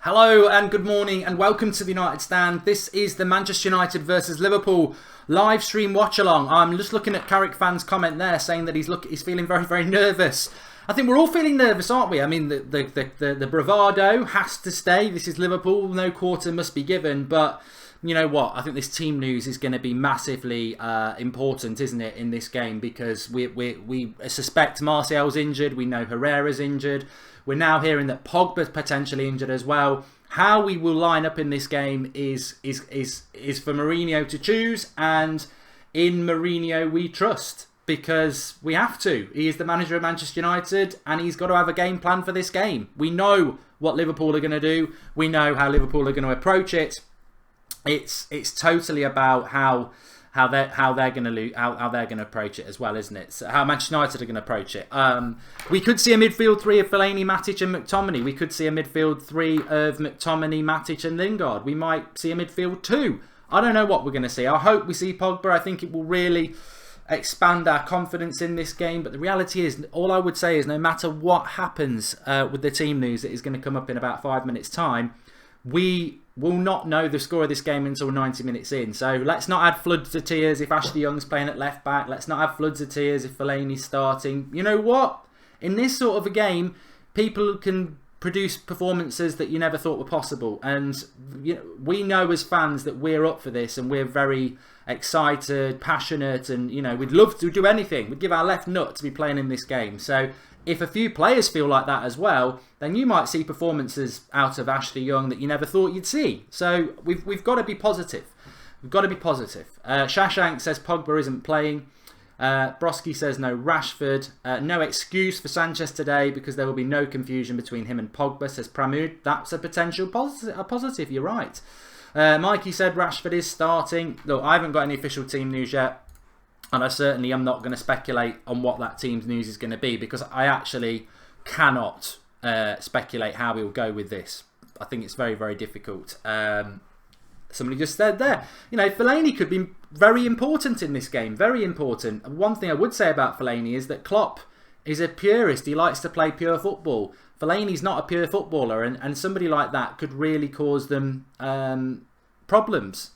Hello and good morning and welcome to the United Stand. This is the Manchester United versus Liverpool live stream watch along. I'm just looking at Carrick fan's comment there saying that he's feeling very nervous. I think we're all feeling nervous, aren't we? I mean, the bravado has to stay. This is Liverpool, no quarter must be given, but you know what? I think this team news is going to be massively important, isn't it, in this game? Because we suspect Martial's injured. We know Herrera's injured. We're now hearing that Pogba's potentially injured as well. How we will line up in this game is for Mourinho to choose, and in Mourinho we trust because we have to. He is the manager of Manchester United, and he's got to have a game plan for this game. We know what Liverpool are going to do. We know how Liverpool are going to approach it. It's totally about how they're going to approach it as well, isn't it? So how Manchester United are going to approach it. We could see a midfield three of Fellaini, Matic and McTominay. We could see a midfield three of McTominay, Matic and Lingard. We might see a midfield two. I don't know what we're going to see. I hope we see Pogba. I think it will really expand our confidence in this game. But the reality is, all I would say is no matter what happens with the team news that is going to come up in about 5 minutes' time, we will not know the score of this game until 90 minutes in. So let's not add floods of tears if Ashley Young's playing at left back. Let's not add floods of tears if Fellaini's starting. You know what? In this sort of a game, people can produce performances that you never thought were possible. And you know, we know as fans that we're up for this and we're very excited, passionate, and you know, we'd love to do anything. We'd give our left nut to be playing in this game. So if a few players feel like that as well, then you might see performances out of Ashley Young that you never thought you'd see. So we've got to be positive. We've got to be positive. Shashank says Pogba isn't playing. Broski says no Rashford. No excuse for Sanchez today because there will be no confusion between him and Pogba, says Pramud. That's a potential positive, you're right. Mikey said Rashford is starting. Look, I haven't got any official team news yet. And I certainly am not going to speculate on what that team's news is going to be because I actually cannot speculate how we'll go with this. I think it's very difficult. Somebody just said there, you know, Fellaini could be very important in this game. Very important. One thing I would say about Fellaini is that Klopp is a purist. He likes to play pure football. Fellaini's not a pure footballer, and somebody like that could really cause them problems.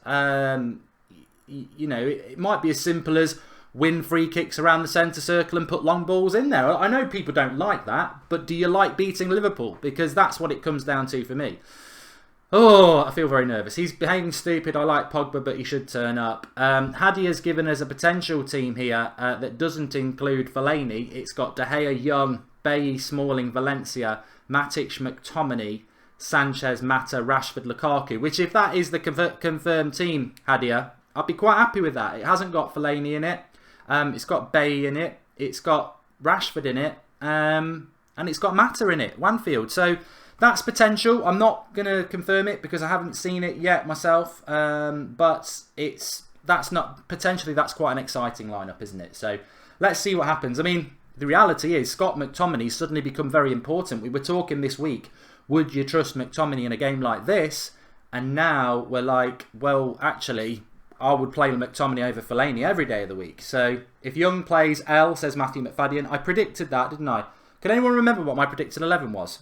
You know, it might be as simple as win free kicks around the centre circle and put long balls in there. I know people don't like that, but do you like beating Liverpool? Because that's what it comes down to for me. Oh, I feel very nervous. He's behaving stupid. I like Pogba, but he should turn up. Hadi has given us a potential team here that doesn't include Fellaini. It's got De Gea, Young, Bailly, Smalling, Valencia, Matic, McTominay, Sanchez, Mata, Rashford, Lukaku. Which, if that is the confirmed team, Hadia, I'd be quite happy with that. It hasn't got Fellaini in it. It's got Bailly in it. It's got Rashford in it. And it's got Mata in it. Wanfield. So that's potential. I'm not going to confirm it because I haven't seen it yet myself. But that's quite an exciting lineup, isn't it? So let's see what happens. I mean, the reality is Scott McTominay's suddenly become very important. We were talking this week, would you trust McTominay in a game like this? And now we're like, well, actually, I would play McTominay over Fellaini every day of the week. So if Young plays L, says Matthew McFadden. I predicted that, didn't I? Can anyone remember what my predicted 11 was?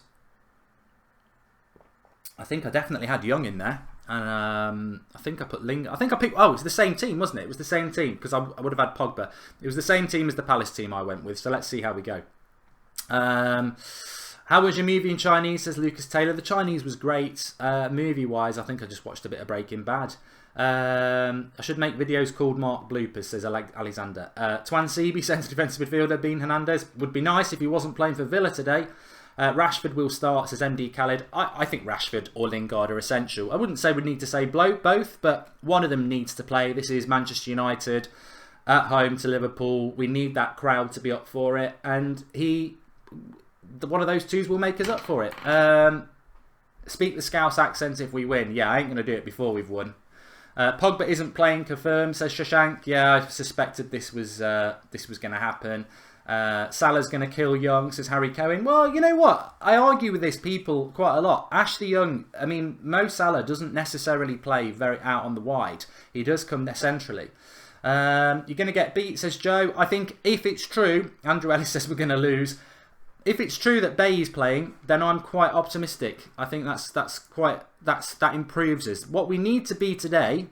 I think I definitely had Young in there. And I think I put Lingard. I think I picked... Oh, it's the same team, wasn't it? It was the same team because I would have had Pogba. It was the same team as the Palace team I went with. So let's see how we go. How was your movie in Chinese, says Lucas Taylor. The Chinese was great. Movie-wise, I think I just watched a bit of Breaking Bad. I should make videos called Mark Bloopers, says Alexander. Twan Seaby, centre defensive midfielder. Bean Hernandez. Would be nice if he wasn't playing for Villa today. Rashford will start, says MD Khaled. I think Rashford or Lingard are essential. I wouldn't say we need to say both, but one of them needs to play. This is Manchester United at home to Liverpool. We need that crowd to be up for it, and one of those twos will make us up for it. Speak the Scouse accent if we win. Yeah, I ain't going to do it before we've won. Pogba isn't playing, confirmed, says Shashank. Yeah, I suspected this was going to happen. Salah's going to kill Young, says Harry Cohen. Well, you know what? I argue with this people quite a lot. Ashley Young, I mean, Mo Salah doesn't necessarily play very out on the wide. He does come there centrally. You're going to get beat, says Joe. I think if it's true, Andrew Ellis says we're going to lose. if it's true that Bailly's playing, then I'm quite optimistic. I think that improves us. What we need to be today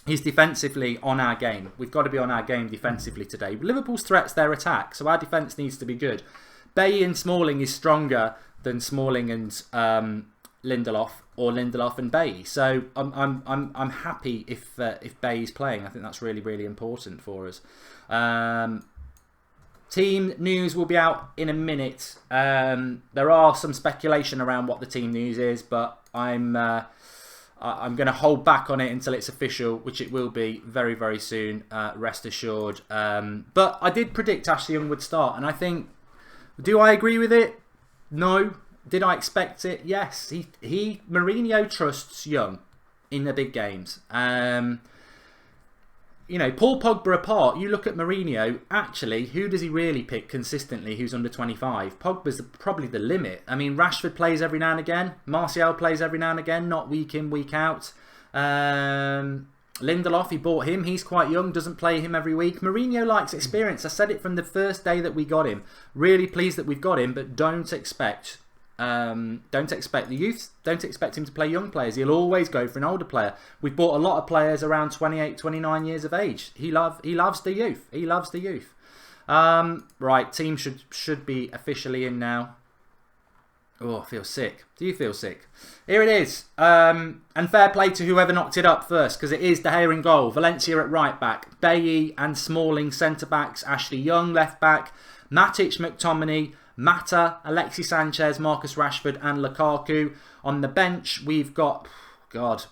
is defensively on our game. We've got to be on our game defensively today. Liverpool's threat's their attack, so our defence needs to be good. Bailly and Smalling is stronger than Smalling and Lindelof, or Lindelof and Bailly. So I'm happy if Bailly's playing. I think that's really, really important for us. Team news will be out in a minute. There are some speculation around what the team news is, but I'm going to hold back on it until it's official, which it will be very, very soon, rest assured. But I did predict Ashley Young would start, and I think, do I agree with it? No. Did I expect it? Yes. Mourinho trusts Young in the big games. You know, Paul Pogba apart, you look at Mourinho, actually, who does he really pick consistently who's under 25? Pogba's probably the limit. I mean, Rashford plays every now and again. Martial plays every now and again, not week in, week out. Lindelof, he bought him. He's quite young, doesn't play him every week. Mourinho likes experience. I said it from the first day that we got him. Really pleased that we've got him, but don't expect the youth. Don't expect him to play young players. He'll always go for an older player. We've bought a lot of players around 28, 29 years of age. He loves the youth. He loves the youth. Right, team should be officially in now. Oh, I feel sick. Do you feel sick? Here it is. And fair play to whoever knocked it up first, because it is De Gea in goal. Valencia at right back. Bailly and Smalling centre backs. Ashley Young left back. Matic, McTominay, Mata, Alexis Sanchez, Marcus Rashford and Lukaku. On the bench, we've got,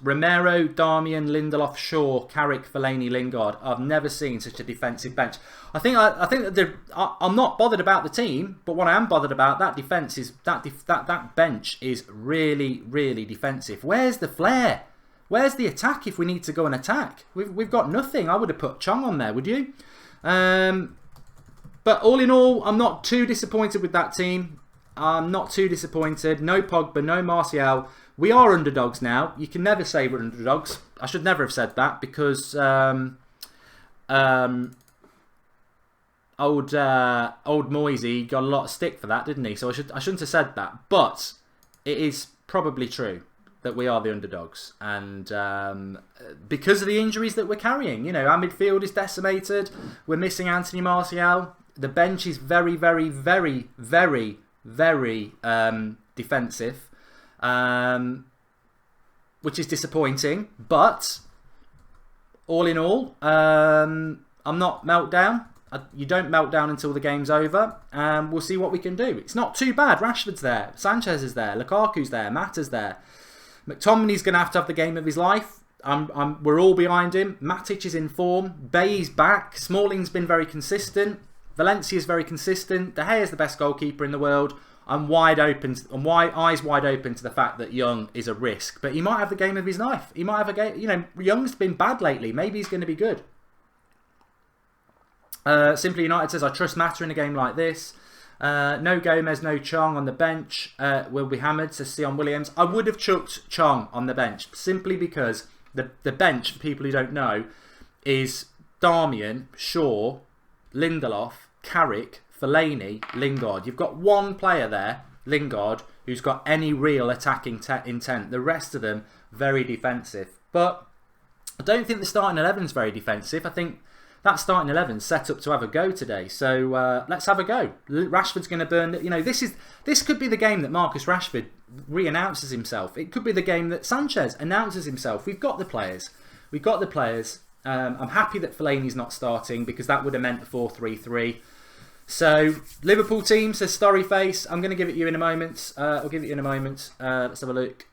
Romero, Darmian, Lindelof, Shaw, Carrick, Fellaini, Lingard. I've never seen such a defensive bench. I think that I'm not bothered about the team, but what I am bothered about, that defence is that bench is really, really defensive. Where's the flair? Where's the attack if we need to go and attack? We've got nothing. I would have put Chong on there, would you? But all in all, I'm not too disappointed with that team. I'm not too disappointed. No Pogba, no Martial. We are underdogs now. You can never say we're underdogs. I should never have said that because old Moisey got a lot of stick for that, didn't he? So I shouldn't have said that. But it is probably true that we are the underdogs, and because of the injuries that we're carrying, you know, our midfield is decimated. We're missing Anthony Martial. The bench is very, very, very, very, very defensive, which is disappointing. But all in all, I'm not meltdown. You don't melt down until the game's over, and we'll see what we can do. It's not too bad. Rashford's there, Sanchez is there, Lukaku's there, Mata's there. McTominay's going to have the game of his life. We're all behind him. Matic is in form. Bay's back. Smalling's been very consistent. Valencia's very consistent. De Gea's the best goalkeeper in the world. I'm wide open. Eyes wide open to the fact that Young is a risk, but he might have the game of his life. He might have a game. You know, Young's been bad lately. Maybe he's going to be good. Simply United says, I trust Mata in a game like this. No Gomez, no Chong on the bench. Will be hammered, says Sion Williams. I would have chucked Chong on the bench simply because the bench, for people who don't know, is Darmian, Shaw, Lindelof, Carrick, Fellaini, Lingard. You've got one player there, Lingard, who's got any real attacking intent. The rest of them, very defensive. But I don't think the starting 11's very defensive. I think that starting 11's set up to have a go today. So let's have a go. Rashford's going to burn. You know, this could be the game that Marcus Rashford re-announces himself. It could be the game that Sanchez announces himself. We've got the players. We've got the players. I'm happy that Fellaini's not starting because that would have meant a 4-3-3. So Liverpool team, says Storyface. I'm going to give it you in a moment. I'll give it you in a moment. Let's have a look.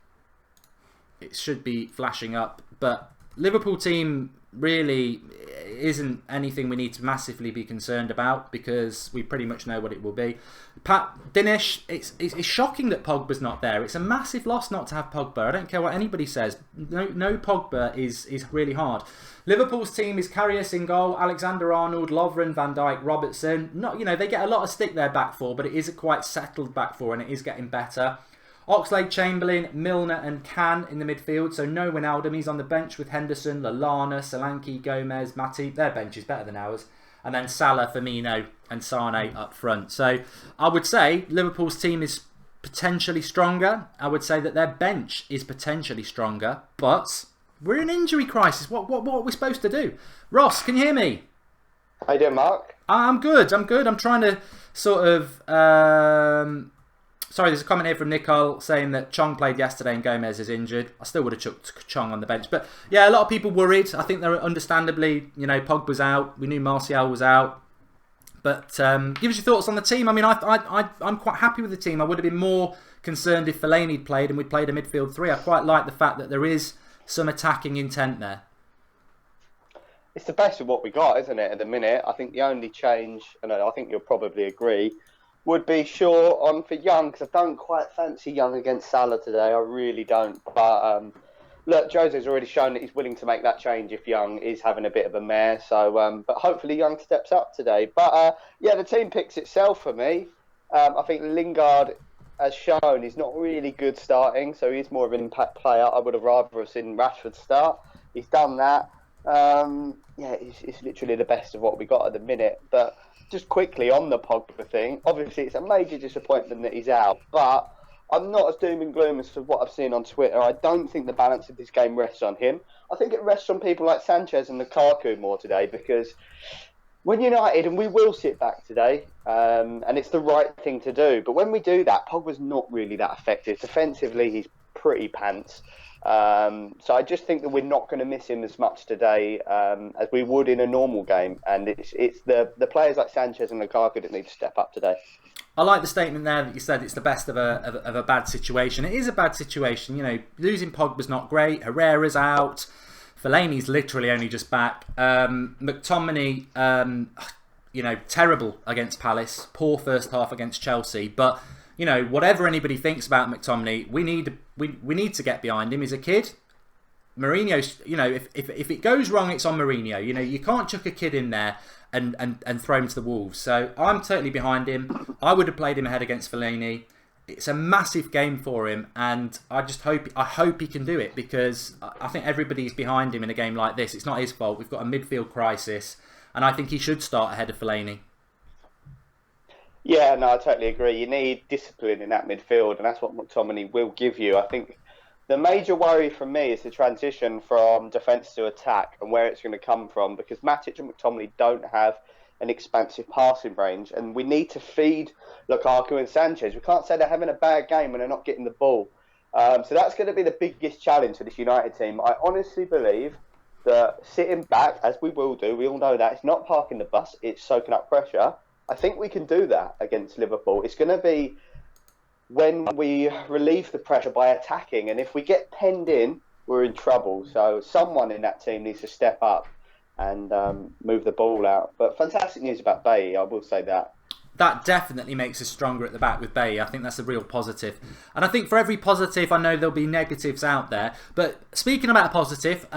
It should be flashing up, but Liverpool team really isn't anything we need to massively be concerned about because we pretty much know what it will be. Dinesh, it's shocking that Pogba's not there. It's a massive loss not to have Pogba. I don't care what anybody says. No Pogba is really hard. Liverpool's team is Karius in goal, Alexander-Arnold, Lovren, Van Dijk, Robertson. Not, you know, they get a lot of stick there back four, but it is a quite settled back four and it is getting better. Oxlade-Chamberlain, Milner and Can in the midfield. So no Wijnaldum. He's on the bench with Henderson, Lallana, Solanke, Gomez, Matip. Their bench is better than ours. and then Salle, Firmino and Sane up front. So I would say Liverpool's team is potentially stronger. I would say that their bench is potentially stronger, but we're in an injury crisis. What are we supposed to do? Ross, can you hear me? How you doing, Mark? I'm good. I'm trying to sort of... Sorry, there's a comment here from Nicole saying that Chong played yesterday and Gomez is injured. I still would have chucked Chong on the bench. But yeah, a lot of people worried. I think they're understandably, Pogba's out. We knew Martial was out. But give us your thoughts on the team. I mean, I'm quite happy with the team. I would have been more concerned if Fellaini'd played and we'd played a midfield three. I quite like the fact that there is some attacking intent there. It's the best of what we got, isn't it, at the minute? I think the only change, and I think you'll probably agree, would be Shaw on for Young, because I don't quite fancy Young against Salah today. I really don't. But look, Jose's already shown that he's willing to make that change if Young is having a bit of a mare. So, but hopefully Young steps up today. But yeah, the team picks itself for me. I think Lingard, as shown, is not really good starting, so he's more of an impact player. I would have rather have seen Rashford start. He's done that. Yeah, it's literally the best of what we got at the minute. But just quickly on the Pogba thing, obviously it's a major disappointment that he's out, but I'm not as doom and gloom as to what I've seen on Twitter. I don't think the balance of this game rests on him. I think it rests on people like Sanchez and Lukaku more today, because when United, and we will sit back today, and it's the right thing to do, but when we do that, Pogba's not really that effective. Defensively, he's pretty pants. So I just think that we're not going to miss him as much today as we would in a normal game, and it's the players like Sanchez and Lukaku that need to step up today. I like the statement there that you said it's the best of a bad situation. It is a bad situation. Losing Pogba's not great. Herrera's out. Fellaini's literally only just back. McTominay, terrible against Palace. Poor first half against Chelsea, but whatever anybody thinks about McTominay, we need to get behind him. He's a kid. Mourinho's, if it goes wrong, it's on Mourinho. You can't chuck a kid in there and throw him to the wolves. So I'm totally behind him. I would have played him ahead against Fellaini. It's a massive game for him, and I hope he can do it, because I think everybody's behind him in a game like this. It's not his fault. We've got a midfield crisis, and I think he should start ahead of Fellaini. Yeah, no, I totally agree. You need discipline in that midfield, and that's what McTominay will give you. I think the major worry for me is the transition from defence to attack and where it's going to come from, because Matic and McTominay don't have an expansive passing range, and we need to feed Lukaku and Sanchez. We can't say they're having a bad game when they're not getting the ball. So that's going to be the biggest challenge for this United team. I honestly believe that sitting back, as we will do, we all know that, it's not parking the bus, it's soaking up pressure. I think we can do that against Liverpool. It's going to be when we relieve the pressure by attacking, and if we get penned in, we're in trouble. So someone in that team needs to step up and move the ball out. But fantastic news about Bailly, I will say that. That definitely makes us stronger at the back with Bailly. I think that's a real positive. And I think for every positive, I know there'll be negatives out there. But speaking about a positive,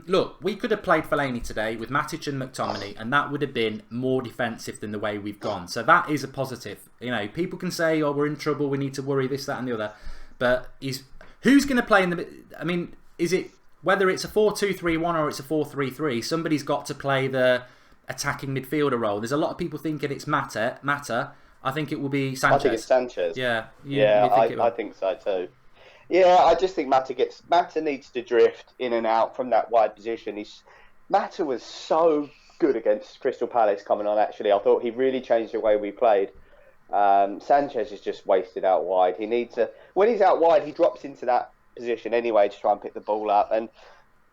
look, we could have played Fellaini today with Matic and McTominay, and that would have been more defensive than the way we've gone. So that is a positive. People can say, oh, we're in trouble, we need to worry, this, that and the other. But who's going to play in the... I mean, is it... Whether it's a 4-2-3-1 or it's a 4-3-3, somebody's got to play the attacking midfielder role. There's a lot of people thinking it's Mata. I think it will be Sanchez. I think it's Sanchez. Yeah. I think so too. Yeah, I just think Mata needs to drift in and out from that wide position. Mata was so good against Crystal Palace coming on, actually. I thought he really changed the way we played. Sanchez is just wasted out wide. When he's out wide, he drops into that position anyway to try and pick the ball up. And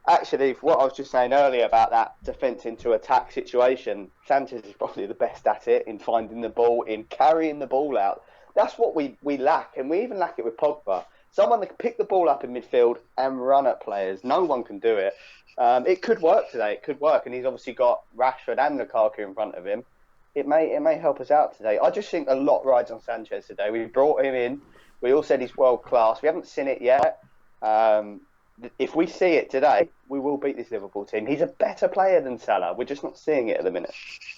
actually, what I was just saying earlier about that defence into attack situation, Sanchez is probably the best at it, in finding the ball, in carrying the ball out. That's what we lack, and we even lack it with Pogba. Someone that can pick the ball up in midfield and run at players. No one can do it. It could work today. It could work, and he's obviously got Rashford and Lukaku in front of him. It may help us out today. I just think a lot rides on Sanchez today. We brought him in. We all said he's world class. We haven't seen it yet. If we see it today, we will beat this Liverpool team. He's a better player than Salah. We're just not seeing it at the minute.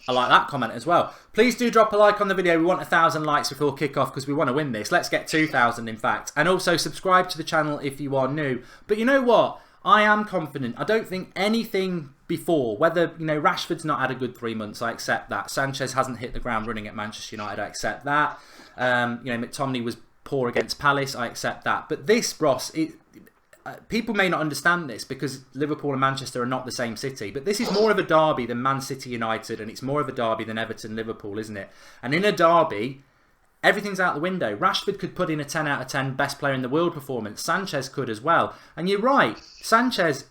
I like that comment as well. Please do drop a like on the video. We want 1,000 likes before kick-off because we want to win this. Let's get 2,000 in fact. And also subscribe to the channel if you are new. But you know what? I am confident. I don't think anything before. Whether, you know, Rashford's not had a good 3 months, I accept that. Sanchez hasn't hit the ground running at Manchester United, I accept that. You know, McTominay was poor against Palace, I accept that. But this, Ross, people may not understand this because Liverpool and Manchester are not the same city, but this is more of a derby than Man City United, and it's more of a derby than Everton Liverpool, isn't it? And in a derby, everything's out the window. Rashford could put in a 10 out of 10 best player in the world performance. Sanchez could as well. And you're right, Sanchez,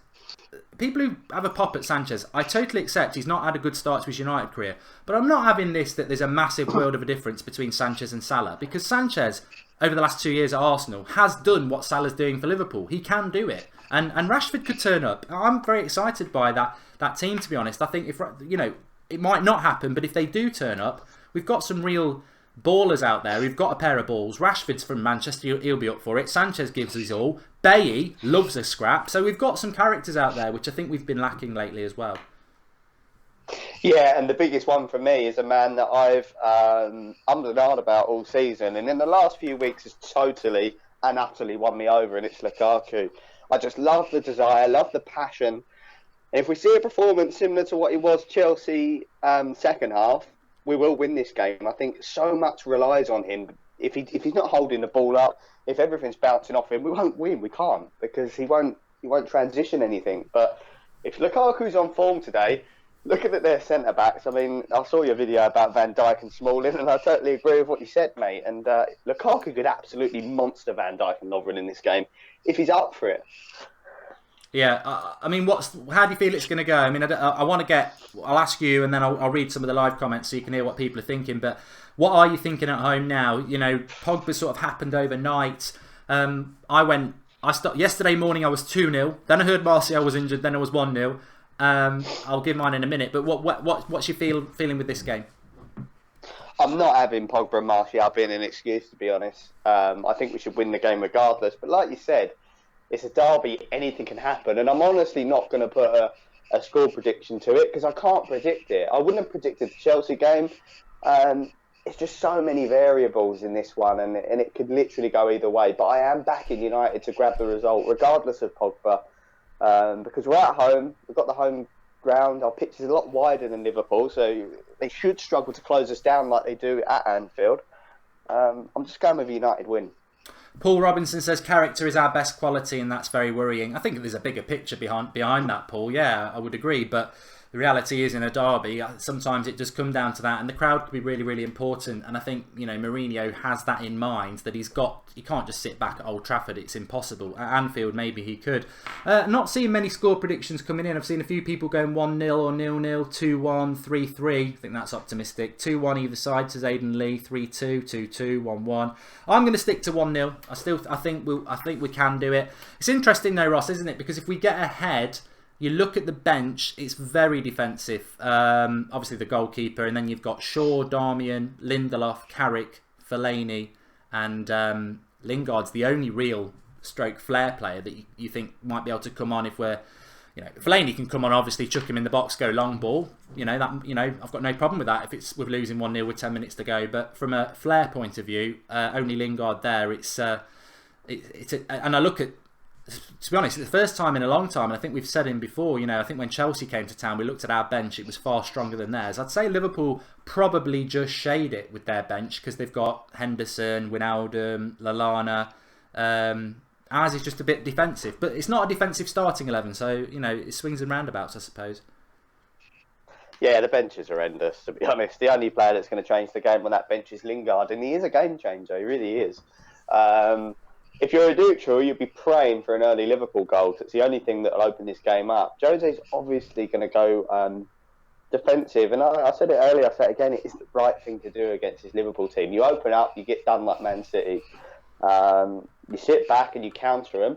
people who have a pop at Sanchez, I totally accept he's not had a good start to his United career, but I'm not having this that there's a massive world of a difference between Sanchez and Salah, because Sanchez, over the last 2 years at Arsenal, has done what Salah's doing for Liverpool. He can do it. And Rashford could turn up. I'm very excited by that team, to be honest. I think, if you know, it might not happen, but if they do turn up, we've got some real ballers out there. We've got a pair of balls. Rashford's from Manchester. He'll be up for it. Sanchez gives his all. Bailly loves a scrap. So we've got some characters out there, which I think we've been lacking lately as well. Yeah, and the biggest one for me is a man that I've ummed and ahed about all season, and in the last few weeks has totally and utterly won me over, and it's Lukaku. I just love the desire, love the passion. And if we see a performance similar to what he was Chelsea second half, we will win this game. I think so much relies on him. If he's not holding the ball up, if everything's bouncing off him, we won't win. We can't, because he won't transition anything. But if Lukaku's on form today, looking at their centre-backs, I mean, I saw your video about Van Dijk and Smalling, and I totally agree with what you said, mate. And Lukaku could absolutely monster Van Dijk and Lovren in this game, if he's up for it. Yeah, I mean, how do you feel it's going to go? I mean, I'll ask you, and then I'll read some of the live comments so you can hear what people are thinking. But what are you thinking at home now? You know, Pogba sort of happened overnight. Yesterday morning I was 2-0. Then I heard Martial was injured. Then I was 1-0. I'll give mine in a minute, but what's your feeling with this game? I'm not having Pogba and Martial being an excuse, to be honest. I think we should win the game regardless. But like you said, it's a derby, anything can happen. And I'm honestly not going to put a score prediction to it, because I can't predict it. I wouldn't have predicted the Chelsea game. It's just so many variables in this one, and it could literally go either way. But I am backing United to grab the result, regardless of Pogba. Because we're at home, we've got the home ground, our pitch is a lot wider than Liverpool, so they should struggle to close us down like they do at Anfield. I'm just going with a United win. Paul Robinson says character is our best quality, and that's very worrying. I think there's a bigger picture behind that, Paul. Yeah, I would agree, but the reality is, in a derby, sometimes it does come down to that, and the crowd can be really, really important. And I think, you know, Mourinho has that in mind, that he can't just sit back at Old Trafford. It's impossible. At Anfield, maybe he could. Not seeing many score predictions coming in. I've seen a few people going 1-0 or 0-0, 2-1, 3-3. I think that's optimistic. 2-1 either side, says Aidan Lee. 3-2, 2-2, 1-1. I'm going to stick to 1-0. I think we can do it. It's interesting though, Ross, isn't it? Because if we get ahead, you look at the bench, it's very defensive. Obviously the goalkeeper, and then you've got Shaw, Darmian, Lindelof, Carrick, Fellaini, and Lingard's the only real stroke flair player that you think might be able to come on if we're, you know, Fellaini can come on, obviously chuck him in the box, go long ball. I've got no problem with that if it's with losing 1-0 with 10 minutes to go. But from a flair point of view, only Lingard there. And I look at, to be honest, it's the first time in a long time, and I think we've said him before, you know, I think when Chelsea came to town, we looked at our bench, it was far stronger than theirs. I'd say Liverpool probably just shade it with their bench, because they've got Henderson, Wijnaldum, Lallana. Ours is just a bit defensive, but it's not a defensive starting 11, so, you know, it swings and roundabouts, I suppose. Yeah, the bench is horrendous, to be honest. The only player that's going to change the game on that bench is Lingard, and he is a game changer, he really is. If you're a neutral, you'd be praying for an early Liverpool goal. It's the only thing that will open this game up. Jose's obviously going to go defensive, and I said it earlier, I say it again, it is the right thing to do against this Liverpool team. You open up, you get done like Man City. You sit back and you counter them.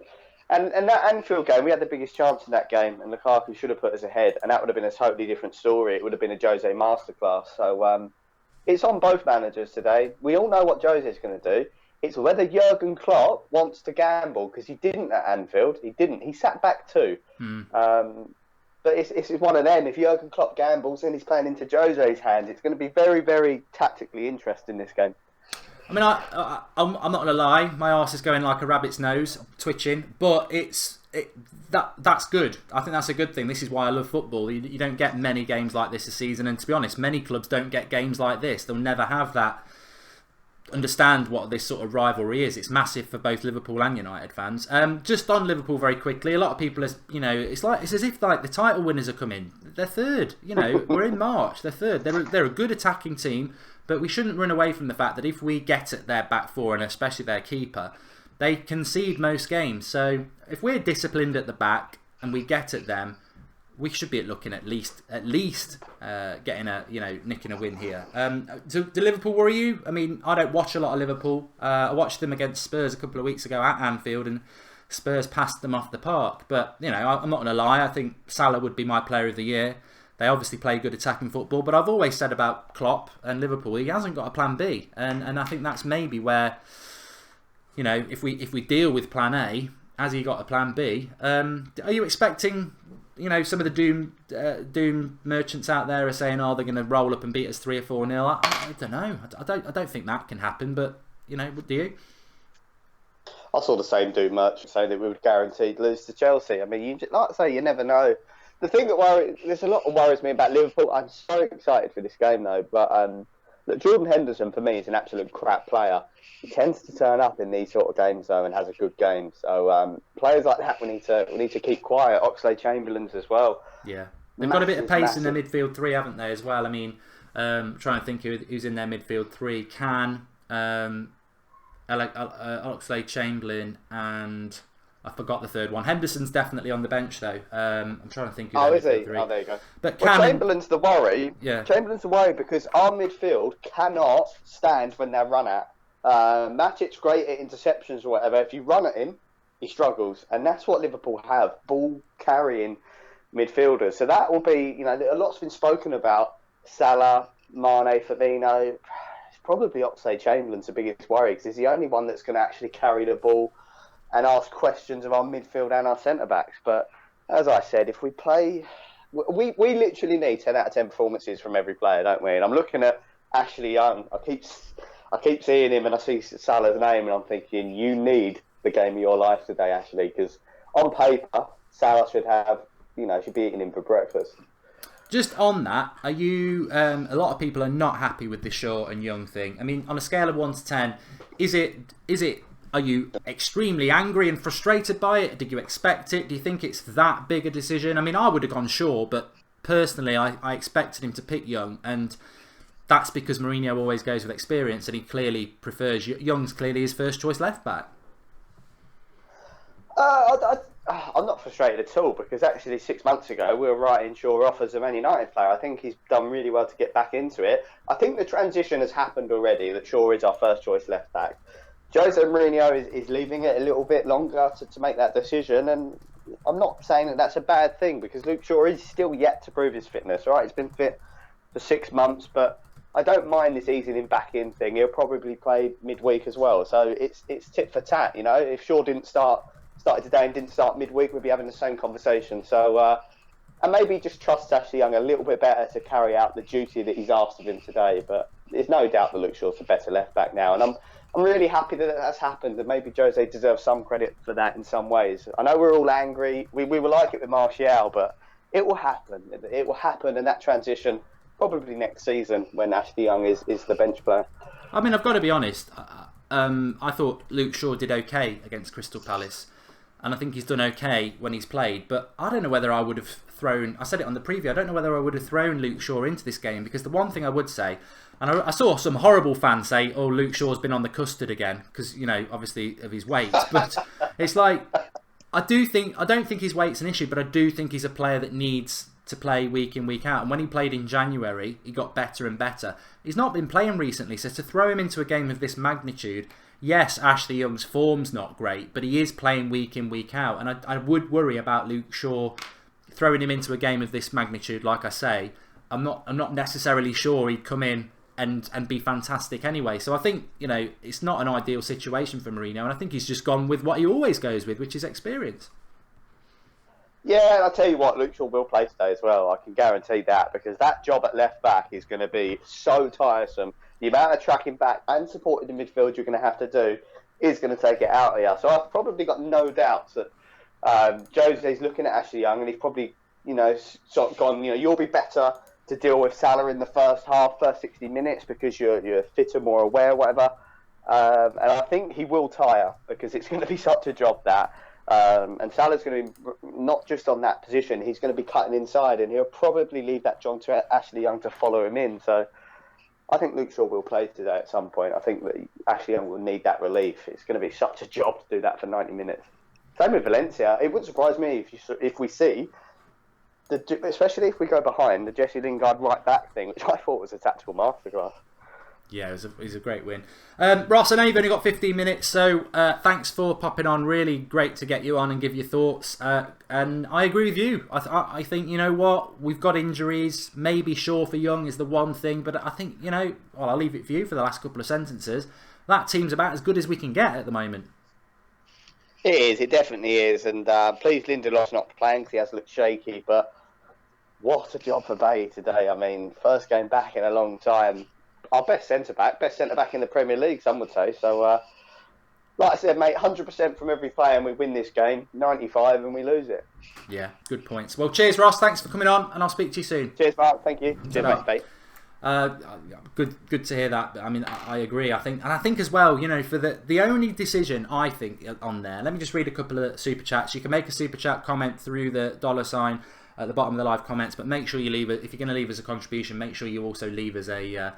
And that Anfield game, we had the biggest chance in that game, and Lukaku should have put us ahead, and that would have been a totally different story. It would have been a Jose masterclass. So it's on both managers today. We all know what Jose's going to do. It's whether Jurgen Klopp wants to gamble, because he didn't at Anfield. He didn't. He sat back too. But it's one of them. If Jurgen Klopp gambles and he's playing into Jose's hands, it's going to be very, very tactically interesting, this game. I mean, I'm not going to lie. My arse is going like a rabbit's nose, twitching. But it's that's good. I think that's a good thing. This is why I love football. You don't get many games like this this season, and to be honest, many clubs don't get games like this. They'll never have that. Understand what this sort of rivalry is. It's massive for both Liverpool and United fans. Just on Liverpool very quickly, a lot of people, it's as if like the title winners are coming. They're third. We're in March. They're third. They're a good attacking team, but we shouldn't run away from the fact that if we get at their back four and especially their keeper, they concede most games. So if we're disciplined at the back and we get at them, we should be looking at least getting nicking a win here. Do Liverpool worry you? I mean, I don't watch a lot of Liverpool. I watched them against Spurs a couple of weeks ago at Anfield, and Spurs passed them off the park. But I'm not going to lie. I think Salle would be my player of the year. They obviously play good attacking football, but I've always said about Klopp and Liverpool, he hasn't got a plan B, and I think that's maybe where, if we deal with plan A, has he got a plan B? Are you expecting? Some of the doom merchants out there are saying, "Oh, they're going to roll up and beat us 3 or 4-0." I don't know. I don't think that can happen. But do you? I saw the same doom merchant say that we would guaranteed lose to Chelsea. I mean, like I say, you never know. The thing there's a lot that worries me about Liverpool. I'm so excited for this game though. But look, Jordan Henderson for me is an absolute crap player. He tends to turn up in these sort of games though and has a good game. So players like that we need to keep quiet. Oxlade-Chamberlain's as well. Yeah, they've got a bit of pace in their midfield three, haven't they, as well? I mean, trying to think who's in their midfield three. Oxlade-Chamberlain, and I forgot the third one. Henderson's definitely on the bench though. I'm trying to think. Is he? Oh, there you go. But Chamberlain's the worry. Yeah. Chamberlain's the worry because our midfield cannot stand when they're run at. Matip's great at interceptions or whatever. If you run at him, he struggles, and that's what Liverpool have: ball carrying midfielders. So that will be, a lot's been spoken about. Salah, Mane, Firmino. It's probably Oxlade-Chamberlain's the biggest worry because he's the only one that's going to actually carry the ball and ask questions of our midfield and our centre backs. But as I said, if we play, we literally need 10 out of 10 performances from every player, don't we? And I'm looking at Ashley Young. I keep seeing him and I see Salah's name and I'm thinking, you need the game of your life today, Ashley, because on paper, Salah should be eating him for breakfast. Just on that, are you? A lot of people are not happy with this Shaw and Young thing. I mean, on a scale of 1 to 10, is it? Are you extremely angry and frustrated by it? Did you expect it? Do you think it's that big a decision? I mean, I would have gone Shaw, but personally, I expected him to pick Young, and that's because Mourinho always goes with experience, and he clearly prefers Young's clearly his first choice left back. I'm not frustrated at all because actually 6 months ago we were writing Shaw off as a Man United player. I think he's done really well to get back into it. I think the transition has happened already, that Shaw is our first choice left back. Jose Mourinho is leaving it a little bit longer to make that decision, and I'm not saying that that's a bad thing because Luke Shaw is still yet to prove his fitness, right? He's been fit for 6 months, but I don't mind this easing him back in thing. He'll probably play midweek as well, so it's tit for tat, If Shaw started today and didn't start midweek, we'd be having the same conversation. So, and maybe just trust Ashley Young a little bit better to carry out the duty that he's asked of him today. But there's no doubt that Luke Shaw's a better left back now, and I'm really happy that that's happened, and maybe Jose deserves some credit for that in some ways. I know we're all angry. We were like it with Martial, but it will happen. It will happen, and that transition probably next season when Ashley Young is the bench player. I mean, I've got to be honest. I thought Luke Shaw did okay against Crystal Palace, and I think he's done okay when he's played. But I don't know whether I would have thrown... I said it on the preview. I don't know whether I would have thrown Luke Shaw into this game, because the one thing I would say... And I saw some horrible fans say, "Oh, Luke Shaw's been on the custard again," because obviously of his weight. But it's like I don't think his weight's an issue, but I do think he's a player that needs to play week in, week out. And when he played in January, he got better and better. He's not been playing recently, so to throw him into a game of this magnitude, yes, Ashley Young's form's not great, but he is playing week in, week out. And I would worry about Luke Shaw throwing him into a game of this magnitude. Like I say, I'm not necessarily sure he'd come in and be fantastic anyway. So I think, it's not an ideal situation for Mourinho, and I think he's just gone with what he always goes with, which is experience. Yeah, and I'll tell you what, Luke Shaw will play today as well. I can guarantee that, because that job at left back is going to be so tiresome. The amount of tracking back and supporting the midfield you're going to have to do is going to take it out of you. So I've probably got no doubts that Jose's looking at Ashley Young, and he's probably, sort of gone, you'll be better to deal with Salah in the first half, first 60 minutes, because you're fitter, more aware, whatever. And I think he will tire, because it's going to be such a job that. And Salah's going to be not just on that position, he's going to be cutting inside, and he'll probably leave that John to Ashley Young to follow him in. So I think Luke Shaw will play today at some point. I think that Ashley Young will need that relief. It's going to be such a job to do that for 90 minutes. Same with Valencia. It wouldn't surprise me if we see, especially if we go behind, the Jesse Lingard right back thing, which I thought was a tactical masterclass. Yeah, it was a great win. Ross, I know you've only got 15 minutes, so thanks for popping on. Really great to get you on and give your thoughts. And I agree with you. I think, you know what, we've got injuries. Maybe Shaw for Young is the one thing, but I think, I'll leave it for you for the last couple of sentences. That team's about as good as we can get at the moment. It is, it definitely is. And pleased Lindelof's not playing because he has looked shaky, but what a job for Bay today. I mean, first game back in a long time. Our best centre-back in the Premier League, some would say. So, like I said, mate, 100% from every player, and we win this game, 95, and we lose it. Yeah, good points. Well, cheers, Ross. Thanks for coming on, and I'll speak to you soon. Cheers, Mark. Thank you. Cheers, mate. Good to hear that. I mean, I agree. I think as well, for the only decision I think on there. Let me just read a couple of super chats. You can make a super chat comment through the $ at the bottom of the live comments, but make sure you leave it. If you're going to leave us a contribution, make sure you also leave us a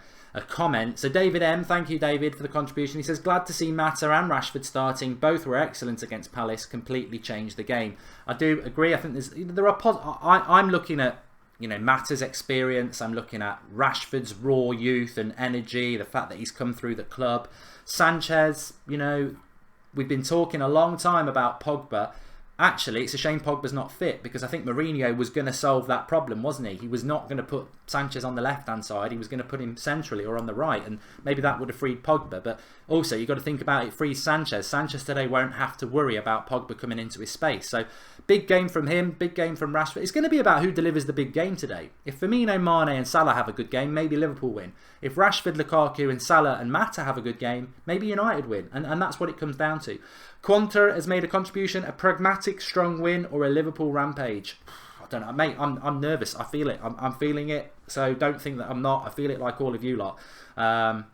comment. So David M, thank you David for the contribution. He says, glad to see Mata and Rashford starting. Both were excellent against Palace. Completely changed the game. I do agree. I think I'm looking at Mata's experience. I'm looking at Rashford's raw youth and energy. The fact that he's come through the club. Sanchez, we've been talking a long time about Pogba. Actually, it's a shame Pogba's not fit, because I think Mourinho was going to solve that problem, wasn't he? He was not going to put Sanchez on the left-hand side. He was going to put him centrally or on the right, and maybe that would have freed Pogba. But also, you've got to think about it frees Sanchez. Sanchez today won't have to worry about Pogba coming into his space. So, big game from him, big game from Rashford. It's going to be about who delivers the big game today. If Firmino, Mane and Salah have a good game, maybe Liverpool win. If Rashford, Lukaku and Salah and Mata have a good game, maybe United win. And that's what it comes down to. Quanta has made a contribution, a pragmatic, strong win or a Liverpool rampage. I don't know, mate, I'm nervous. I feel it. I'm feeling it. So don't think that I'm not. I feel it like all of you lot. But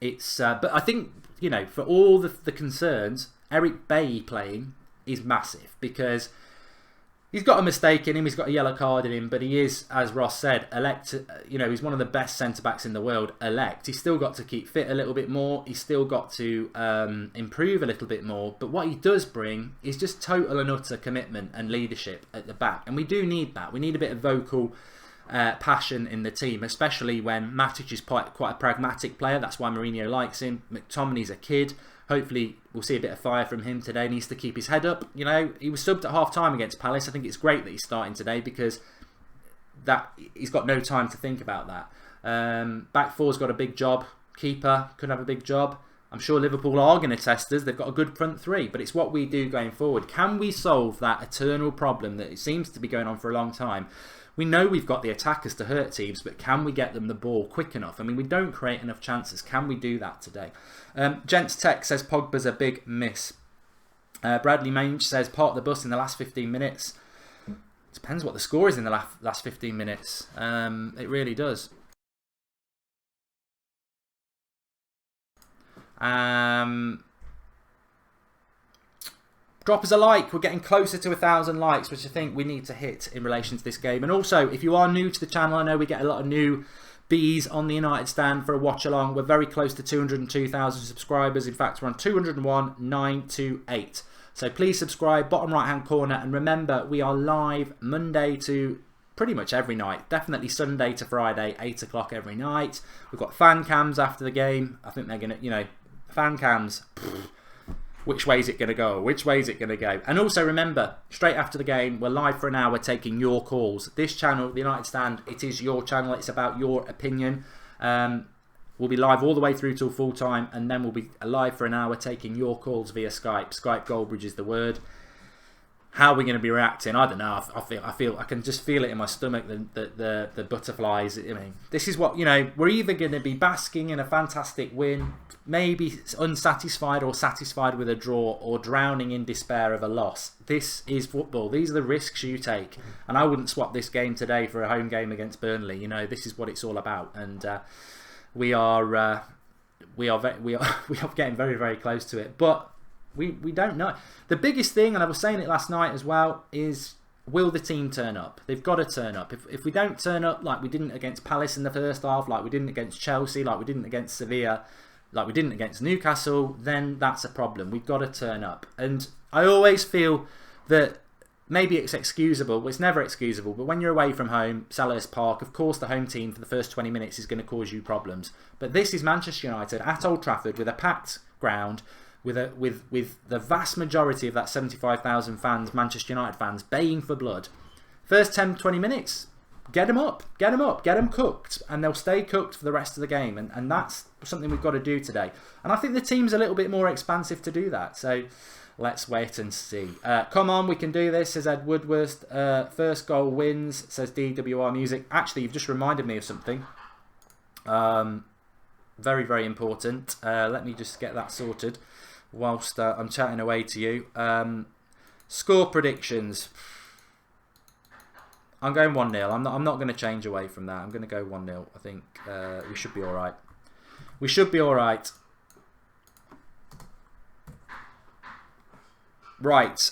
I think, for all the concerns, Eric Bailly playing is massive, because he's got a mistake in him, he's got a yellow card in him, but he is, as Ross said, he's one of the best centre-backs in the world, He's still got to keep fit a little bit more, he's still got to improve a little bit more, but what he does bring is just total and utter commitment and leadership at the back, and we do need that. We need a bit of vocal passion in the team, especially when Matic is quite a pragmatic player. That's why Mourinho likes him. McTominay's a kid. Hopefully we'll see a bit of fire from him today. He needs to keep his head up. He was subbed at half-time against Palace. I think it's great that he's starting today, because he's got no time to think about that. Back four's got a big job. Keeper could have a big job. I'm sure Liverpool are going to test us. They've got a good front three, but it's what we do going forward. Can we solve that eternal problem that it seems to be going on for a long time? We know we've got the attackers to hurt teams, but can we get them the ball quick enough? I mean, we don't create enough chances. Can we do that today? Gents Tech says Pogba's a big miss. Bradley Mange says part of the bus in the last 15 minutes. Depends what the score is in the last 15 minutes. It really does. Drop us a like. We're getting closer to 1,000 likes, which I think we need to hit in relation to this game. And also, if you are new to the channel, I know we get a lot of new bees on the United stand for a watch along. We're very close to 202,000 subscribers. In fact, we're on 201,928. So please subscribe, bottom right hand corner. And remember, we are live Monday to pretty much every night. Definitely Sunday to Friday, 8 o'clock every night. We've got fan cams after the game. I think they're going to, fan cams. Which way is it going to go? Which way is it going to go? And also remember, straight after the game, we're live for an hour taking your calls. This channel, the United Stand, it is your channel. It's about your opinion. We'll be live all the way through till full time, and then we'll be live for an hour taking your calls via Skype. Skype Goldbridge is the word. how we're going to be reacting, I don't know. I feel I can just feel it in my stomach. The butterflies. I mean, this is what, you know. We're either going to be basking in a fantastic win, maybe unsatisfied or satisfied with a draw, or drowning in despair of a loss. This is football. These are the risks you take, and I wouldn't swap this game today for a home game against Burnley. You know, this is what it's all about, and we are getting very, very close to it, but. We don't know. The biggest thing, and I was saying it last night as well, is will the team turn up? They've got to turn up. If we don't turn up like we didn't against Palace in the first half, like we didn't against Chelsea, like we didn't against Sevilla, like we didn't against Newcastle, then that's a problem. We've got to turn up. And I always feel that maybe it's excusable. Well, it's never excusable, but when you're away from home, Selhurst Park, of course the home team for the first 20 minutes is going to cause you problems. But this is Manchester United at Old Trafford with a packed ground, with the vast majority of that 75,000 fans, Manchester United fans, baying for blood. First 10-20 minutes, get them up, get them cooked, and they'll stay cooked for the rest of the game. And that's something we've got to do today. And I think the team's a little bit more expansive to do that. So let's wait and see. Come on, we can do this, says Ed Woodworth. First goal wins, says DWR Music. Actually, you've just reminded me of something. Very, very important. Let me just get that sorted whilst I'm chatting away to you. Score predictions. I'm going 1-0. I'm not going to change away from that. I'm going to go 1-0. I think we should be all right. We should be all right. Right.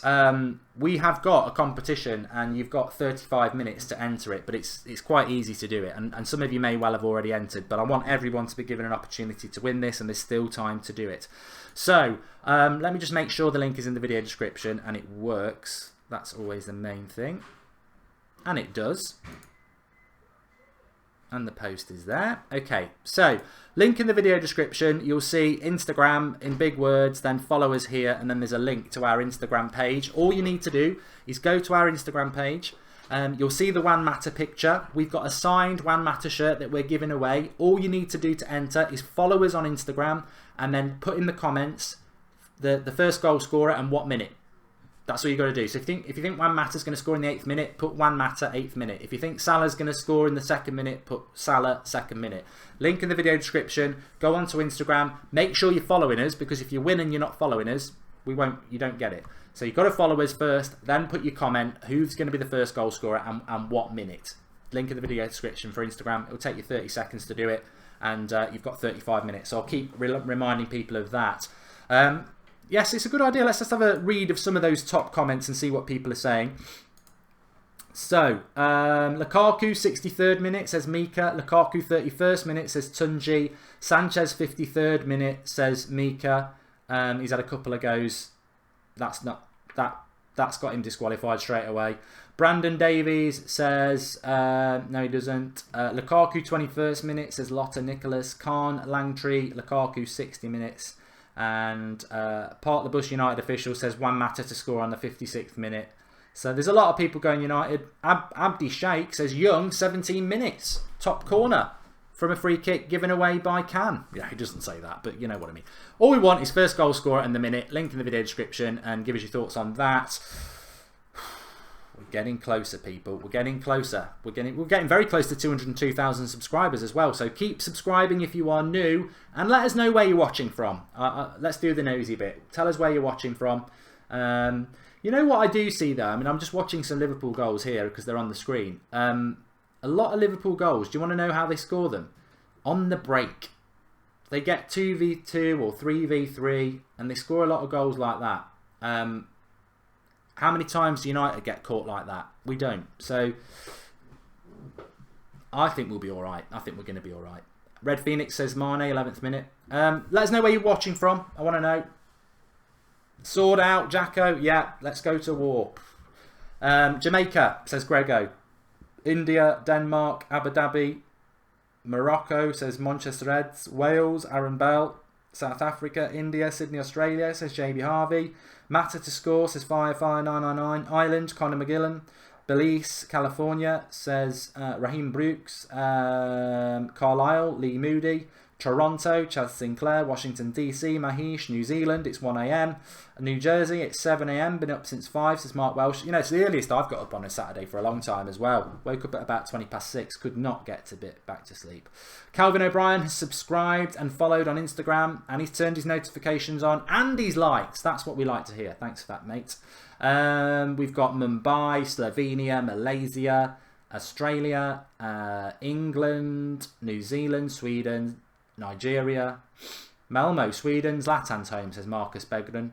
We have got a competition, and you've got 35 minutes to enter it, but it's quite easy to do it. And some of you may well have already entered, but I want everyone to be given an opportunity to win this, and there's still time to do it. So let me just make sure the link is in the video description and it works. That's always the main thing. And it does. And the post is there. Okay, so link in the video description. You'll see Instagram in big words, then follow us here, and then there's a link to our Instagram page. All you need to do is go to our Instagram page. You'll see the Juan Mata picture. We've got a signed Juan Mata shirt that we're giving away. All you need to do to enter is follow us on Instagram and then put in the comments the first goal scorer and what minute. That's all you got to do. So if you think Juan Mata's going to score in the 8th minute, put Juan Mata 8th minute. If you think Salah's going to score in the 2nd minute, put Salah 2nd minute. Link in the video description. Go on to Instagram. Make sure you're following us, because if you win and you're not following us, you don't get it. So you've got to follow us first, then put your comment, who's going to be the first goal scorer and what minute. Link in the video description for Instagram. It'll take you 30 seconds to do it, and you've got 35 minutes. So I'll keep reminding people of that. Yes, it's a good idea. Let's just have a read of some of those top comments and see what people are saying. So, Lukaku, 63rd minute, says Mika. Lukaku, 31st minute, says Tunji. Sanchez, 53rd minute, says Mika. He's had a couple of goes. That's got him disqualified straight away. Brandon Davies says, no he doesn't. Lukaku, 21st minute, says Lotta Nicholas. Khan, Langtree, Lukaku, 60 minutes. And Part the Bush United official says Juan Mata to score on the 56th minute. So there's a lot of people going United. Abdi Sheikh says Young, 17 minutes. Top corner from a free kick given away by Can. Yeah, he doesn't say that, but you know what I mean. All we want is first goal scorer and the minute. Link in the video description, and give us your thoughts on that. We're getting closer, people. We're getting closer. We're getting very close to 202,000 subscribers as well. So keep subscribing if you are new, and let us know where you're watching from. Let's do the nosy bit. Tell us where you're watching from. You know what I do see though? I mean, I'm just watching some Liverpool goals here because they're on the screen. A lot of Liverpool goals. Do you want to know how they score them? On the break. They get 2v2 or 3v3, and they score a lot of goals like that. How many times do United get caught like that? We don't. So I think we'll be all right. I think we're going to be all right. Red Phoenix says Mane, 11th minute. Let us know where you're watching from. I want to know. Sword out, Jacko. Yeah, let's go to war. Jamaica, says Grego. India, Denmark, Abu Dhabi. Morocco, says Manchester Reds. Wales, Aaron Bell. South Africa, India, Sydney, Australia, says JB Harvey. Mata to score, says Firefire999. Ireland, Conor McGillan. Belize, California, says Raheem Brooks. Carlisle, Lee Moody. Toronto, Chaz Sinclair, Washington DC, Mahesh, New Zealand, it's 1 a.m. New Jersey, it's 7 a.m. Been up since 5, says Mark Welsh. You know, it's the earliest I've got up on a Saturday for a long time as well. Woke up at about 20 past 6, could not get to back to sleep. Calvin O'Brien has subscribed and followed on Instagram, and he's turned his notifications on and his likes. That's what we like to hear. Thanks for that, mate. We've got Mumbai, Slovenia, Malaysia, Australia, England, New Zealand, Sweden, Nigeria, Malmo, Sweden, Zlatan's home, says Marcus Begren.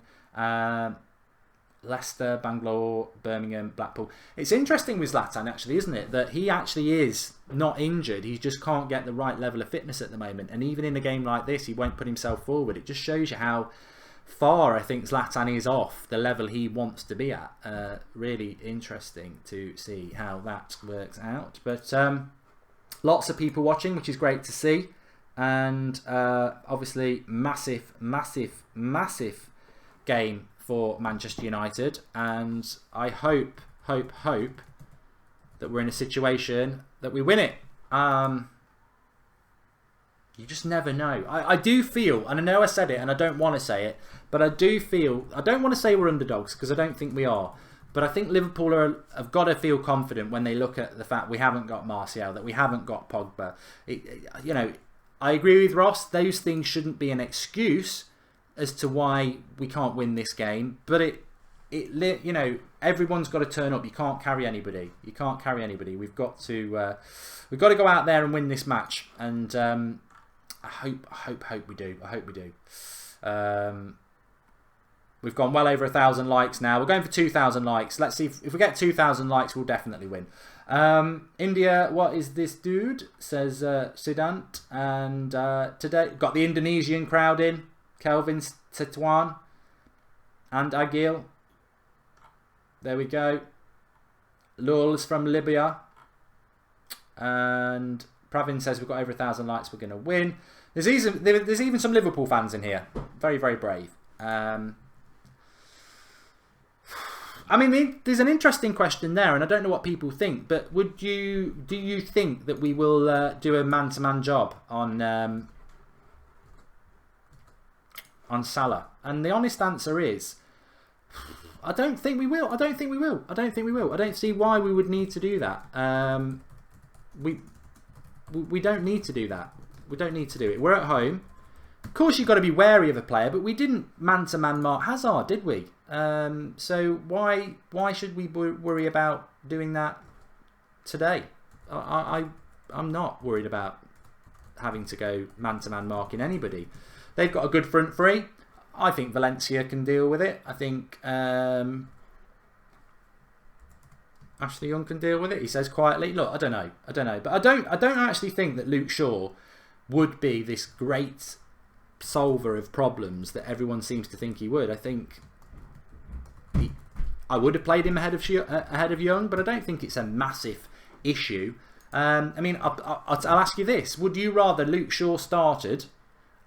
Leicester, Bangalore, Birmingham, Blackpool. It's interesting with Zlatan, actually, isn't it? That he actually is not injured. He just can't get the right level of fitness at the moment. And even in a game like this, he won't put himself forward. It just shows you how far I think Zlatan is off the level he wants to be at. Really interesting to see how that works out. But lots of people watching, which is great to see. And obviously massive game for Manchester United. And I hope that we're in a situation that we win it. You just never know. I do feel, and I know I said it and I don't want to say it, but I do feel, I don't want to say we're underdogs because I don't think we are. But I think Liverpool have got to feel confident when they look at the fact we haven't got Martial, that we haven't got Pogba. You know, I agree with Ross. Those things shouldn't be an excuse as to why we can't win this game. But you know, everyone's got to turn up. You can't carry anybody. You can't carry anybody. We've got to go out there and win this match. And I hope we do. I hope we do. We've gone well over 1,000 likes now. We're going for 2,000 likes. Let's see if we get 2,000 likes, we'll definitely win. India, what is this dude? Says Siddhant. And today got the Indonesian crowd in. Kelvin Tetuan and Agil. There we go. Lul's from Libya. And Pravin says we've got over 1,000 likes, we're going to win. There's even some Liverpool fans in here. Very, very brave. I mean, there's an interesting question there, and I don't know what people think, but do you think that we will do a man-to-man job on Salah? And the honest answer is, I don't think we will. I don't think we will. I don't think we will. I don't see why we would need to do that. We don't need to do that. We don't need to do it. We're at home. Of course, you've got to be wary of a player, but we didn't man-to-man mark Hazard, did we? So why should we worry about doing that today? I'm not worried about having to go man-to-man marking anybody. They've got a good front three. I think Valencia can deal with it. I think Ashley Young can deal with it. He says quietly. Look, I don't know, but I don't actually think that Luke Shaw would be this great solver of problems that everyone seems to think he would. I think I would have played him ahead of Young, but I don't think it's a massive issue. I mean, I'll ask you this: would you rather Luke Shaw started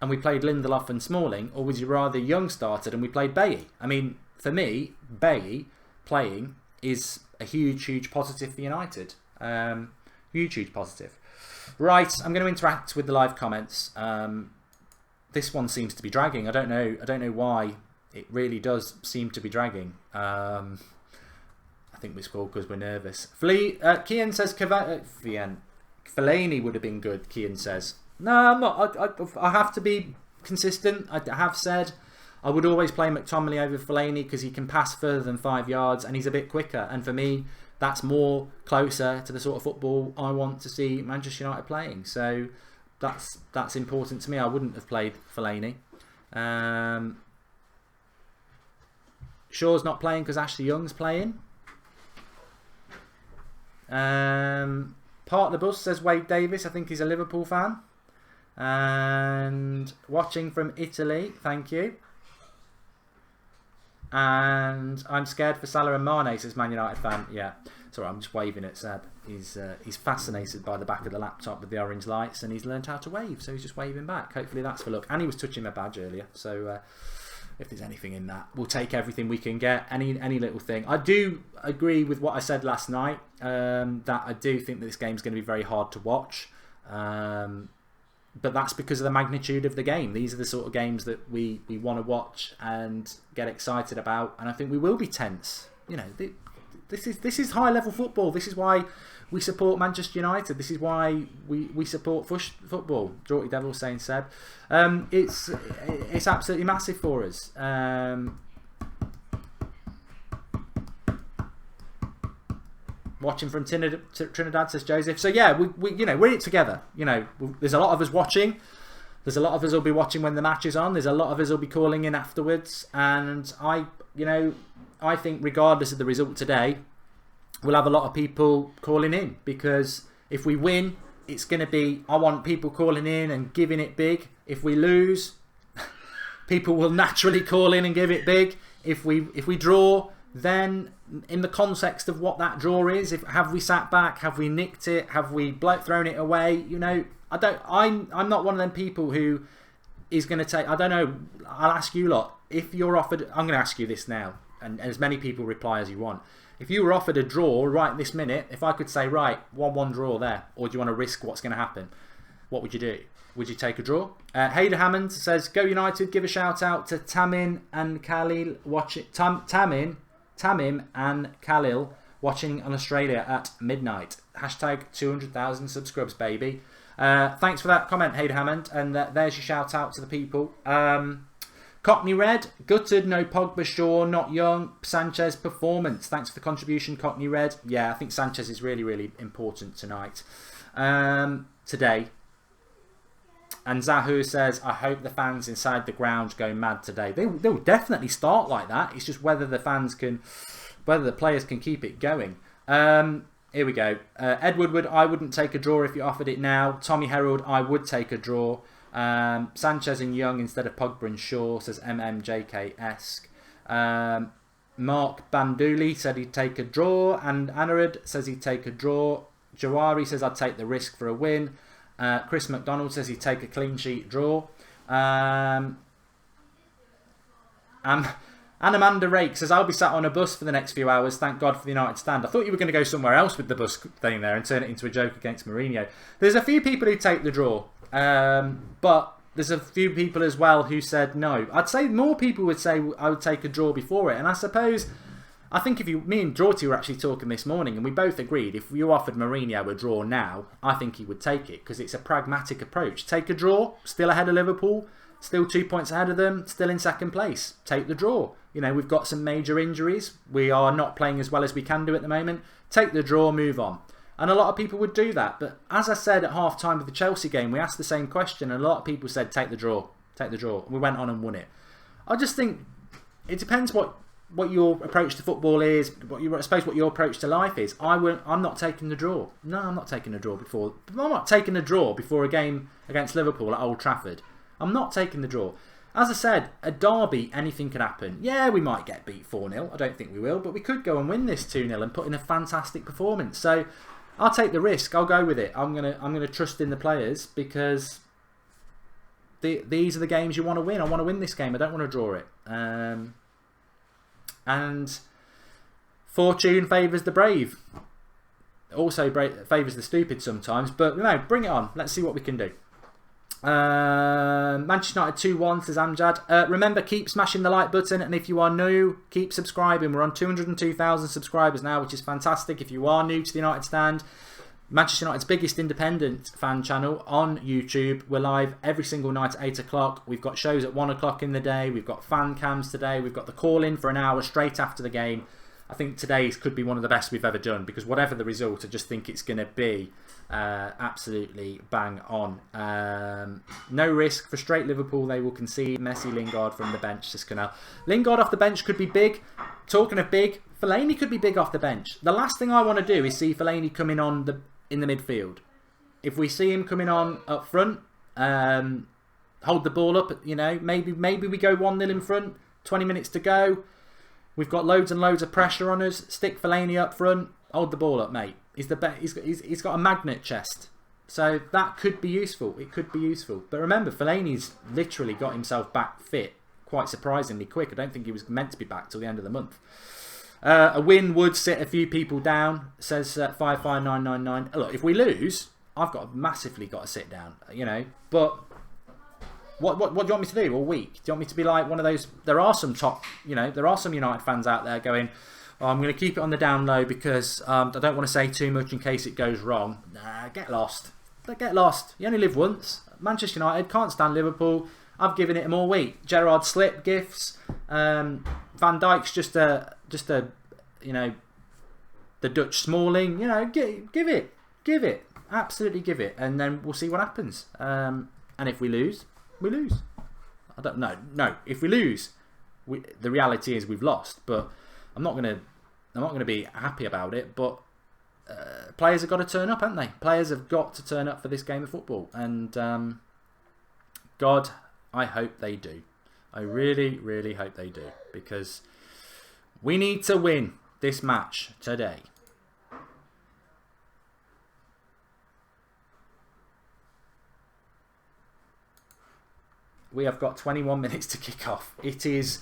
and we played Lindelof and Smalling, or would you rather Young started and we played Bailly? I mean, for me, Bailly playing is a huge positive for United. Huge positive. Right, I'm going to interact with the live comments. This one seems to be dragging. I don't know why. It really does seem to be dragging. I think we scored because we're nervous. Kian says Fellaini would have been good. Kian says no, I'm not. I have to be consistent. I have said I would always play McTominay over Fellaini because he can pass further than 5 yards and he's a bit quicker. And for me, that's more closer to the sort of football I want to see Manchester United playing. So that's important to me. I wouldn't have played Fellaini. Shaw's not playing because Ashley Young's playing. Part of the bus says Wade Davis. I think he's a Liverpool fan. And watching from Italy. Thank you. And I'm scared for Salah and Mane, says Man United fan. Yeah, sorry, I'm just waving at Seb. He's fascinated by the back of the laptop with the orange lights, and he's learned how to wave, so he's just waving back. Hopefully that's for luck. And he was touching my badge earlier, so if there's anything in that, we'll take everything we can get. Any little thing. I do agree with what I said last night. That I do think that this game's going to be very hard to watch. but that's because of the magnitude of the game. These are the sort of games that we want to watch and get excited about, and I think we will be tense. You know, this is high level football. This is why we support Manchester United. This is why we support football. Draughty Devil saying Seb. It's absolutely massive for us. Watching from Trinidad, says Joseph. So yeah, we're in it together. You know, there's a lot of us watching. There's a lot of us who'll be watching when the match is on. There's a lot of us who'll be calling in afterwards. And I think regardless of the result today, we'll have a lot of people calling in, because if we win, it's going to be, I want people calling in and giving it big. If we lose, people will naturally call in and give it big. If we draw, then in the context of what that draw is, have we sat back, have we nicked it, have we thrown it away? You know, I'm not one of them people who is going to take, I don't know, I'll ask you lot, if you're offered, I'm going to ask you this now, and as many people reply as you want. If you were offered a draw right this minute, if I could say, right, 1-1 draw there, or do you want to risk what's going to happen, what would you do? Would you take a draw? Hayder Hammond says, go United, give a shout out to Tamim and Khalil watching, Tamim and Khalil watching on Australia at midnight. Hashtag 200,000 subscribes, baby. Thanks for that comment, Hayder Hammond, and there's your shout out to the people. Cockney Red, gutted, no Pogba, Shaw, not Young, Sanchez performance. Thanks for the contribution, Cockney Red. Yeah, I think Sanchez is really, really important tonight. Today. And Zahu says, I hope the fans inside the ground go mad today. They'll definitely start like that. It's just whether the players can keep it going. Here we go. Ed Woodward, I wouldn't take a draw if you offered it now. Tommy Herald, I would take a draw. Sanchez and Young instead of Pogba and Shaw, says MMJK-esque. Mark Banduli said he'd take a draw, and Anarad says he'd take a draw. Jawari says I'd take the risk for a win. Chris McDonald says he'd take a clean sheet draw. And Amanda Rake says I'll be sat on a bus for the next few hours. Thank God for the United stand. I thought you were going to go somewhere else with the bus thing there and turn it into a joke against Mourinho. There's a few people who take the draw. But there's a few people as well who said no. I'd say more people would say I would take a draw before it. And I think me and Draughty were actually talking this morning, and we both agreed if you offered Mourinho a draw now, I think he would take it, because it's a pragmatic approach. Take a draw, still ahead of Liverpool, still 2 points ahead of them, still in second place. Take the draw. You know, we've got some major injuries. We are not playing as well as we can do at the moment. Take the draw, move on. And a lot of people would do that. But as I said at half-time of the Chelsea game, we asked the same question, and a lot of people said, take the draw. Take the draw. We went on and won it. I just think it depends what your approach to football is, what your approach to life is. I'm not taking the draw. No, I'm not taking a draw before. I'm not taking a draw before a game against Liverpool at Old Trafford. I'm not taking the draw. As I said, a derby, anything can happen. Yeah, we might get beat 4-0. I don't think we will, but we could go and win this 2-0 and put in a fantastic performance. So I'll take the risk. I'll go with it. I'm gonna trust in the players, because these are the games you want to win. I want to win this game. I don't want to draw it. And fortune favours the brave. Also favours the stupid sometimes. But no, bring it on. Let's see what we can do. Manchester United 2-1, says Amjad. Remember, keep smashing the like button, and if you are new, keep subscribing. We're on 202,000 subscribers now, which is fantastic. If you are new to the United Stand, Manchester United's biggest independent fan channel on YouTube. We're live every single night at 8 o'clock. We've got shows at 1 o'clock in the day. We've got fan cams today. We've got the call-in for an hour straight after the game. I think today's could be one of the best we've ever done, because whatever the result, I just think it's going to be absolutely bang on. No risk for straight Liverpool. They will concede. Messi, Lingard from the bench, says Canal. Lingard off the bench could be big. Talking of big, Fellaini could be big off the bench. The last thing I want to do is see Fellaini coming on in the midfield. If we see him coming on up front, hold the ball up, you know, maybe we go 1-0 in front, 20 minutes to go. We've got loads and loads of pressure on us. Stick Fellaini up front, hold the ball up, mate. He's got a magnet chest. So that could be useful. It could be useful. But remember, Fellaini's literally got himself back fit quite surprisingly quick. I don't think he was meant to be back till the end of the month. A win would sit a few people down, says 55999. Look, if we lose, I've got massively got to sit down, you know. But what do you want me to do all week? Do you want me to be like one of those? There are some there are some United fans out there going, oh, I'm going to keep it on the down low because I don't want to say too much in case it goes wrong. Nah, get lost. Get lost. You only live once. Manchester United can't stand Liverpool. I've given it them all week. Gerrard slip gifts. Van Dijk's just a the Dutch Smalling. You know, give it, absolutely give it, and then we'll see what happens. And if we lose, we lose. I don't know. No, if we lose, the reality is we've lost. But I'm not gonna be happy about it. But players have got to turn up, haven't they? Players have got to turn up for this game of football, and God, I hope they do. I really, really hope they do, because we need to win this match today. We have got 21 minutes to kick off. It is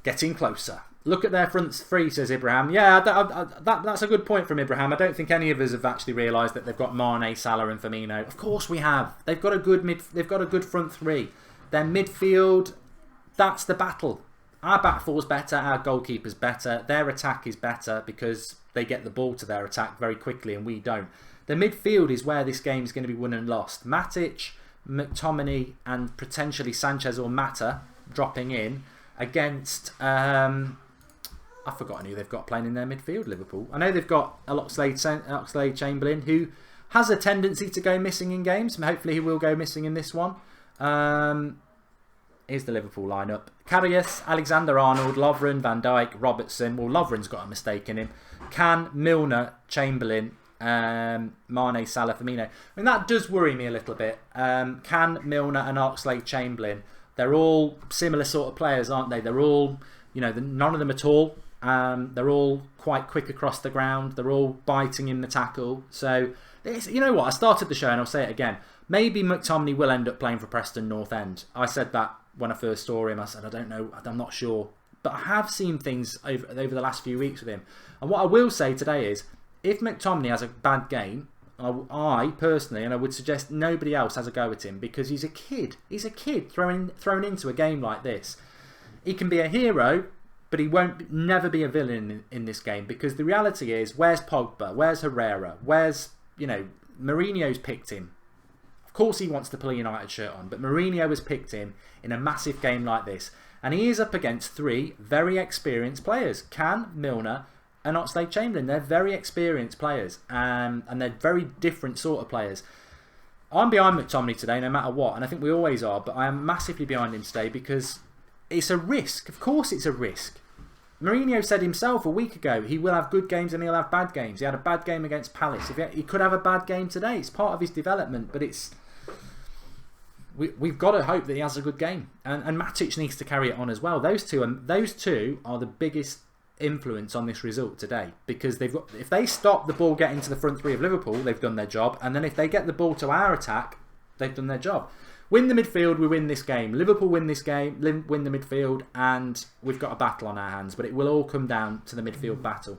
getting closer. Look at their front three, says Ibrahim. Yeah, that's a good point from Ibrahim. I don't think any of us have actually realised that they've got Mane, Salah, and Firmino. Of course we have. They've got a good front three. Their midfield, that's the battle. Our back four's better. Our goalkeeper's better. Their attack is better because they get the ball to their attack very quickly, and we don't. The midfield is where this game is going to be won and lost. Matic, McTominay, and potentially Sanchez or Mata dropping in against. I've forgotten who they've got playing in their midfield, Liverpool. I know they've got Oxlade-Chamberlain, who has a tendency to go missing in games. Hopefully he will go missing in this one. Here's the Liverpool lineup. Karius, Alexander-Arnold, Lovren, Van Dijk, Robertson. Well, Lovren's got a mistake in him. Can, Milner, Chamberlain, Mane, Salah, Firmino. I mean, that does worry me a little bit. Can, Milner and Oxlade-Chamberlain. They're all similar sort of players, aren't they? They're all, none of them at all. They're all quite quick across the ground. They're all biting in the tackle. So, you know what? I started the show and I'll say it again. Maybe McTominay will end up playing for Preston North End. I said that when I first saw him. I said, I don't know. I'm not sure. But I have seen things over the last few weeks with him. And what I will say today is, if McTominay has a bad game, I personally, and I would suggest nobody else has a go at him, because he's a kid. He's a kid thrown into a game like this. He can be a hero, but he won't never be a villain in this game, because the reality is, where's Pogba? Where's Herrera? Where's, Mourinho's picked him. Of course he wants to pull a United shirt on, but Mourinho has picked him in a massive game like this. And he is up against three very experienced players. Can, Milner and Oxlade-Chamberlain. They're very experienced players, and they're very different sort of players. I'm behind McTominay today no matter what, and I think we always are, but I am massively behind him today because it's a risk. Of course it's a risk. Mourinho said himself a week ago he will have good games and he'll have bad games. He had a bad game against Palace. He could have a bad game today. It's part of his development, but we've got to hope that he has a good game. And Matic needs to carry it on as well. Those two are the biggest influence on this result today, because if they stop the ball getting to the front three of Liverpool, they've done their job, and then if they get the ball to our attack, they've done their job. Win the midfield, we win this game. Liverpool win this game, win the midfield, and we've got a battle on our hands, but it will all come down to the midfield battle.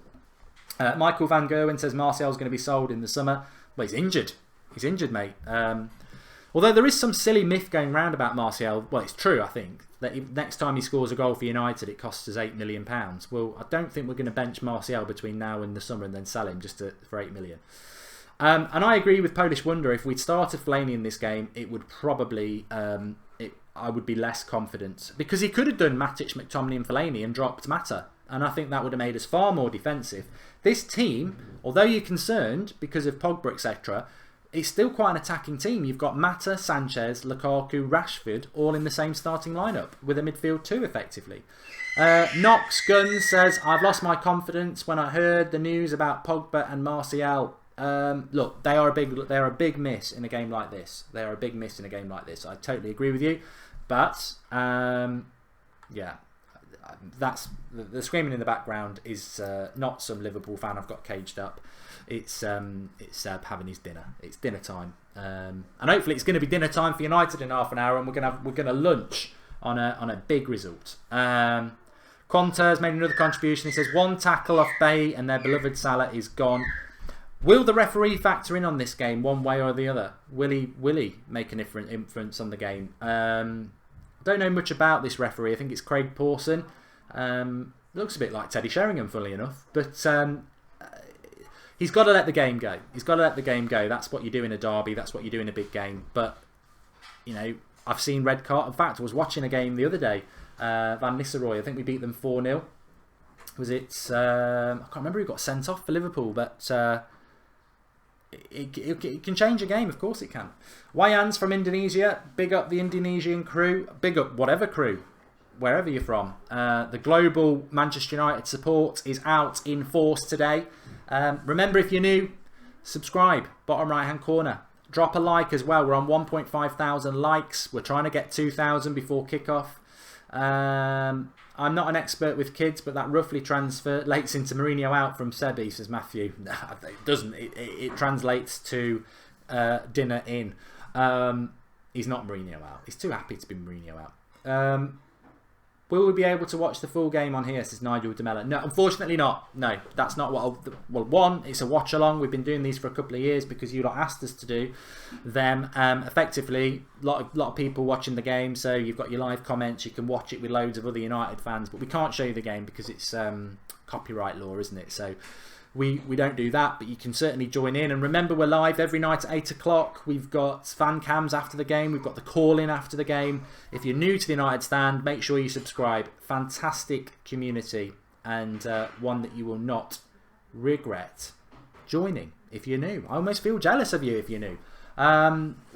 Michael Van Gerwen says Martial's going to be sold in the summer. Well, he's injured. He's injured, mate. Although there is some silly myth going round about Martial. Well, it's true, I think, that next time he scores a goal for United, it costs us £8 million. Well, I don't think we're going to bench Martial between now and the summer and then sell him just for £8 million. And I agree with Polish Wonder. If we'd started Fellaini in this game, it would probably I would be less confident, because he could have done Matic, McTominay and Fellaini and dropped Mata, and I think that would have made us far more defensive. This team, although you're concerned because of Pogba, etc., it's still quite an attacking team. You've got Mata, Sanchez, Lukaku, Rashford all in the same starting lineup with a midfield two effectively. Knox Guns says, I've lost my confidence when I heard the news about Pogba and Martial. Look, they are a big miss in a game like this. They are a big miss in a game like this. I totally agree with you, but yeah, that's the screaming in the background is not some Liverpool fan I've got caged up. It's Seb having his dinner. It's dinner time, and hopefully it's going to be dinner time for United in half an hour, and we're going to lunch on a big result. Quanta's made another contribution. He says one tackle off Bay and their beloved Salah is gone. Will the referee factor in on this game one way or the other? Will he make an influence on the game? Don't know much about this referee. I think it's Craig Pawson. Looks a bit like Teddy Sheringham, funnily enough. But he's got to let the game go. He's got to let the game go. That's what you do in a derby. That's what you do in a big game. But, you know, I've seen red card. In fact, I was watching a game the other day. Van Nistelrooy, I think we beat them 4-0. Was it... I can't remember who got sent off for Liverpool, but... It can change a game, of course it can. Wayans from Indonesia, big up the Indonesian crew, big up whatever crew, wherever you're from. The global Manchester United support is out in force today. Remember, if you're new, subscribe, bottom right hand corner. Drop a like as well. We're on 1.5 thousand likes. We're trying to get 2,000 before kickoff. I'm not an expert with kids, but that roughly translates into Mourinho out from Sebi, says Matthew. It doesn't. It translates to dinner in. He's not Mourinho out. He's too happy to be Mourinho out. Will we be able to watch the full game on here, says Nigel Demella? No, unfortunately not. No, that's not what well, one, it's a watch-along. We've been doing these for a couple of years because you lot asked us to do them. Effectively, a lot of people watching the game, so you've got your live comments. You can watch it with loads of other United fans, but we can't show you the game because it's copyright law, isn't it? So we don't do that, but you can certainly join in. And remember, we're live every night at 8 o'clock. We've got fan cams after the game. We've got the call-in after the game. If you're new to the United Stand, make sure you subscribe. Fantastic community, and one that you will not regret joining if you're new. I almost feel jealous of you if you're new.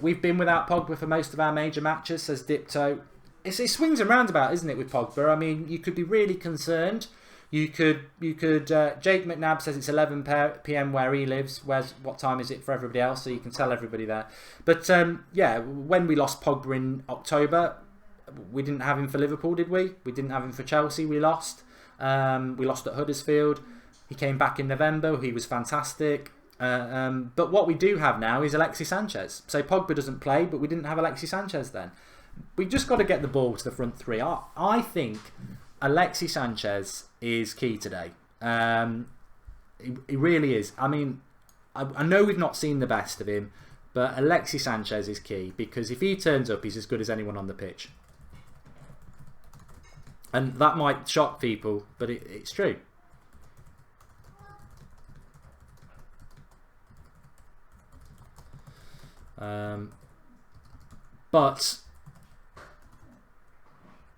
We've been without Pogba for most of our major matches, says Dipto. It swings and roundabouts, isn't it, with Pogba? I mean, you could be really concerned. You could. Jake McNabb says it's 11 p.m. where he lives. What time is it for everybody else? So you can tell everybody there. But yeah, when we lost Pogba in October, we didn't have him for Liverpool, did we? We didn't have him for Chelsea. We lost. We lost at Huddersfield. He came back in November. He was fantastic. But what we do have now is Alexis Sanchez. So Pogba doesn't play, but we didn't have Alexis Sanchez then. We've just got to get the ball to the front three. I think Alexis Sanchez is key today. He really is. I mean, I know we've not seen the best of him, but Alexis Sanchez is key because if he turns up, he's as good as anyone on the pitch. And that might shock people, but it's true. But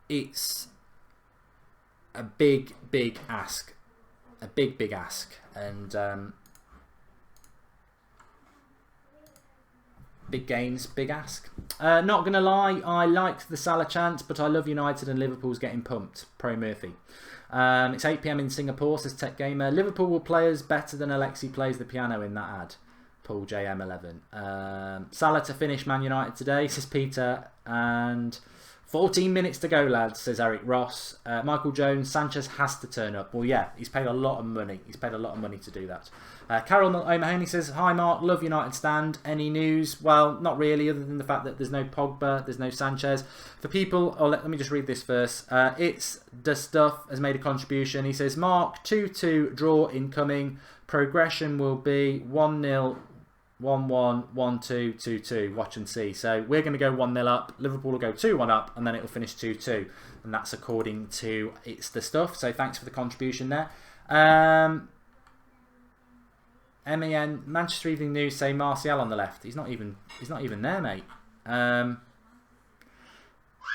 it's a big ask. A big ask. And big games, big ask. Not going to lie, I liked the Salle chant, but I love United and Liverpool's getting pumped. Pro Murphy. It's 8 p.m. in Singapore, says Tech Gamer. Liverpool will play us better than Alexi plays the piano in that ad. Paul JM11. Salah to finish Man United today, says Peter. And 14 minutes to go, lads, says Eric Ross. Michael Jones, Sanchez has to turn up. Well, yeah, he's paid a lot of money. He's paid a lot of money to do that. Carol O'Mahony says, hi, Mark, love United Stand. Any news? Well, not really, other than the fact that there's no Pogba, there's no Sanchez. For people, let me just read this first. It's the Stuff has made a contribution. He says, Mark, 2-2 draw incoming. Progression will be 1-0. 1-1, 1-2, 2-2. Watch and see. So we're going to go 1-0 up. Liverpool will go 2-1 up, and then it will finish 2-2. And that's according to It's the Stuff. So thanks for the contribution there. MAN Manchester Evening News say Martial on the left. He's not even there, mate.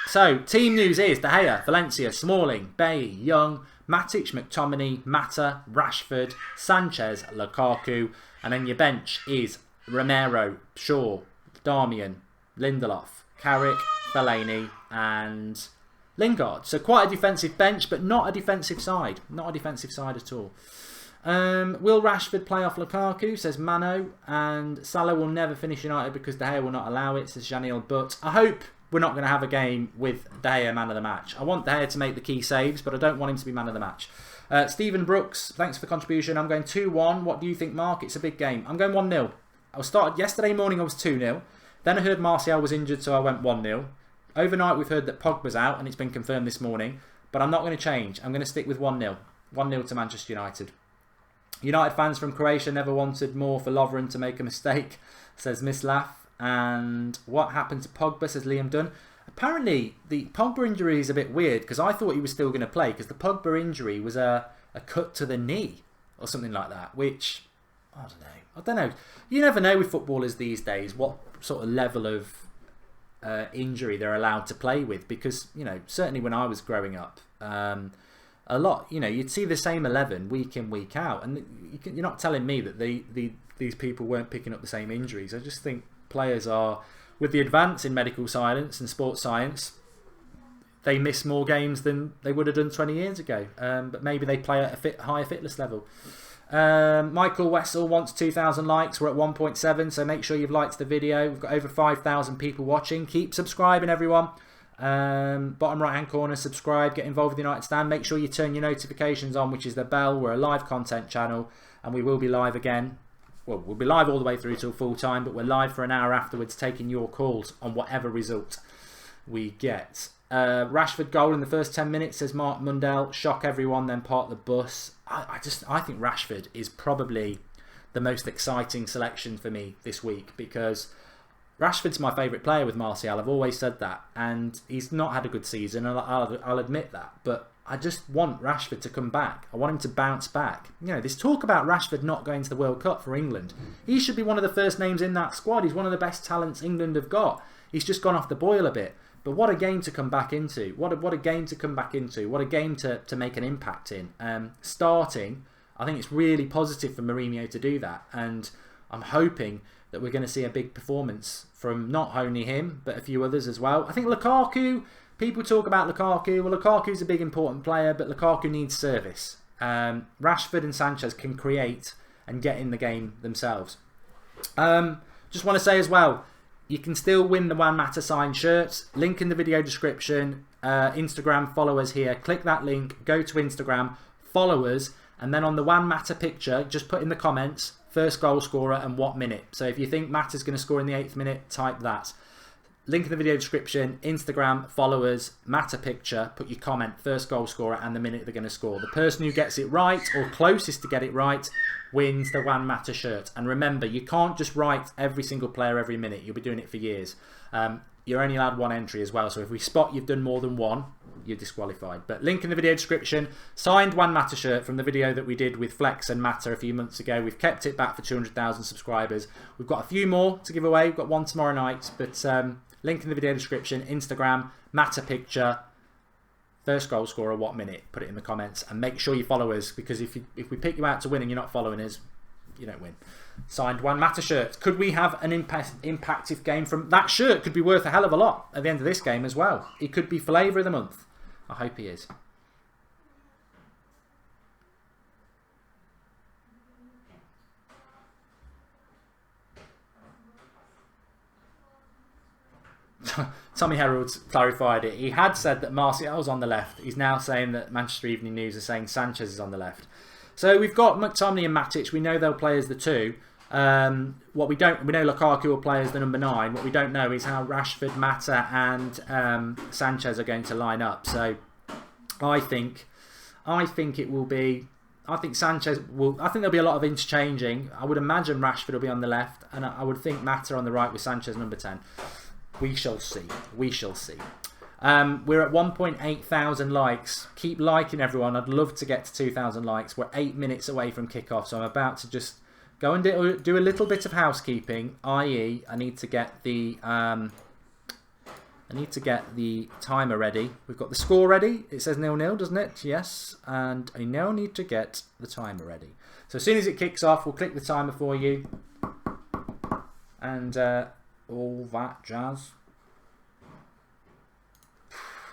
So team news is De Gea, Valencia, Smalling, Bailly, Young, Matic, McTominay, Mata, Rashford, Sanchez, Lukaku, and then your bench is Romero, Shaw, Darmian, Lindelof, Carrick, Fellaini, and Lingard. So quite a defensive bench, but not a defensive side. Not a defensive side at all. Will Rashford play off Lukaku, says Mano, and Salah will never finish United because De Gea will not allow it, says Janil. But I hope we're not going to have a game with De Gea man of the match. I want De Gea to make the key saves, but I don't want him to be man of the match. Stephen Brooks, thanks for the contribution. I'm going 2-1. What do you think, Mark? It's a big game. I'm going 1-0. I started yesterday morning, I was 2-0. Then I heard Martial was injured, so I went 1-0. Overnight, we've heard that Pogba's out, and it's been confirmed this morning. But I'm not going to change. I'm going to stick with 1-0. 1-0 to Manchester United. United fans from Croatia never wanted more for Lovren to make a mistake, says Miss Laugh. And what happened to Pogba, says Liam Dunn. Apparently, the Pogba injury is a bit weird because I thought he was still going to play because the Pogba injury was a cut to the knee or something like that, which, I don't know. You never know with footballers these days what sort of level of injury they're allowed to play with because, you know, certainly when I was growing up, a lot, you know, you'd see the same 11 week in, week out, and you're not telling me that these people weren't picking up the same injuries. I just think players are, with the advance in medical science and sports science, they miss more games than they would have done 20 years ago. But maybe they play at a higher fitness level. Michael Wessel wants 2,000 likes. We're at 1.7, so make sure you've liked the video. We've got over 5,000 people watching. Keep subscribing, everyone. Bottom right hand corner, subscribe, get involved with the United Stand. Make sure you turn your notifications on, which is the bell. We're a live content channel, and we will be live again. Well, we'll be live all the way through till full time, but we're live for an hour afterwards, taking your calls on whatever result we get. Rashford goal in the first 10 minutes, says Mark Mundell. Shock everyone, then park the bus. I think Rashford is probably the most exciting selection for me this week because Rashford's my favourite player with Martial. I've always said that, and he's not had a good season, and I'll admit that. But I just want Rashford to come back. I want him to bounce back. You know, this talk about Rashford not going to the World Cup for England. He should be one of the first names in that squad. He's one of the best talents England have got. He's just gone off the boil a bit. But what a game to come back into. What a game to come back into. What a game to make an impact in. Starting, I think it's really positive for Mourinho to do that. And I'm hoping that we're going to see a big performance from not only him, but a few others as well. I think Lukaku, people talk about Lukaku. Well, Lukaku's a big important player, but Lukaku needs service. Rashford and Sanchez can create and get in the game themselves. Just want to say as well, you can still win the Juan Mata signed shirts. Link in the video description. Instagram, follow us here. Click that link, go to Instagram, follow us, and then on the Juan Mata picture, just put in the comments, first goal scorer and what minute. So if you think Mata's going to score in the 8th minute, type that. Link in the video description, Instagram, followers, Mata picture, put your comment, first goal scorer and the minute they're going to score. The person who gets it right, or closest to get it right, wins the Juan Mata shirt. And remember, you can't just write every single player every minute. You'll be doing it for years. You're only allowed one entry as well. So if we spot you've done more than one, you're disqualified. But link in the video description. Signed Juan Mata shirt from the video that we did with Flex and Mata a few months ago. We've kept it back for 200,000 subscribers. We've got a few more to give away. We've got one tomorrow night. But link in the video description. Instagram, Mata picture, first goal scorer, what minute. Put it in the comments. And make sure you follow us. Because if we pick you out to win and you're not following us, you don't win. Signed Juan Mata shirt. Could we have an impactful game from that shirt? Could be worth a hell of a lot at the end of this game as well. It could be flavour of the month. I hope he is. Tommy Herald's clarified it. He had said that Martial's on the left. He's now saying that Manchester Evening News are saying Sanchez is on the left. So we've got McTominay and Matic. We know they'll play as the two. What we know Lukaku will play as the number 9. What we don't know is how Rashford, Mata, and Sanchez are going to line up. So I think it will be. I think Sanchez will. I think there'll be a lot of interchanging. I would imagine Rashford will be on the left, and I would think Mata on the right with Sanchez number 10. We shall see. We shall see. We're at 1.8 thousand likes. Keep liking, everyone. I'd love to get to 2,000 likes. We're 8 minutes away from kickoff, so I'm about to just go and do a little bit of housekeeping. I.e., I need to get the timer ready. We've got the score ready. It says 0-0, doesn't it? Yes. And I now need to get the timer ready. So as soon as it kicks off, we'll click the timer for you. And all that jazz.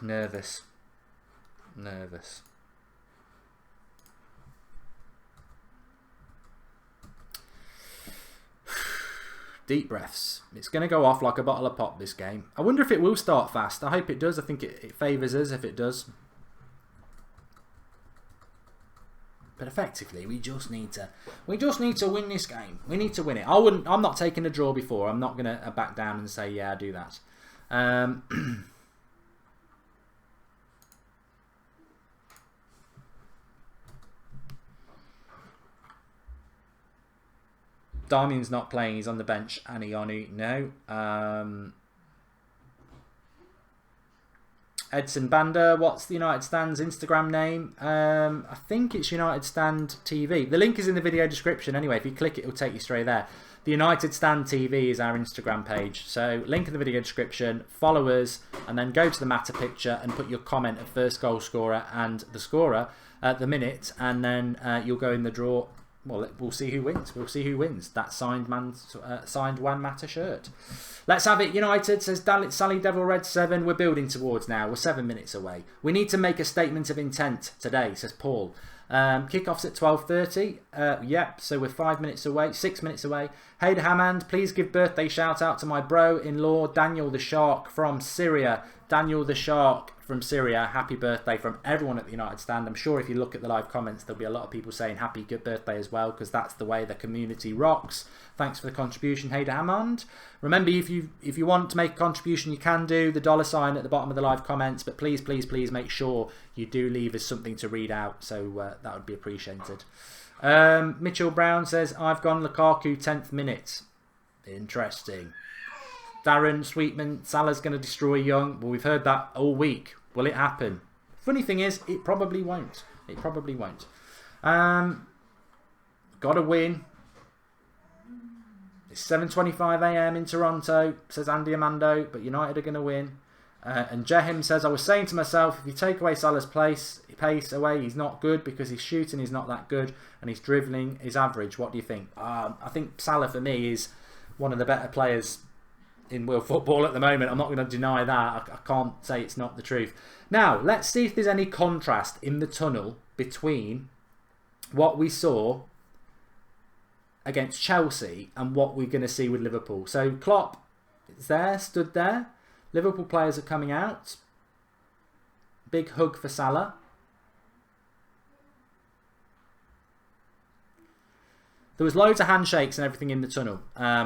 Nervous. Deep breaths. It's going to go off like a bottle of pop, this game. I wonder if it will start fast. I hope it does. I think it favours us if it does. But effectively, we just need to win this game. We need to win it. I'm not taking a draw before. I'm not going to back down and say, yeah, I do that. Darmian's not playing. He's on the bench. Anionu, no. Edson Banda, what's the United Stand's Instagram name? I think it's United Stand TV. The link is in the video description anyway. If you click it, it'll take you straight there. The United Stand TV is our Instagram page. So link in the video description, follow us, and then go to the matter picture and put your comment of first goal scorer and the scorer at the minute, and then you'll go in the draw. Well, we'll see who wins. We'll see who wins that signed Juan Mata shirt. Let's have it. United, says Sally Devil Red 7. We're building towards now. We're 7 minutes away. We need to make a statement of intent today, says Paul. Kickoff's at 12:30. Yep, so we're 5 minutes away, 6 minutes away. Hey Hammond, please give birthday shout out to my bro-in-law, Daniel the Shark from Syria. Daniel the Shark from Syria, happy birthday from everyone at the United Stand. I'm sure if you look at the live comments, there'll be a lot of people saying happy good birthday as well, because that's the way the community rocks. Thanks for the contribution, Hayder Hammond. Remember, if you want to make a contribution, you can do the $ at the bottom of the live comments, but please, please, please make sure you do leave us something to read out, so that would be appreciated. Mitchell Brown says, I've gone Lukaku 10th minute. Interesting. Darren Sweetman, Salah's going to destroy Young. Well, we've heard that all week. Will it happen? Funny thing is, it probably won't. It probably won't. Got to win. It's 7:25 AM in Toronto, says Andy Amando, but United are going to win. And Jehim says, I was saying to myself, if you take away Salah's pace away, he's not good because his shooting is not that good and his dribbling is average. What do you think? I think Salah, for me, is one of the better players in world football at the moment. I'm not going to deny that. I can't say it's not the truth. Now, let's see if there's any contrast in the tunnel between what we saw against Chelsea and what we're going to see with Liverpool. So Klopp is there, stood there. Liverpool players are coming out. Big hug for Salah. There was loads of handshakes and everything in the tunnel,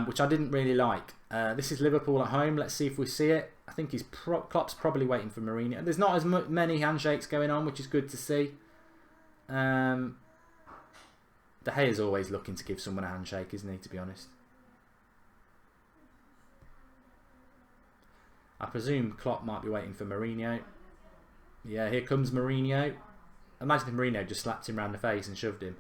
which I didn't really like. This is Liverpool at home. Let's see if we see it. I think Klopp's probably waiting for Mourinho. There's not as many handshakes going on, which is good to see. De Gea's always looking to give someone a handshake, isn't he, to be honest? I presume Klopp might be waiting for Mourinho. Yeah, here comes Mourinho. Imagine if Mourinho just slapped him round the face and shoved him.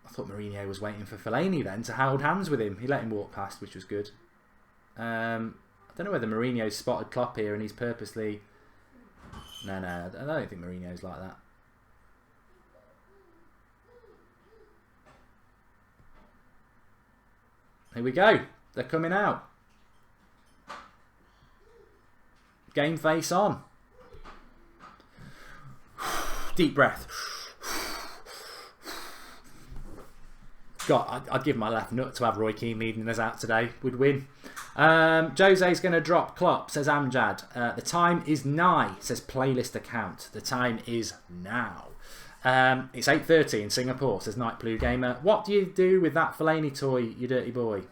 I thought Mourinho was waiting for Fellaini then to hold hands with him. He let him walk past, which was good. I don't know whether Mourinho's spotted Klopp here and he's purposely... No, I don't think Mourinho's like that. Here we go. They're coming out. Game face on. Deep breath. God, I'd give my left nut to have Roy Keane leading us out today. We'd win. Jose's going to drop Klopp, says Amjad. The time is nigh, says playlist account. The time is now. It's 8:30 in Singapore, says Night Blue Gamer. What do you do with that Fellaini toy, you dirty boy?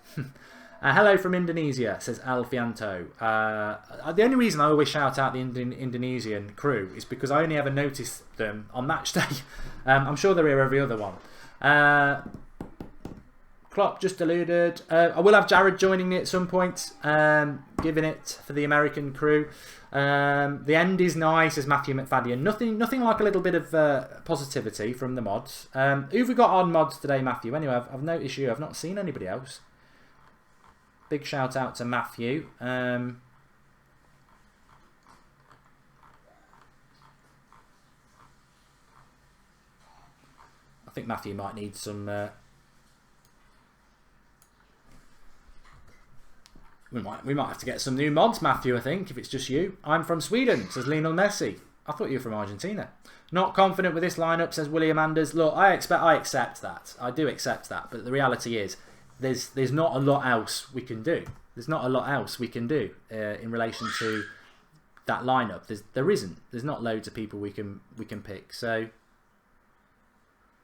Hello from Indonesia, says Alfianto. The only reason I always shout out the Indonesian crew is because I only ever notice them on match day. I'm sure they're here every other one. Klopp just alluded. I will have Jared joining me at some point, giving it for the American crew. The end is nice, says Matthew McFadden. Nothing like a little bit of positivity from the mods. Who've we got on mods today, Matthew? Anyway, I've noticed you. I've not seen anybody else. Big shout out to Matthew. I think Matthew might need some... We might have to get some new mods, Matthew, I think, if it's just you. I'm from Sweden, says Lionel Messi. I thought you were from Argentina. Not confident with this lineup, says William Anders. Look, I accept that. I do accept that. But the reality is, there's not a lot else we can do. There's not a lot else we can do in relation to that lineup. There isn't. There's not loads of people we can pick. So,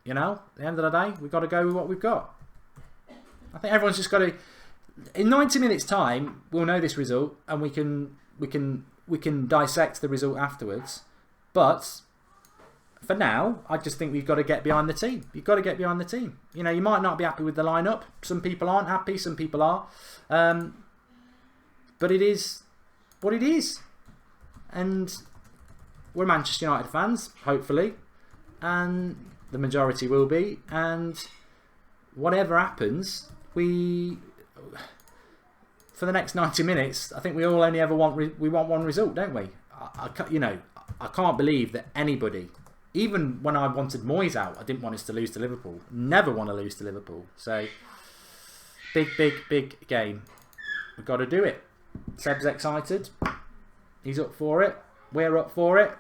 you know, at the end of the day, we've got to go with what we've got. I think everyone's just got to... In 90 minutes' time, we'll know this result, and we can dissect the result afterwards. But for now, I just think we've got to get behind the team. You've got to get behind the team. You know, you might not be happy with the lineup. Some people aren't happy. Some people are. But it is what it is. And we're Manchester United fans, hopefully. And the majority will be. And whatever happens, for the next 90 minutes, I think we all only ever want one result, don't we? I can't believe that anybody, even when I wanted Moyes out, I didn't want us to lose to Liverpool. Never want to lose to Liverpool. So, big game. We've got to do it. Seb's excited. He's up for it. We're up for it.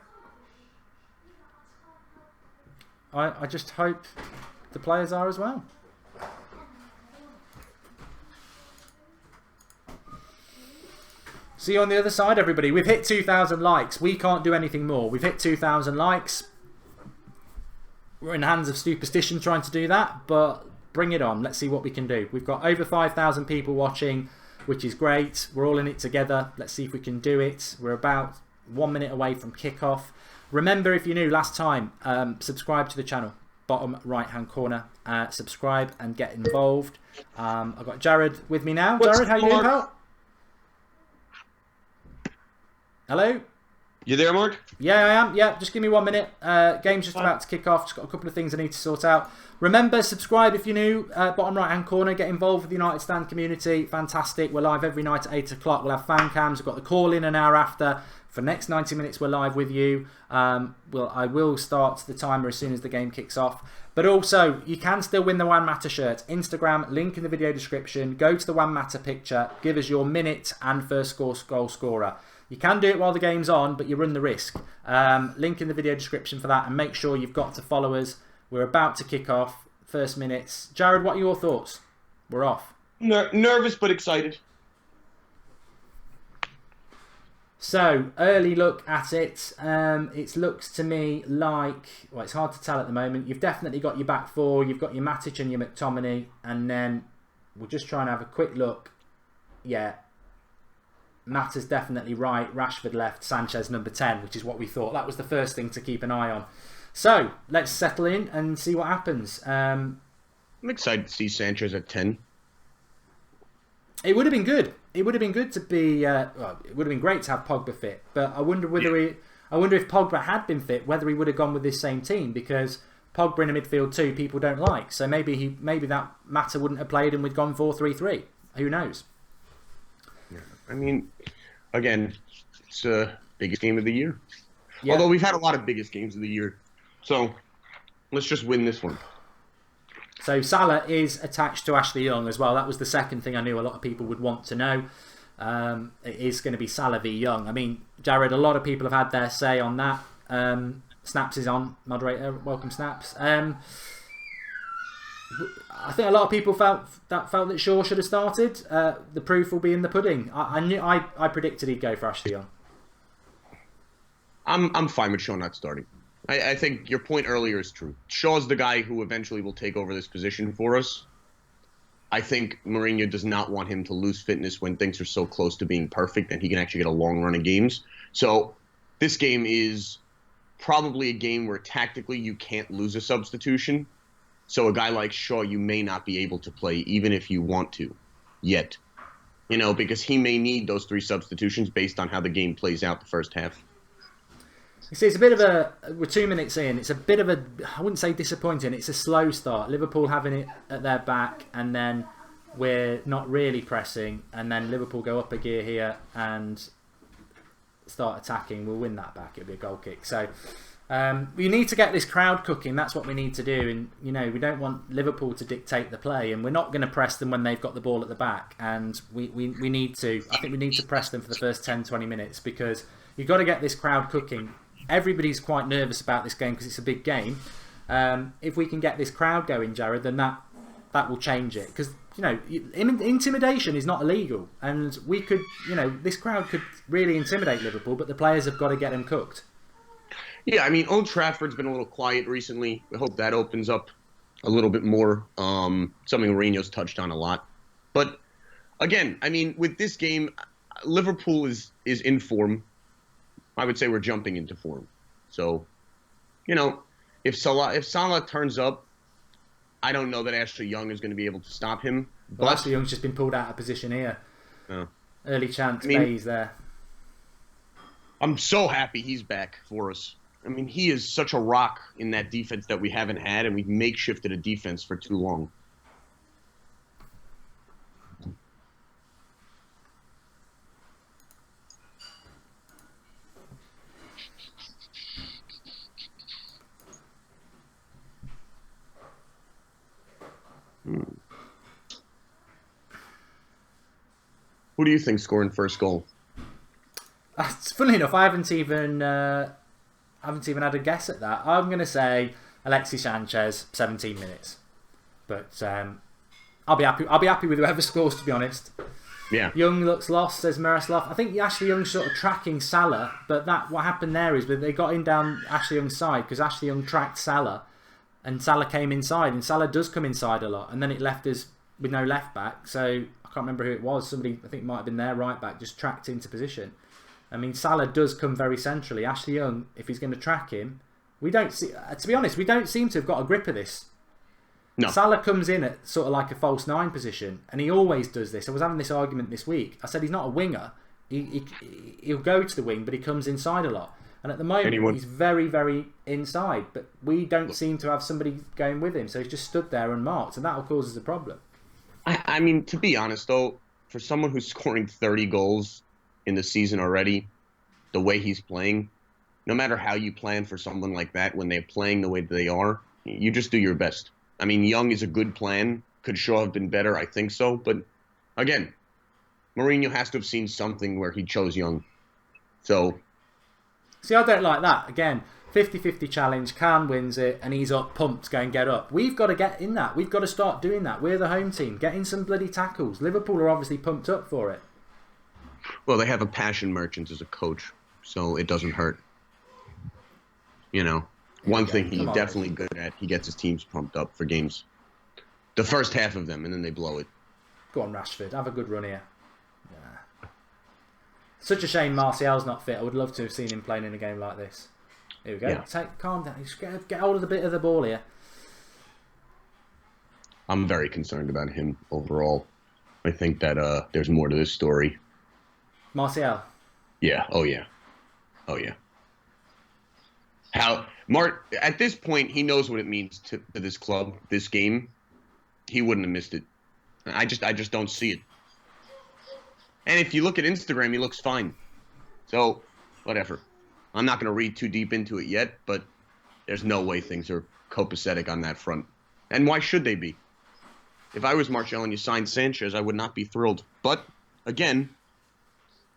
I just hope the players are as well. See you on the other side, everybody. We've hit 2,000 likes. We can't do anything more. We've hit 2,000 likes. We're in the hands of superstition trying to do that, but bring it on. Let's see what we can do. We've got over 5,000 people watching, which is great. We're all in it together. Let's see if we can do it. We're about 1 minute away from kickoff. Remember, if you're new, last time, subscribe to the channel. Bottom right-hand corner. Subscribe and get involved. I've got Jared with me now. Jared, how you doing, pal? Hello? You there, Mark? Yeah, I am. Yeah, just give me 1 minute. Game's just about to kick off. Just got a couple of things I need to sort out. Remember, subscribe if you're new. Bottom right-hand corner. Get involved with the United Stand community. Fantastic. We're live every night at 8 o'clock. We'll have fan cams. We've got the call in an hour after. For the next 90 minutes, we're live with you. I will start the timer as soon as the game kicks off. But also, you can still win the One Matter shirt. Instagram, link in the video description. Go to the One Matter picture. Give us your minute and first goal scorer. You can do it while the game's on, but you run the risk. Link in the video description for that, and make sure you've got to follow us. We're about to kick off. First minutes. Jared, what are your thoughts? We're off. Nervous but excited. So, early look at it. It looks to me like, well, it's hard to tell at the moment. You've definitely got your back four. You've got your Matic and your McTominay. And then we'll just try and have a quick look. Yeah. Mata's definitely right. Rashford left. Sanchez number 10, which is what we thought. That was the first thing to keep an eye on. So, let's settle in and see what happens. I'm excited to see Sanchez at 10. It would have been good. It would have been good to be. Well, it would have been great to have Pogba fit, but I wonder whether I wonder if Pogba had been fit, whether he would have gone with this same team, because Pogba in a midfield too, people don't like. So maybe that Mata wouldn't have played, and we'd gone 4-3-3. Who knows? Yeah. I mean, again, it's the biggest game of the year. Yeah. Although we've had a lot of biggest games of the year, so let's just win this one. So Salle is attached to Ashley Young as well. That was the second thing I knew a lot of people would want to know. It is going to be Salle v Young. I mean, Jared, a lot of people have had their say on that. Snaps is on, moderator. Welcome, Snaps. I think a lot of people felt that Shaw should have started. The proof will be in the pudding. I predicted he'd go for Ashley Young. I'm fine with Shaw not starting. I think your point earlier is true. Shaw's the guy who eventually will take over this position for us. I think Mourinho does not want him to lose fitness when things are so close to being perfect and he can actually get a long run of games. So this game is probably a game where tactically you can't lose a substitution. So a guy like Shaw, you may not be able to play even if you want to yet. You know, because he may need those 3 substitutions based on how the game plays out the first half. You see, it's a bit of a... We're 2 minutes in. It's a bit of a... I wouldn't say disappointing. It's a slow start. Liverpool having it at their back, and then we're not really pressing, and then Liverpool go up a gear here and start attacking. We'll win that back. It'll be a goal kick. So we need to get this crowd cooking. That's what we need to do. And, you know, we don't want Liverpool to dictate the play, and we're not going to press them when they've got the ball at the back. And we need to... I think we need to press them for the first 10, 20 minutes, because you've got to get this crowd cooking. Everybody's quite nervous about this game because it's a big game. If we can get this crowd going, Jared, then that will change it. Because, you know, intimidation is not illegal. And we could, you know, this crowd could really intimidate Liverpool, but the players have got to get them cooked. Yeah, I mean, Old Trafford's been a little quiet recently. I hope that opens up a little bit more. Something Mourinho's touched on a lot. But, again, I mean, with this game, Liverpool is in form. I would say we're jumping into form. So, you know, If Salah turns up, I don't know that Ashley Young is going to be able to stop him. Well, But Ashley Young's just been pulled out of position here. Early chance, Bayes there. I'm so happy he's back for us. I mean, he is such a rock in that defense that we haven't had, and we've makeshifted a defense for too long. Who do you think scoring first goal? Funnily enough, I haven't even had a guess at that. I'm going to say Alexis Sanchez, 17 minutes. But I'll be happy with whoever scores, to be honest. Yeah. Young looks lost, says Miroslav. I think Ashley Young's sort of tracking Salle, but what happened there is they got in down Ashley Young's side because Ashley Young tracked Salle, and Salle came inside, and Salle does come inside a lot, and then it left us with no left back. So I can't remember who it was. Somebody, I think, might have been their right back, just tracked into position. I mean, Salle does come very centrally. Ashley Young, if he's going to track him, we don't see. To be honest, we don't seem to have got a grip of this. No. Salle comes in at sort of like a false nine position, and he always does this. I was having this argument this week. I said he's not a winger. He'll go to the wing, but he comes inside a lot. And at the moment, he's very, very inside. But we don't seem to have somebody going with him, so he's just stood there unmarked, and that'll cause us a problem. I mean, to be honest, though, for someone who's scoring 30 goals in the season already, the way he's playing, no matter how you plan for someone like that, when they're playing the way they are, you just do your best. I mean, Young is a good plan. Could Shaw have been better? I think so. But, again, Mourinho has to have seen something where he chose Young. So... See, I don't like that. Again, 50-50 challenge, Khan wins it, and he's up, pumped, go and get up. We've got to get in that. We've got to start doing that. We're the home team. Get in some bloody tackles. Liverpool are obviously pumped up for it. Well, they have a passion merchant as a coach, so it doesn't hurt. You know, one thing he's definitely good at, he gets his teams pumped up for games. The first half of them, and then they blow it. Go on, Rashford. Have a good run here. Yeah. Such a shame Martial's not fit. I would love to have seen him playing in a game like this. Here we go. Yeah. Calm down. Just get hold of the bit of the ball here. I'm very concerned about him overall. I think that there's more to this story. Martial? Yeah. Oh, yeah. Oh, yeah. At this point, he knows what it means to this club, this game. He wouldn't have missed it. I just don't see it. And if you look at Instagram, he looks fine. So, whatever. I'm not going to read too deep into it yet, but there's no way things are copacetic on that front. And why should they be? If I was Martial and you signed Sanchez, I would not be thrilled. But, again,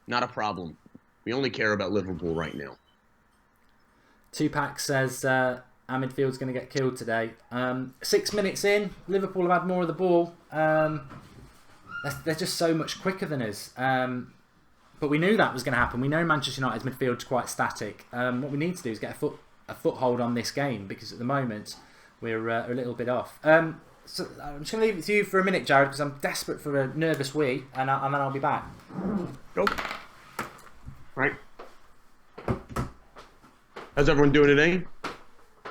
not a problem. We only care about Liverpool right now. Tupac says our midfield's going to get killed today. 6 minutes in, Liverpool have had more of the ball. They're just so much quicker than us. But we knew that was going to happen. We know Manchester United's midfield's quite static. What we need to do is get a foothold on this game, because at the moment we're a little bit off. So I'm just going to leave it to you for a minute, Jared, because I'm desperate for a nervous wee, and then I'll be back. Go. Right. How's everyone doing today?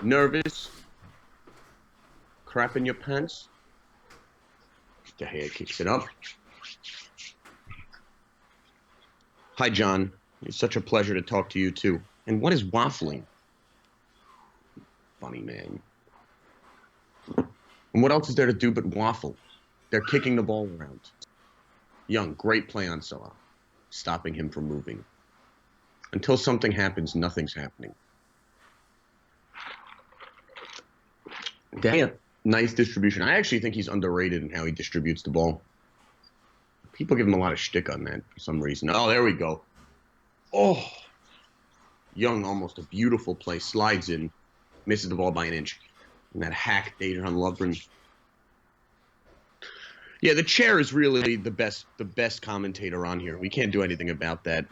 Nervous? Crap in your pants? The hair kicks it up. Hi, John. It's such a pleasure to talk to you, too. And what is waffling? Funny man. And what else is there to do but waffle? They're kicking the ball around. Young, great play on Salle, stopping him from moving. Until something happens, nothing's happening. Damn, nice distribution. I actually think he's underrated in how he distributes the ball. People give him a lot of shtick on that for some reason. Oh, there we go. Oh, Young, almost a beautiful play, slides in, misses the ball by an inch. And that hack Adrian Lovren. Yeah, the chair is really the best commentator on here. We can't do anything about that.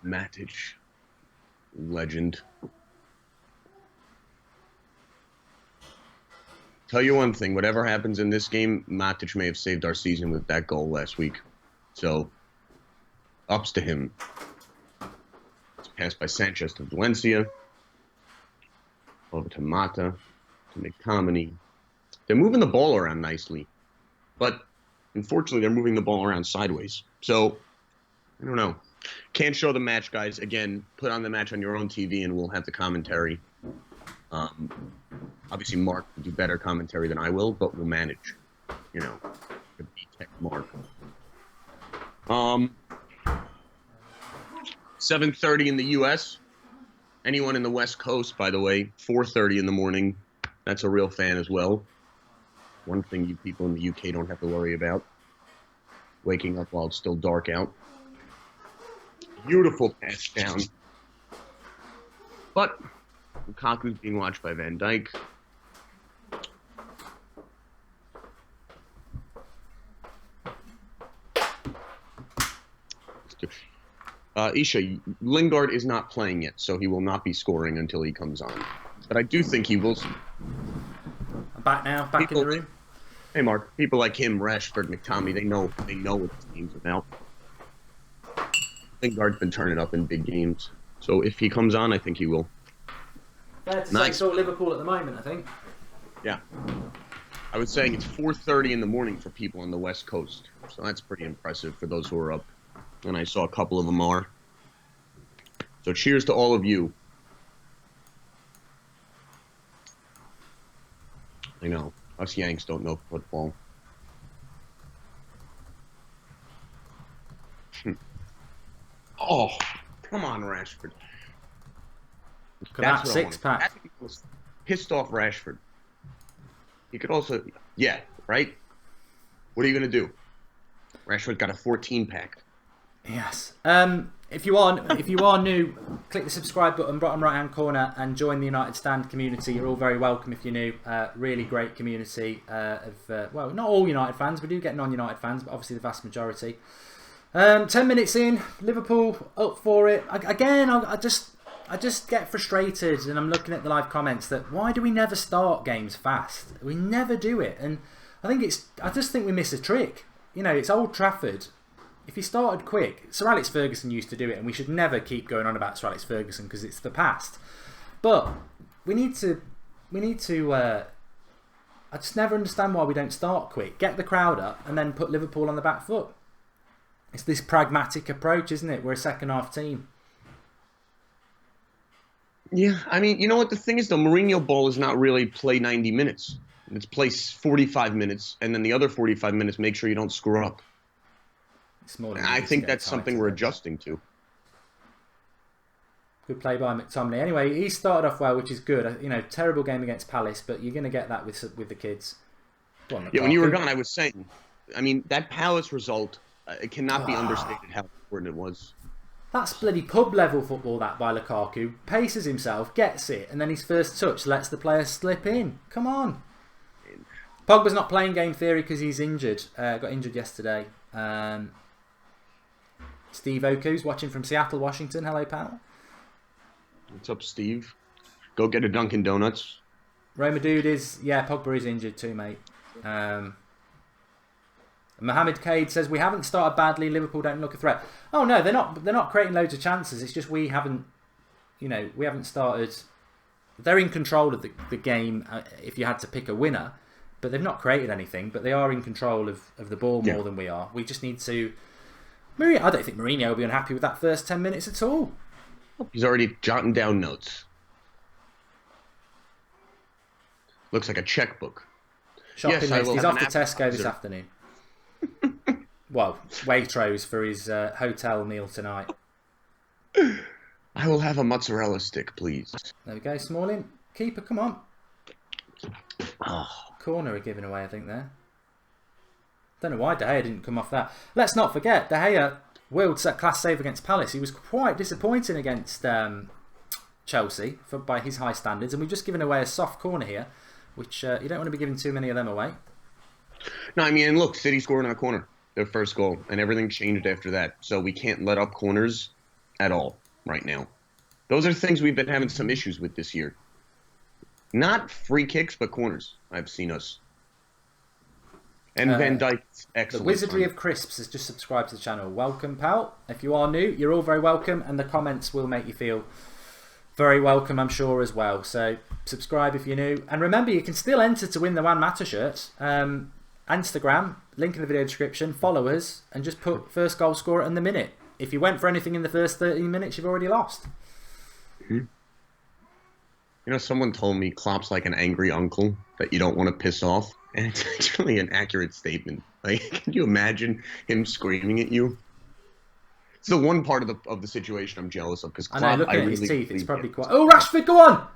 Matic, legend. Tell you one thing, whatever happens in this game, Matic may have saved our season with that goal last week. So, ups to him. Pass by Sanchez to Valencia. Over to Mata, to McTominay. They're moving the ball around nicely. But, unfortunately, they're moving the ball around sideways. So, I don't know. Can't show the match, guys. Again, put on the match on your own TV and we'll have the commentary. Obviously, Mark will do better commentary than I will, but we'll manage. You know, the B-Tech Mark. 7:30 in the U.S. Anyone in the West Coast, by the way, 4:30 in the morning. That's a real fan as well. One thing you people in the UK don't have to worry about. Waking up while it's still dark out. Beautiful pass down. But Lukaku's being watched by Van Dijk. Isha, Lingard is not playing yet, so he will not be scoring until he comes on. But I do think he will. I'm back now, back in the room. Hey, Mark. People like him, Rashford, McTominay, they know what the team's about. Lingard's been turning up in big games, so if he comes on, I think he will. Fair to say, sort of Liverpool at the moment, I think. Yeah. I was saying it's 4:30 in the morning for people on the West Coast, so that's pretty impressive for those who are up. And I saw a couple of them are. So cheers to all of you. I know. Us Yanks don't know football. Oh, come on, Rashford. That's that 6-pack. Pissed off Rashford. He could also... Yeah, right? What are you going to do? Rashford got a 14-pack. Yes. If you are new, click the subscribe button, bottom right hand corner, and join the United Stand community. You're all very welcome if you're new. Really great community of well, not all United fans. We do get non-United fans, but obviously the vast majority. 10 minutes in, Liverpool up for it again. I just get frustrated, and I'm looking at the live comments that why do we never start games fast? We never do it, and I just think we miss a trick. You know, it's Old Trafford. If he started quick, Sir Alex Ferguson used to do it, and we should never keep going on about Sir Alex Ferguson because it's the past. But we need to. I just never understand why we don't start quick, get the crowd up, and then put Liverpool on the back foot. It's this pragmatic approach, isn't it? We're a second half team. Yeah, I mean, you know what the thing is though? Mourinho ball is not really play 90 minutes. It's play 45 minutes, and then the other 45 minutes make sure you don't screw up. I think that's something we're adjusting to. Good play by McTominay. Anyway, he started off well, which is good. You know, terrible game against Palace, but you're going to get that with the kids. Yeah, when you were gone, I was saying, I mean, that Palace result, it cannot be understated how important it was. That's bloody pub level football, that by Lukaku. Paces himself, gets it, and then his first touch lets the player slip in. Come on. Pogba's not playing game theory because he's injured. Got injured yesterday. Steve Oku's watching from Seattle, Washington. Hello, pal. What's up, Steve? Go get a Dunkin' Donuts. Roma Dude is... Yeah, Pogba is injured too, mate. Mohammed Cade says, we haven't started badly. Liverpool don't look a threat. Oh, no, they're not creating loads of chances. It's just we haven't... You know, we haven't started... They're in control of the game if you had to pick a winner. But they've not created anything. But they are in control of the ball more than we are. We just need to... I don't think Mourinho will be unhappy with that first 10 minutes at all. He's already jotting down notes. Looks like a checkbook. Shopping list. He's off to Tesco this afternoon. Well, Waitrose for his hotel meal tonight. I will have a mozzarella stick, please. There we go, Smalling. Keeper, come on. Oh. Corner are giving away, I think, there. Don't know why De Gea didn't come off that. Let's not forget, De Gea willed class save against Palace. He was quite disappointing against Chelsea by his high standards, and we've just given away a soft corner here, which you don't want to be giving too many of them away. No, I mean, look, City scored on a corner, their first goal, and everything changed after that. So we can't let up corners at all right now. Those are things we've been having some issues with this year. Not free kicks, but corners. I've seen us And Van Dijk's The excellent. Wizardry of Crisps has just subscribed to the channel. Welcome, pal. If you are new, you're all very welcome, and the comments will make you feel very welcome, I'm sure, as well. So subscribe if you're new. And remember, you can still enter to win the Juan Mata shirts. Instagram, link in the video description, follow us, and just put first goal scorer in the minute. If you went for anything in the first 13 minutes, you've already lost. You know, someone told me Klopp's like an angry uncle that you don't want to piss off. And it's actually an accurate statement. Like, can you imagine him screaming at you? It's the one part of the situation I'm jealous of, because Klopp, I know, looking at his really teeth, it's probably him. quite... Oh, Rashford, go on!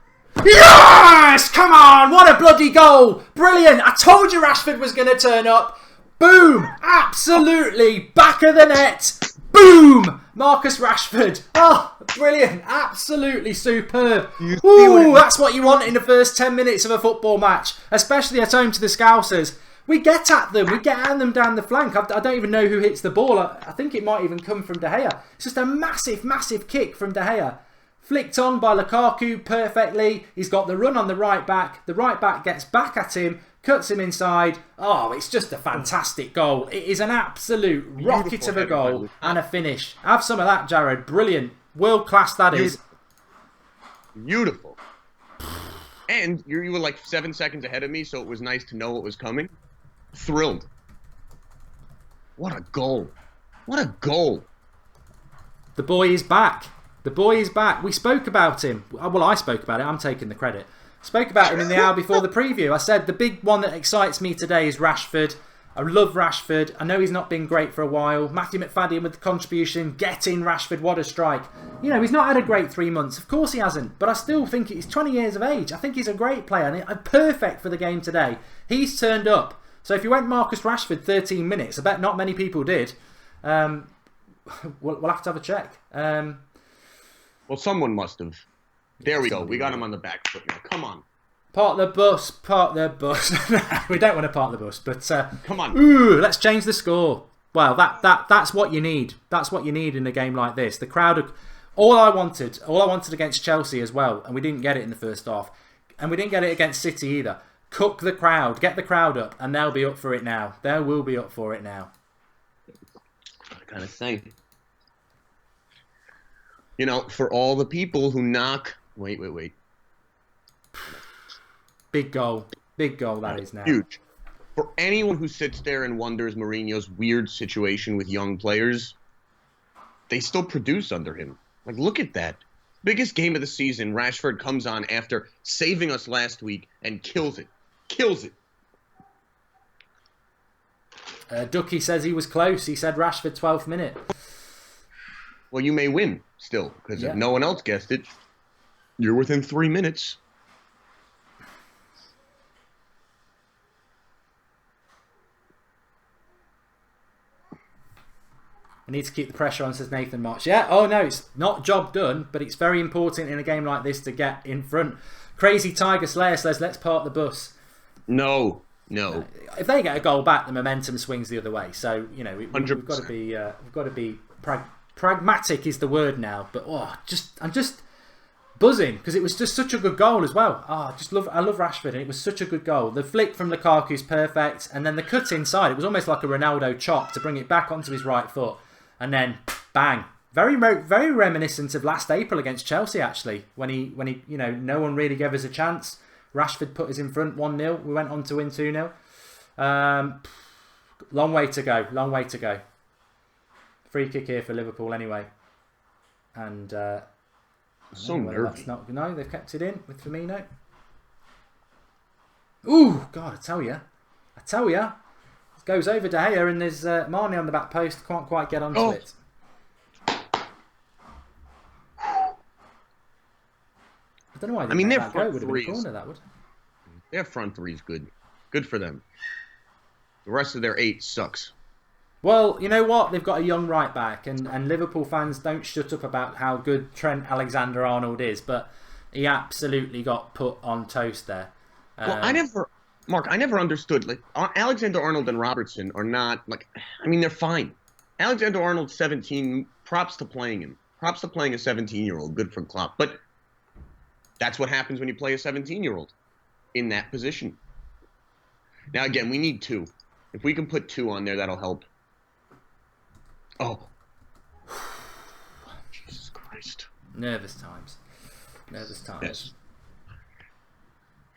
Yes! Come on! What a bloody goal! Brilliant! I told you Rashford was going to turn up. Boom! Absolutely! Back of the net! Boom! Marcus Rashford. Oh, brilliant. Absolutely superb. Ooh, that's what you want in the first 10 minutes of a football match. Especially at home to the Scousers. We get at them. We get at them down the flank. I don't even know who hits the ball. I think it might even come from De Gea. It's just a massive, massive kick from De Gea. Flicked on by Lukaku perfectly. He's got the run on the right back. The right back gets back at him. Cuts him inside. Oh, it's just a fantastic goal. It is an absolute rocket of a goal and a finish. Have some of that, Jared. Brilliant. World class that is. Beautiful. And you were like 7 seconds ahead of me, so it was nice to know what was coming. Thrilled. What a goal. What a goal. The boy is back. The boy is back. We spoke about him. Well, I spoke about it. I'm taking the credit. Spoke about him in the hour before the preview. I said the big one that excites me today is Rashford. I love Rashford. I know he's not been great for a while. Matthew McFadden with the contribution. Get in, Rashford. What a strike. You know, he's not had a great 3 months. Of course he hasn't. But I still think he's 20 years of age. I think he's a great player. And perfect for the game today. He's turned up. So if you went Marcus Rashford 13 minutes, I bet not many people did. We'll have to have a check. Well, someone must have. There we go. We got him on the back foot now. Come on. Park the bus. Park the bus. We don't want to park the bus, but come on. Ooh, let's change the score. Well, that's what you need. That's what you need in a game like this. The crowd. All I wanted against Chelsea as well, and we didn't get it in the first half, and we didn't get it against City either. Cook the crowd, get the crowd up, and they'll be up for it now. They will be up for it now. I kind of think. You know, for all the people who knock. Wait. Big goal that is now. Huge. For anyone who sits there and wonders Mourinho's weird situation with young players, they still produce under him. Like, look at that. Biggest game of the season, Rashford comes on after saving us last week and kills it. Kills it. Ducky says he was close. He said Rashford 12th minute. Well, you may win still, because if no one else guessed it, you're within 3 minutes. I need to keep the pressure on, says Nathan March. Yeah, oh no, it's not job done, but it's very important in a game like this to get in front. Crazy Tiger Slayer says, let's park the bus. No. If they get a goal back, the momentum swings the other way. So, you know, we've got to be pragmatic is the word now. But I'm just buzzing because it was just such a good goal as well. I love Rashford, and it was such a good goal. The flick from Lukaku's perfect, and then the cut inside. It was almost like a Ronaldo chop to bring it back onto his right foot, and then bang. Very reminiscent of last April against Chelsea, actually, when he you know, no one really gave us a chance. Rashford put us in front 1-0. We went on to win 2-0. Long way to go. Free kick here for Liverpool anyway. And so nervy. No, they've kept it in with Firmino. Ooh, God, I tell you. It goes over De Gea, and there's Marnie on the back post. Can't quite get onto it. I don't know why. I mean, their front would have been a corner, that would. Their front three is good. Good for them. The rest of their 8 sucks. Well, you know what? They've got a young right back, and Liverpool fans don't shut up about how good Trent Alexander-Arnold is, but he absolutely got put on toast there. Well, I never understood. Like, Alexander-Arnold and Robertson are not, like, I mean, they're fine. Alexander-Arnold's 17, props to playing him. Props to playing a 17-year-old. Good for Klopp. But that's what happens when you play a 17-year-old in that position. Now, again, we need 2. If we can put 2 on there, that'll help. Oh. Jesus Christ. Nervous times. Nervous times. Yes.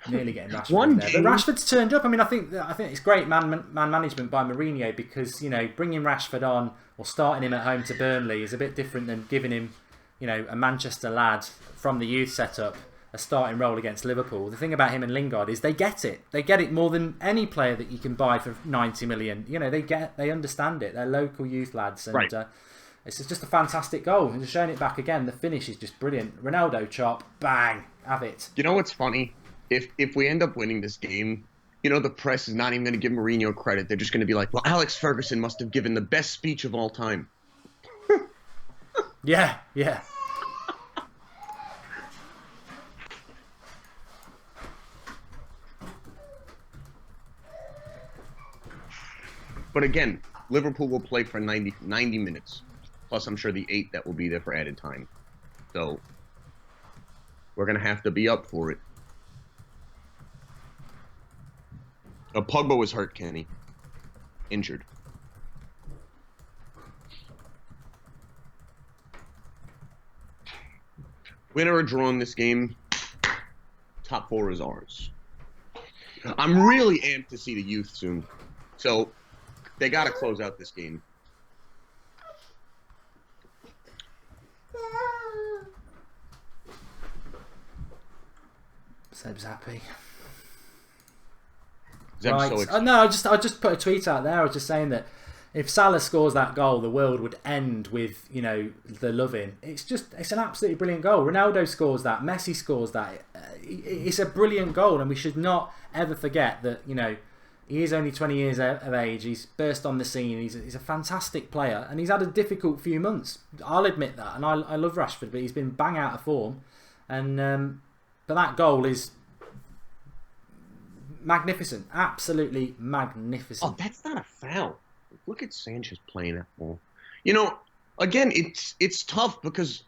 Nearly getting Rashford One in there. game. But Rashford's turned up. I mean, I think it's great man management by Mourinho, because, you know, bringing Rashford on or starting him at home to Burnley is a bit different than giving him, you know, a Manchester lad from the youth setup a starting role against Liverpool. The thing about him and Lingard is they get it. They get it more than any player that you can buy for 90 million. You know, they understand it. They're local youth lads, and Right. It's just a fantastic goal. And just showing it back again, the finish is just brilliant. Ronaldo chop, bang, have it. You know what's funny? If we end up winning this game, you know, the press is not even going to give Mourinho credit. They're just going to be like, well, Alex Ferguson must have given the best speech of all time. Yeah, yeah. But again, Liverpool will play for 90 minutes. Plus, I'm sure the 8 that will be there for added time. So, we're going to have to be up for it. Pogba was hurt, Kenny. Injured. Winner or draw in this game, top 4 is ours. I'm really amped to see the youth soon. So, they got to close out this game. Seb's happy. Zeb's Right. so excited. No, I just put a tweet out there. I was just saying that if Salah scores that goal, the world would end with, you know, the loving. It's an absolutely brilliant goal. Ronaldo scores that. Messi scores that. It's a brilliant goal, and we should not ever forget that, you know, he is only 20 years of age. He's burst on the scene. He's a fantastic player, and he's had a difficult few months. I'll admit that, and I love Rashford, but he's been bang out of form. And but that goal is magnificent, absolutely magnificent. Oh, that's not a foul. Look at Sanchez playing that ball. You know, again, it's tough because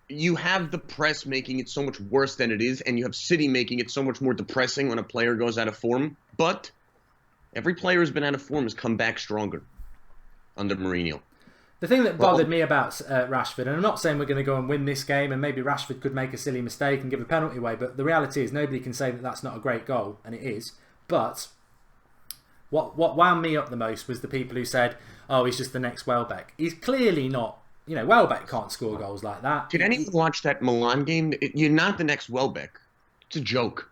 you have the press making it so much worse than it is, and you have City making it so much more depressing when a player goes out of form. But every player who's been out of form has come back stronger under Mourinho. The thing that bothered me about Rashford, and I'm not saying we're going to go and win this game, and maybe Rashford could make a silly mistake and give a penalty away, but the reality is nobody can say that that's not a great goal, and it is. But what wound me up the most was the people who said, oh, he's just the next Welbeck. He's clearly not. You know, Welbeck can't score goals like that. Did anyone watch that Milan game? You're not the next Welbeck. It's a joke.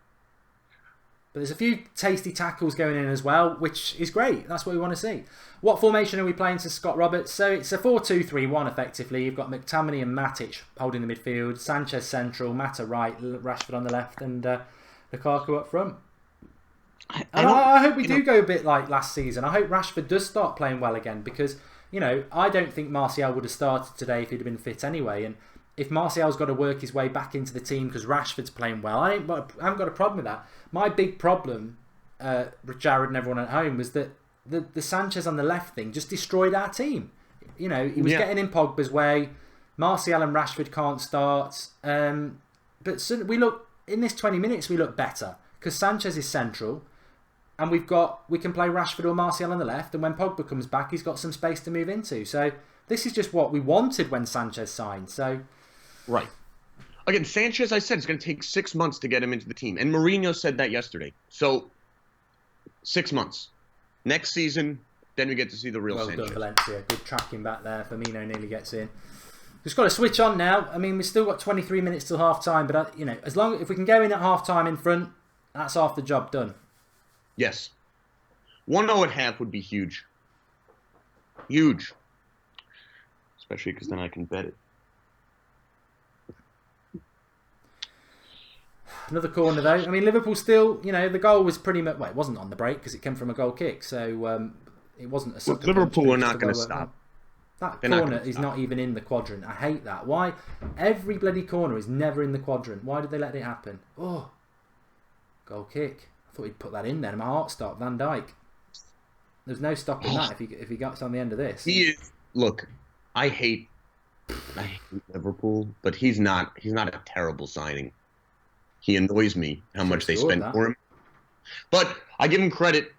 But there's a few tasty tackles going in as well, which is great. That's what we want to see. What formation are we playing to Scott Roberts? So it's a 4-2-3-1 effectively. You've got McTominay and Matic holding the midfield, Sanchez central, Mata right, Rashford on the left, and Lukaku up front. I hope we do go a bit like last season. I hope Rashford does start playing well again, because, you know, I don't think Martial would have started today if he'd have been fit anyway. And if Martial's got to work his way back into the team because Rashford's playing well, I haven't got a problem with that. My big problem, Jared and everyone at home, was that the Sanchez on the left thing just destroyed our team. You know, he was getting in Pogba's way. Martial and Rashford can't start. But so we look, in this 20 minutes, we look better because Sanchez is central. And we can play Rashford or Martial on the left, and when Pogba comes back, he's got some space to move into. So this is just what we wanted when Sanchez signed. So, right. Again, Sanchez, I said, it's going to take 6 months to get him into the team, and Mourinho said that yesterday. So 6 months. Next season, then we get to see the real Sanchez. Well done, Valencia. Good tracking back there. Firmino nearly gets in. We've got to switch on now. I mean, we've still got 23 minutes till half time, but you know, if we can go in at half time in front, that's half the job done. Yes. 1-0 at half would be huge. Huge. Especially because then I can bet it. Another corner though. I mean, Liverpool still, you know, the goal was pretty much, well, it wasn't on the break because it came from a goal kick, so it wasn't a sucker punch. Liverpool are not going to stop. That corner is not even in the quadrant. I hate that. Why? Every bloody corner is never in the quadrant. Why did they let it happen? Oh, goal kick. I thought he'd put that in there. My heart stopped. Van Dijk. There's no stopping that if he gets on the end of this. He is. Look, I hate Liverpool, but he's not a terrible signing. He annoys me how much they spend for him. But I give him credit.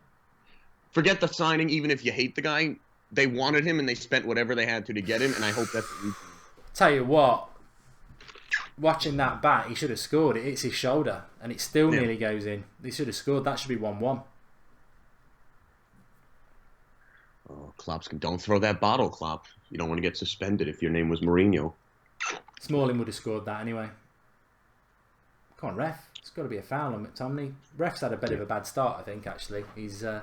forget the signing. Even if you hate the guy, they wanted him and they spent whatever they had to get him. And I hope that's. Tell you what, watching that back, he should have scored. It hits his shoulder and it still nearly goes in. He should have scored. That should be 1-1. Oh, Klopp's, don't throw that bottle, Klopp. You don't want to get suspended if your name was Mourinho. Smalling would have scored that anyway. Come on, ref. It's got to be a foul on McTominay. Ref's had a bit of a bad start, I think, actually. He's, I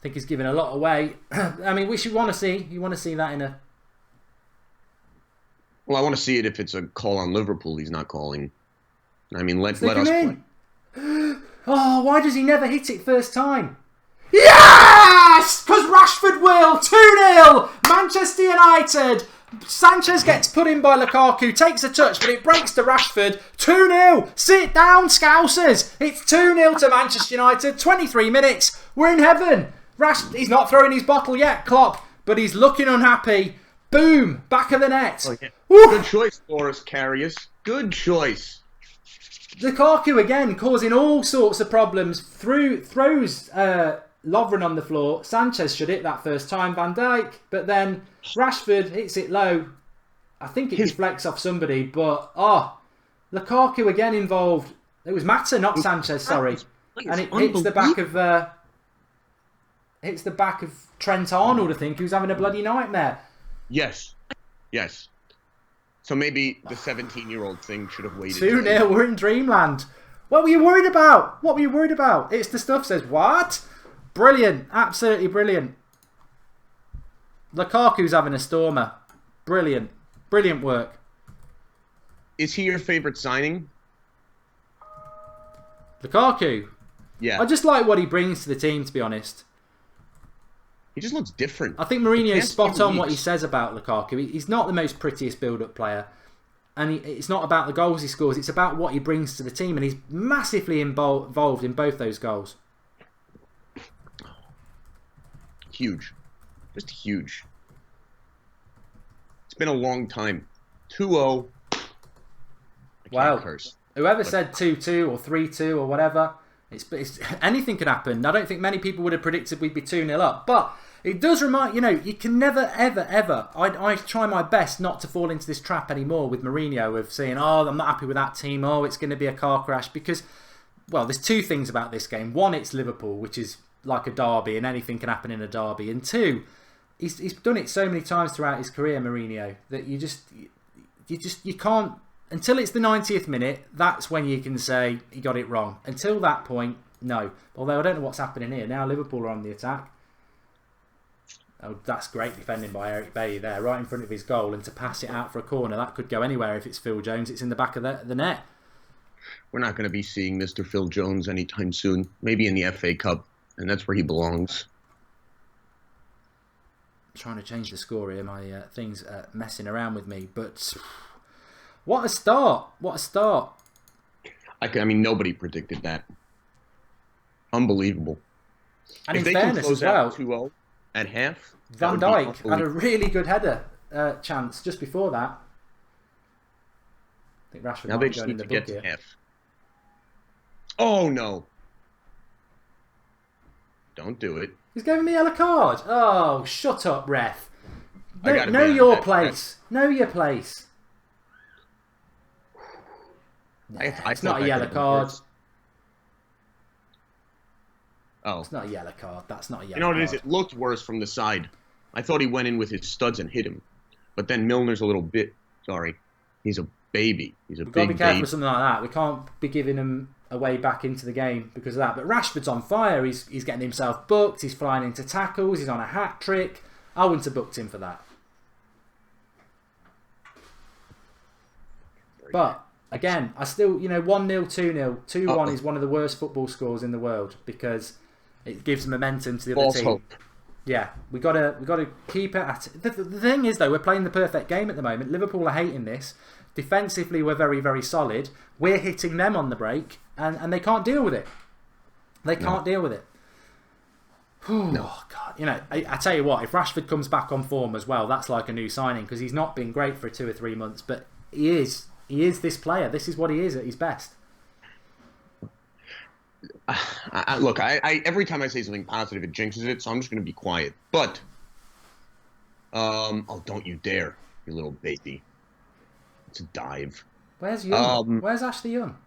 think he's given a lot away. I mean, which you want to see. You want to see that in a... Well, I want to see it if it's a call on Liverpool he's not calling. I mean, let us play. Oh, why does he never hit it first time? Yes! Because Rashford will. 2-0. Manchester United. Sanchez gets put in by Lukaku. Takes a touch, but it breaks to Rashford. 2-0. Sit down, Scousers. It's 2-0 to Manchester United. 23 minutes. We're in heaven. He's not throwing his bottle yet, Klopp, but he's looking unhappy. Boom. Back of the net. Oh, yeah. Good choice, Boris Karius. Good choice. Lukaku again causing all sorts of problems. Throws Lovren on the floor. Sanchez should hit that first time. Van Dijk. But then Rashford hits it low. I think it deflects off somebody. But, Lukaku again involved. It was Mata, not Sanchez, sorry. And it hits the back of Trent Arnold, I think, who's having a bloody nightmare. Yes. Yes. So maybe the 17-year-old thing should have waited. 2-0, we're in dreamland. What were you worried about? What were you worried about? It's the stuff says, what? Brilliant. Absolutely brilliant. Lukaku's having a stormer. Brilliant. Brilliant work. Is he your favourite signing? Lukaku? Yeah. I just like what he brings to the team, to be honest. He just looks different. I think Mourinho's spot on what he says about Lukaku. He's not the most prettiest build-up player. And it's not about the goals he scores. It's about what he brings to the team. And he's massively involved in both those goals. Huge. Just huge. It's been a long time. 2-0. Wow. Whoever said 2-2 or 3-2 or whatever, it's anything could happen. I don't think many people would have predicted we'd be 2-0 up. But it does remind, you can never, ever, ever... I try my best not to fall into this trap anymore with Mourinho of saying, oh, I'm not happy with that team. Oh, it's going to be a car crash. Because, well, there's two things about this game. One, it's Liverpool, which is like a derby and anything can happen in a derby. And two, he's done it so many times throughout his career, Mourinho, that you can't... Until it's the 90th minute, that's when you can say he got it wrong. Until that point, no. Although I don't know what's happening here. Now Liverpool are on the attack. Oh, that's great defending by Eric Bailly there, right in front of his goal. And to pass it out for a corner, that could go anywhere if it's Phil Jones. It's in the back of the net. We're not going to be seeing Mr. Phil Jones anytime soon. Maybe in the FA Cup, and that's where he belongs. I'm trying to change the score here. My thing's messing around with me, but... What a start! What a start! I mean, nobody predicted that. Unbelievable. And if in they fairness can close as well, out 2-0 at half, Van Dijk had a really good header chance just before that. I think Rashford now might they be just going in need the to get book to here. half. Oh no! Don't do it. He's giving me a yellow card. Oh, shut up, ref. I Know your place. Know your place. It's not a yellow card. Oh. It's not a yellow card. That's not a yellow card. You know what it is? It looked worse from the side. I thought he went in with his studs and hit him. But then Milner's a little bit... Sorry. He's a baby. He's a big baby. We've got to be careful with something like that. We can't be giving him a way back into the game because of that. But Rashford's on fire. He's getting himself booked. He's flying into tackles. He's on a hat-trick. I wouldn't have booked him for that. But... Again, I still, 1-0, 2-0, 2-1 is one of the worst football scores in the world because it gives momentum to the other team. Hope. Yeah, we gotta keep it at it. The thing is though, we're playing the perfect game at the moment. Liverpool are hating this. Defensively, we're very, very solid. We're hitting them on the break, and they can't deal with it. They can't deal with it. No. Oh God, I tell you what, if Rashford comes back on form as well, that's like a new signing because he's not been great for 2 or 3 months, but he is. He is this player. This is what he is at his best. Look, every time I say something positive, it jinxes it, so I'm just going to be quiet. But, oh, don't you dare, you little baby. It's a dive. Where's Young? Where's Ashley Young?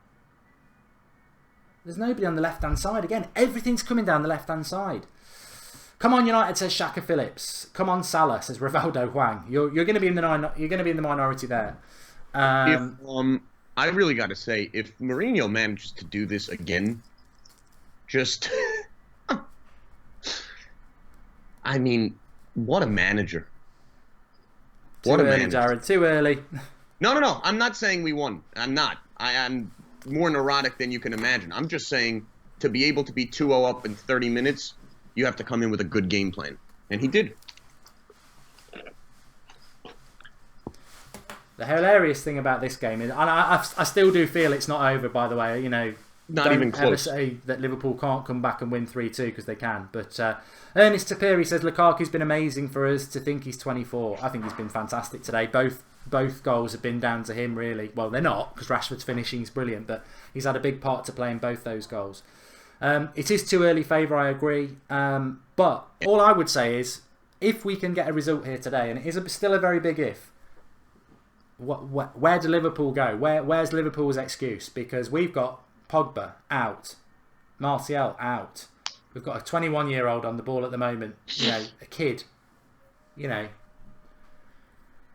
There's nobody on the left-hand side. Again, everything's coming down the left-hand side. Come on, United, says Shaka Phillips. Come on, Salle, says Rivaldo Huang. You're going to be in the minority there. I really got to say, if Mourinho manages to do this again, just, I mean, what a manager! Too early, Jared. Too early. No. I'm not saying we won. I'm not. I'm more neurotic than you can imagine. I'm just saying, to be able to be 2-0 up in 30 minutes, you have to come in with a good game plan. And he did. The hilarious thing about this game is, and I still do feel it's not over, by the way. You know, not even close. Don't ever say that Liverpool can't come back and win 3-2, because they can. But Ernest Tapiri says, Lukaku's been amazing for us. To think he's 24. I think he's been fantastic today. Both goals have been down to him, really. Well, they're not, because Rashford's finishing is brilliant, but he's had a big part to play in both those goals. It is too early favour, I agree. But all I would say is, if we can get a result here today, and it is still a very big if, where do Liverpool go? Where's Liverpool's excuse? Because we've got Pogba out, Martial out. We've got a 21-year-old on the ball at the moment. You know, a kid. You know.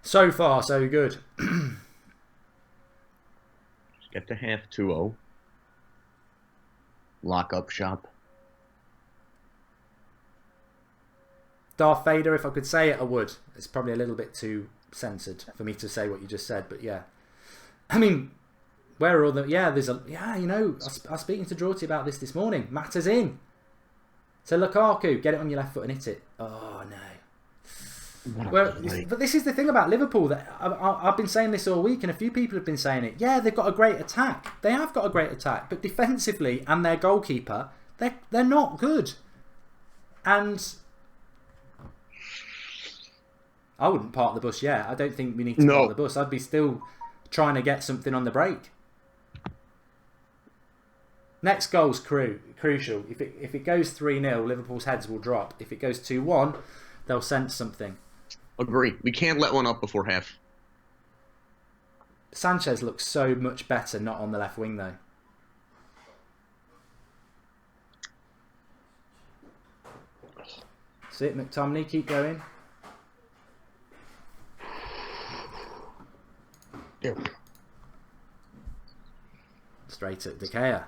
So far, so good. Just get to half 2-0. Lock up shop. Darth Vader, if I could say it, I would. It's probably a little bit too censored for me to say what you just said, but yeah. I mean, where are all the... Yeah, there's a... Yeah, you know, I was speaking to Drawty about this morning. Matters in. So Lukaku, get it on your left foot and hit it. Oh, no. Well, but this is the thing about Liverpool, that I've been saying this all week, and a few people have been saying it. Yeah, they've got a great attack. They have got a great attack, but defensively and their goalkeeper, they're not good. And I wouldn't park the bus yet. I don't think we need to park the bus. I'd be still trying to get something on the break. Next goal's crucial. If it goes 3-0, Liverpool's heads will drop. If it goes 2-1, they'll sense something. Agree. We can't let one up before half. Sanchez looks so much better not on the left wing, though. That's it, McTominay, keep going. Yeah. Straight at De Gea.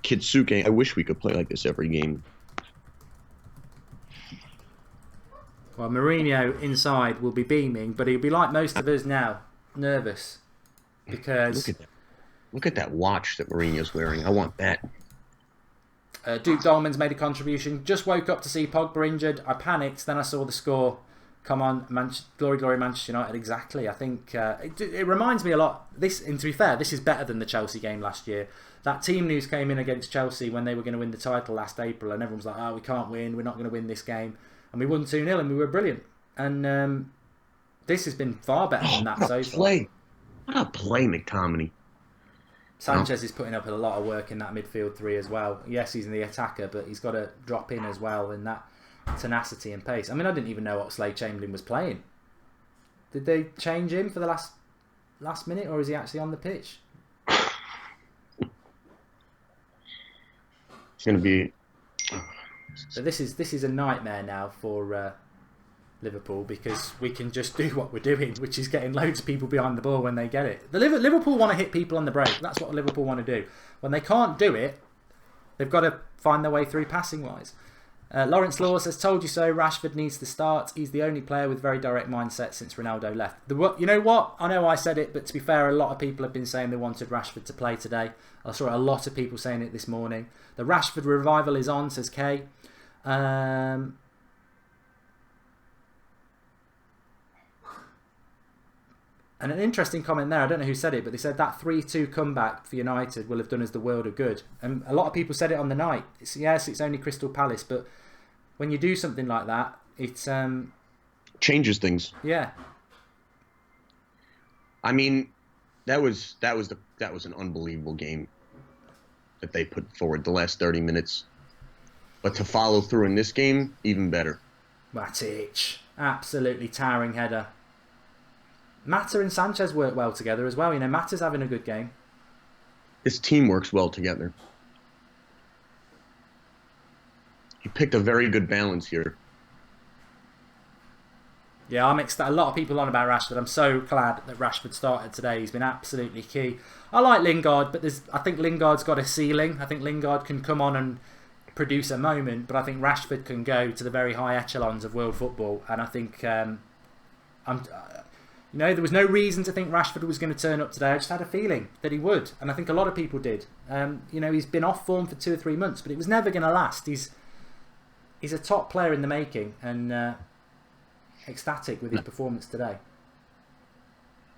Kitsuke, I wish we could play like this every game. Well, Mourinho inside will be beaming, but he'll be like most of us now, nervous. Because... Look at that watch that Mourinho's wearing. I want that. Duke Dolman's made a contribution. Just woke up to see Pogba injured. I panicked, then I saw the score. Come on, glory, Manchester United. Exactly. I think it reminds me a lot. And to be fair, this is better than the Chelsea game last year. That team news came in against Chelsea when they were going to win the title last April, and everyone's like, "Oh, we can't win. We're not going to win this game." And we won 2-0, and we were brilliant. And this has been far better than that so far. What a play, McTominay. Sanchez is putting up a lot of work in that midfield three as well. Yes, he's the attacker, but he's got to drop in as well in that tenacity and pace. I mean, I didn't even know Oxlade-Chamberlain was playing. Did they change him for the last minute, or is he actually on the pitch? It's going to be... So this is a nightmare now for Liverpool, because we can just do what we're doing, which is getting loads of people behind the ball when they get it. Liverpool want to hit people on the break. That's what Liverpool want to do. When they can't do it, they've got to find their way through passing-wise. Lawrence Law says, told you so, Rashford needs to start. He's the only player with very direct mindset since Ronaldo left. You know what? I know I said it, but to be fair, a lot of people have been saying they wanted Rashford to play today. I saw a lot of people saying it this morning. The Rashford revival is on, says Kay. And an interesting comment there, I don't know who said it, but they said that 3-2 comeback for United will have done us the world of good. And a lot of people said it on the night. Yes, it's only Crystal Palace, but when you do something like that, It's Changes things. yeah. I mean, that was an unbelievable game that they put forward the last 30 minutes. But to follow through in this game, even better. Matic, absolutely towering header. Mata and Sanchez work well together as well. You know, Mata's having a good game. This team works well together. He picked a very good balance here. Yeah, I'm a lot of people on about Rashford. I'm so glad that Rashford started today. He's been absolutely key. I like Lingard, but I think Lingard's got a ceiling. I think Lingard can come on and produce a moment, but I think Rashford can go to the very high echelons of world football. And I think, there was no reason to think Rashford was going to turn up today. I just had a feeling that he would, and I think a lot of people did. He's been off form for 2 or 3 months, but it was never going to last. He's a top player in the making, and ecstatic with his performance today.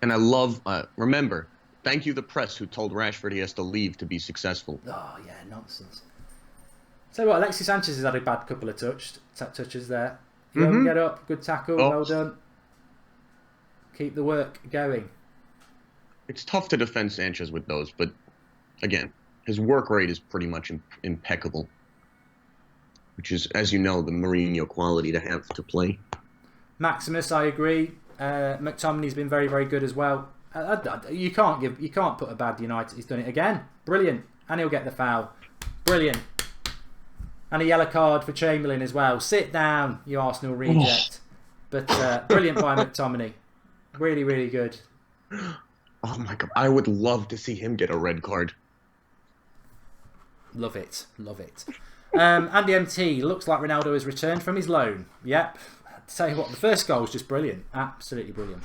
And I love, remember, thank you the press who told Rashford he has to leave to be successful. Oh, yeah, nonsense. So what, Alexis Sanchez has had a bad couple of touches there. Get up, good tackle, well done. Keep the work going. It's tough to defend Sanchez with those, but again, his work rate is pretty much impeccable, which is, as you know, the Mourinho quality to have to play. Maximus, I agree. McTominay's been very, very good as well. You can't put a bad United. He's done it again. Brilliant, and he'll get the foul. Brilliant, and a yellow card for Chamberlain as well. Sit down, you Arsenal reject. But brilliant by McTominay. Really, really good. Oh my God, I would love to see him get a red card. Love it, love it. Andy MT, looks like Ronaldo has returned from his loan. Yep. Tell you what, the first goal was just brilliant, absolutely brilliant.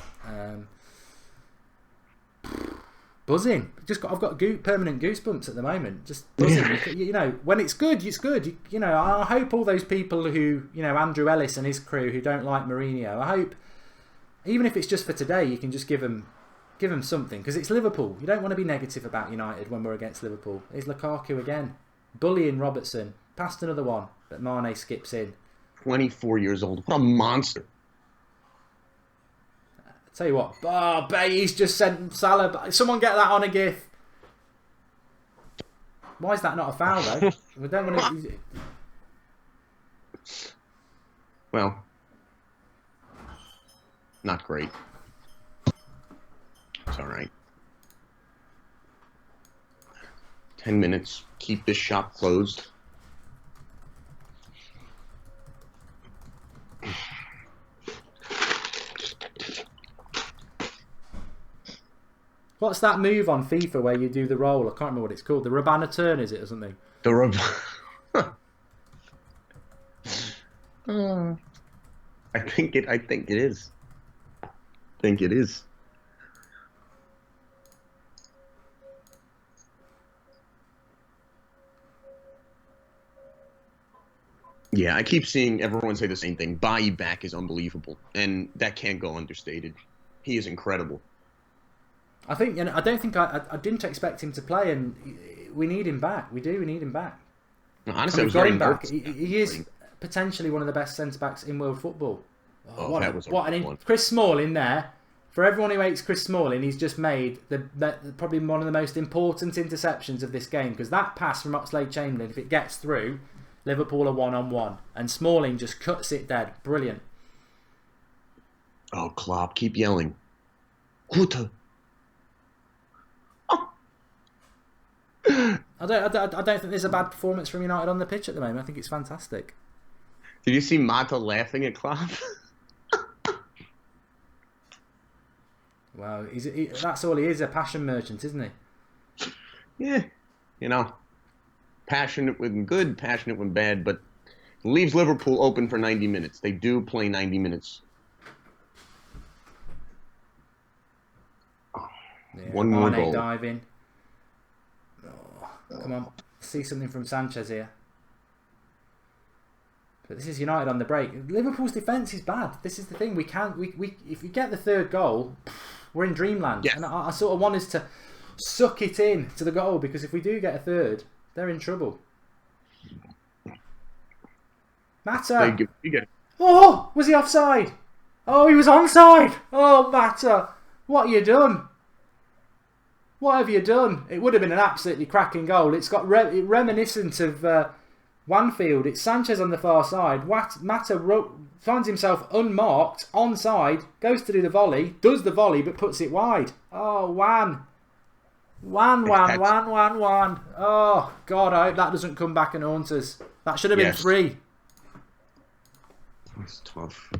Buzzing. I've got permanent goosebumps at the moment. Just buzzing. When it's good, it's good. I hope all those people who, Andrew Ellis and his crew who don't like Mourinho, I hope, even if it's just for today, you can just give them something, because it's Liverpool. You don't want to be negative about United when we're against Liverpool. It's Lukaku again, bullying Robertson, passed another one, but Mane skips in. 24 years old. What a monster. I tell you what, Bayes just sent Salle. Someone get that on a GIF. Why is that not a foul though? We don't want to. Well, not great. It's all right. 10 minutes. Keep this shop closed. What's that move on FIFA where you do the roll? I can't remember what it's called. The Rabana turn, is it, or something? The I think it is. I think it is. Yeah, I keep seeing everyone say the same thing. Bailly back is unbelievable, and that can't go understated. He is incredible. I think, I don't think I didn't expect him to play, and we need him back. We do. We need him back. Honestly, I was very back. He is potentially one of the best centre backs in world football. Chris Smalling there. For everyone who hates Chris Smalling, he's just made probably one of the most important interceptions of this game, because that pass from Oxlade-Chamberlain, if it gets through, Liverpool are 1-on-1, and Smalling just cuts it dead. Brilliant. Oh, Klopp, keep yelling. Gute. I don't think there's a bad performance from United on the pitch at the moment. I think it's fantastic. Did you see Mata laughing at Klopp? Wow, that's all he is, a passion merchant, isn't he? Yeah, passionate when good, passionate when bad, but leaves Liverpool open for 90 minutes. They do play 90 minutes. Yeah, one more Mane goal. Diving. Come on, see something from Sanchez here. But this is United on the break. Liverpool's defence is bad. This is the thing. We if we get the third goal, we're in dreamland. Yes. And I sort of want us to suck it in to the goal, because if we do get a third, they're in trouble. Mata. Oh, was he offside? Oh, he was onside. Oh, Mata, what have you done? What have you done? It would have been an absolutely cracking goal. It's got reminiscent of Wanfield. It's Sanchez on the far side. Mata finds himself unmarked, onside, goes to do the volley, does the volley, but puts it wide. Oh, Wan. Oh, God, I hope that doesn't come back and haunt us. That should have been 3. That's tough.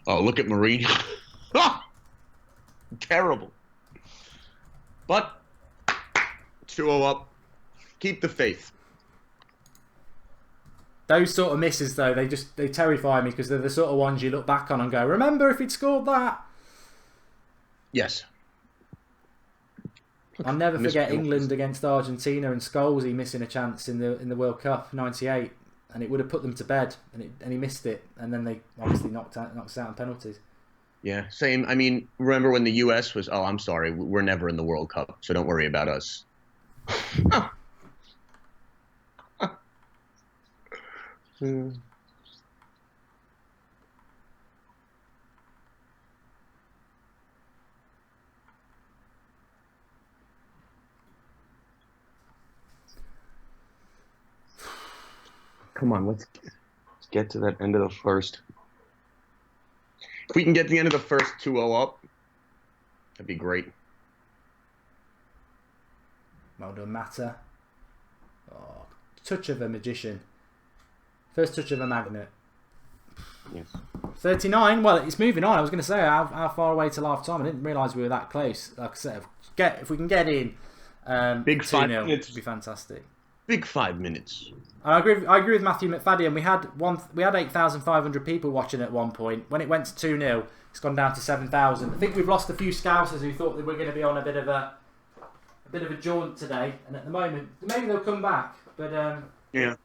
Oh, look at Mourinho. Terrible. But 2-0 up. Keep the faith. Those sort of misses, though, they terrify me because they're the sort of ones you look back on and go, remember if he'd scored that? Yes. I'll never forget England against Argentina and Scholesy missing a chance in the World Cup '98, and it would have put them to bed, and he missed it, and then they obviously knocked us out on penalties. Yeah, same. I mean, remember when the U.S. was, oh, I'm sorry, we're never in the World Cup, so don't worry about us. Come on, let's get to that end of the first. If we can get the end of the first 2-0 up, that'd be great. Well done, Mata. Oh, touch of a magician. First touch of a magnet. Yes. 39. Well, it's moving on. I was going to say how far away till half time. I didn't realise we were that close. Like I said, if we can get in, big 5 minutes would be fantastic. Big 5 minutes. I agree with Matthew McFadden. We had 8,500 people watching at one point. When it went to 2-0, it's gone down to 7,000. I think we've lost a few Scousers who thought they were going to be on a bit of a jaunt today, and at the moment maybe they'll come back. But yeah.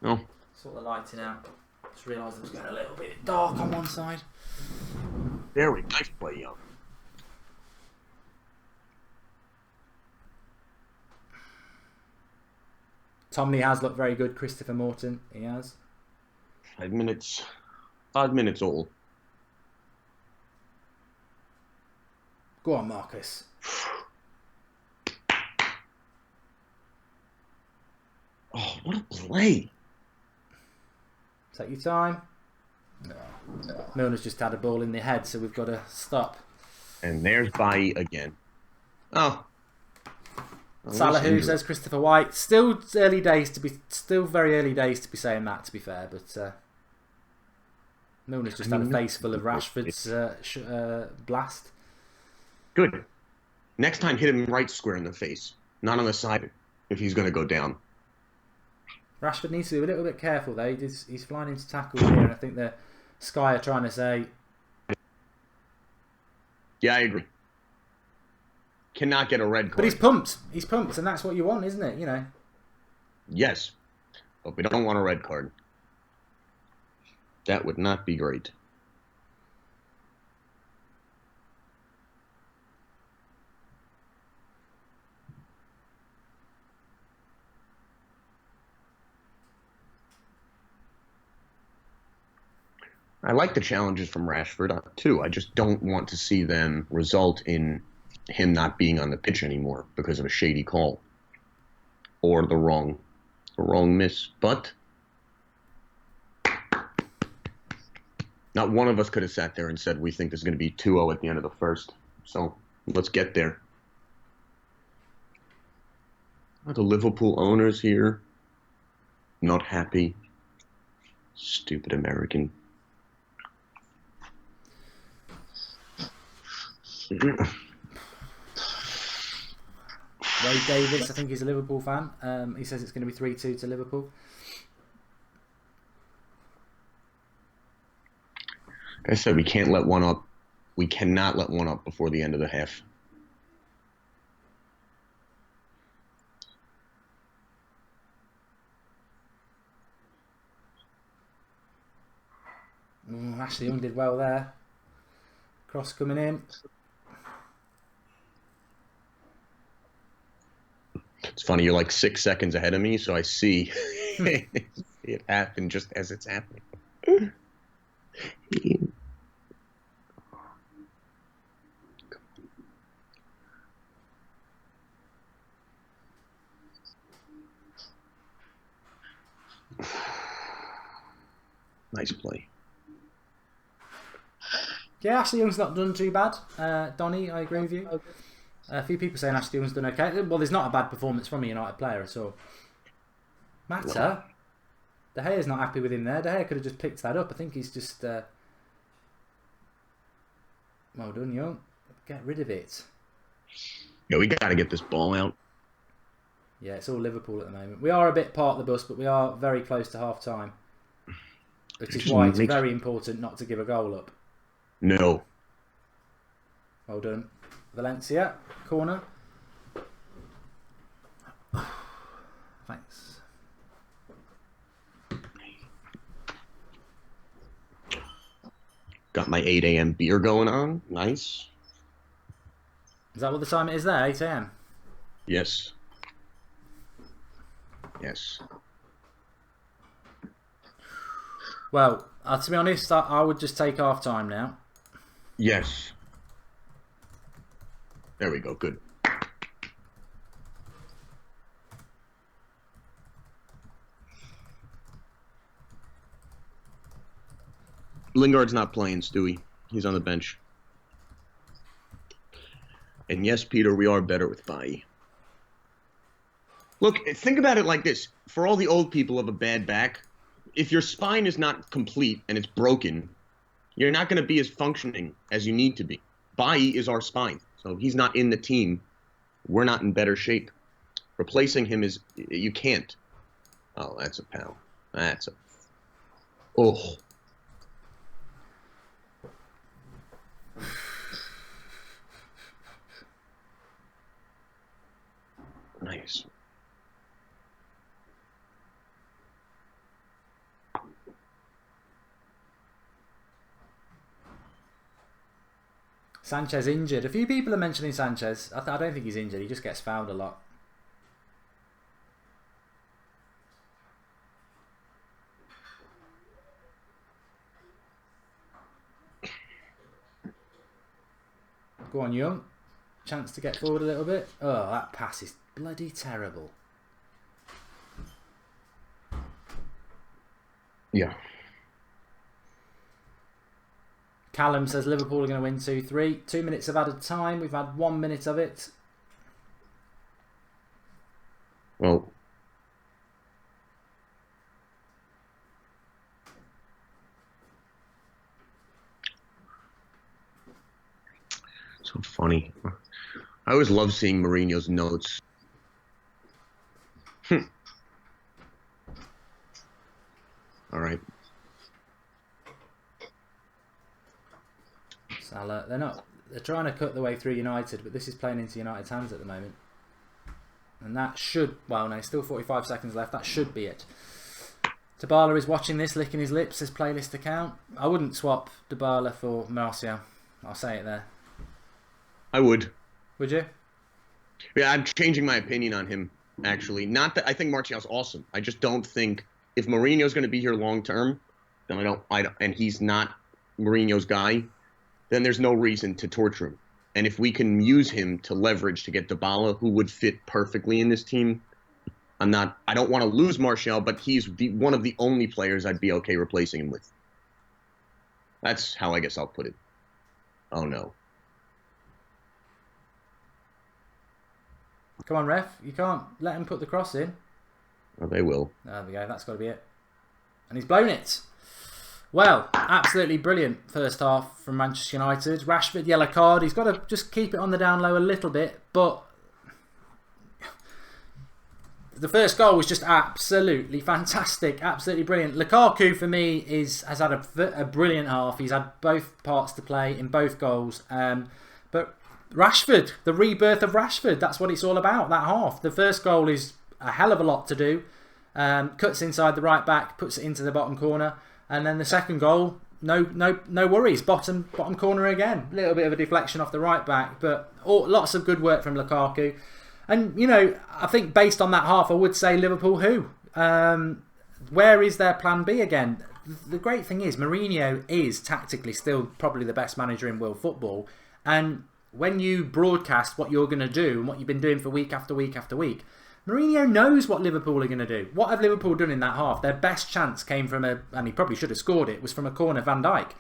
No. Sort the lighting out. Just realised it was getting a little bit dark on one side. There we go. Nice play, Young. Tomley has looked very good. Christopher Morton, he has. 5 minutes. 5 minutes all. Go on, Marcus. Oh, what a play. Take your time. No. Milner's just had a ball in the head, so we've got to stop. And there's Bailly again. Oh. Salle, who says Christopher White. Still very early days to be saying that, to be fair, but Milner's just had a face full of Rashford's blast. Good. Next time, hit him right square in the face, not on the side if he's going to go down. Rashford needs to be a little bit careful though. He's flying into tackles here, and I think the Sky are trying to say. Yeah, I agree. Cannot get a red card. But he's pumped. He's pumped, and that's what you want, isn't it? You know. Yes, but we don't want a red card. That would not be great. I like the challenges from Rashford, too. I just don't want to see them result in him not being on the pitch anymore because of a shady call or the wrong miss. But not one of us could have sat there and said we think this is going to be 2-0 at the end of the first. So let's get there. The Liverpool owners here, not happy. Stupid American. Wade Davis, I think he's a Liverpool fan. He says it's going to be 3-2 to Liverpool. Like I said, we can't let one up. We cannot let one up before the end of the half. Ashley Young did well there. Cross coming in. It's funny, you're like 6 seconds ahead of me, so I see It happened just as it's happening. Nice play. Yeah, Ashley Young's not done too bad. Donny, I agree with you. A few people saying Ashley Young's done okay. Well, there's not a bad performance from a United player at all. Mata, De Gea's not happy with him there. De Gea could have just picked that up. I think he's just... well done, Young. Get rid of it. Yeah, we got to get this ball out. Yeah, it's all Liverpool at the moment. We are a bit part of the bus, but we are very close to half-time. Which is why it's very important not to give a goal up. No. Well done. Valencia, corner. Thanks. Got my 8 a.m. beer going on. Nice. Is that what the time it is there? 8 a.m? Yes. Yes. Well, to be honest, I would just take half time now. Yes. There we go. Good. Lingard's not playing, Stewie. He's on the bench. And yes, Peter, we are better with Bailly. Look, think about it like this. For all the old people of a bad back, if your spine is not complete and it's broken, you're not going to be as functioning as you need to be. Bailly is our spine. So if he's not in the team, we're not in better shape. Replacing him is... You can't. Oh, that's a pal. That's a... Oh. Nice. Sanchez injured. A few people are mentioning Sanchez. I don't think he's injured. He just gets fouled a lot. Go on, Young. Chance to get forward a little bit. Oh, that pass is bloody terrible. Yeah. Callum says Liverpool are going to win 2-3. 2 minutes of added time. We've had 1 minute of it. Well. So funny. I always love seeing Mourinho's notes. All right. Salah, they're trying to cut the way through United, but this is playing into United's hands at the moment. And that should, well no, still 45 seconds left, that should be it. Dybala is watching this, licking his lips, his playlist account. I wouldn't swap Dybala for Martial. I'll say it there. I would. Would you? Yeah, I'm changing my opinion on him, actually. Not that I think Martial's awesome. I just don't think if Mourinho's going to be here long term, then I don't, and he's not Mourinho's guy, then there's no reason to torture him. And if we can use him to leverage to get Dybala, who would fit perfectly in this team, I don't want to lose Martial, but he's one of the only players I'd be okay replacing him with. That's how I guess I'll put it. Oh no. Come on, ref. You can't let him put the cross in. Oh, they will. There we go. That's got to be it. And he's blown it. Well, absolutely brilliant first half from Manchester United. Rashford, yellow card. He's got to just keep it on the down low a little bit. But the first goal was just absolutely fantastic. Absolutely brilliant. Lukaku, for me, has had a brilliant half. He's had both parts to play in both goals. But Rashford, the rebirth of Rashford, that's what it's all about, that half. The first goal is a hell of a lot to do. Cuts inside the right back, puts it into the bottom corner. And then the second goal, no worries. Bottom corner again. A little bit of a deflection off the right back, but lots of good work from Lukaku. And, you know, I think based on that half, I would say Liverpool who? where is their plan B again? The great thing is Mourinho is tactically still probably the best manager in world football, and when you broadcast what you're going to do and what you've been doing for week after week after week, Mourinho knows what Liverpool are going to do. What have Liverpool done in that half? Their best chance came from and he probably should have scored it, was from a corner, Van Dijk.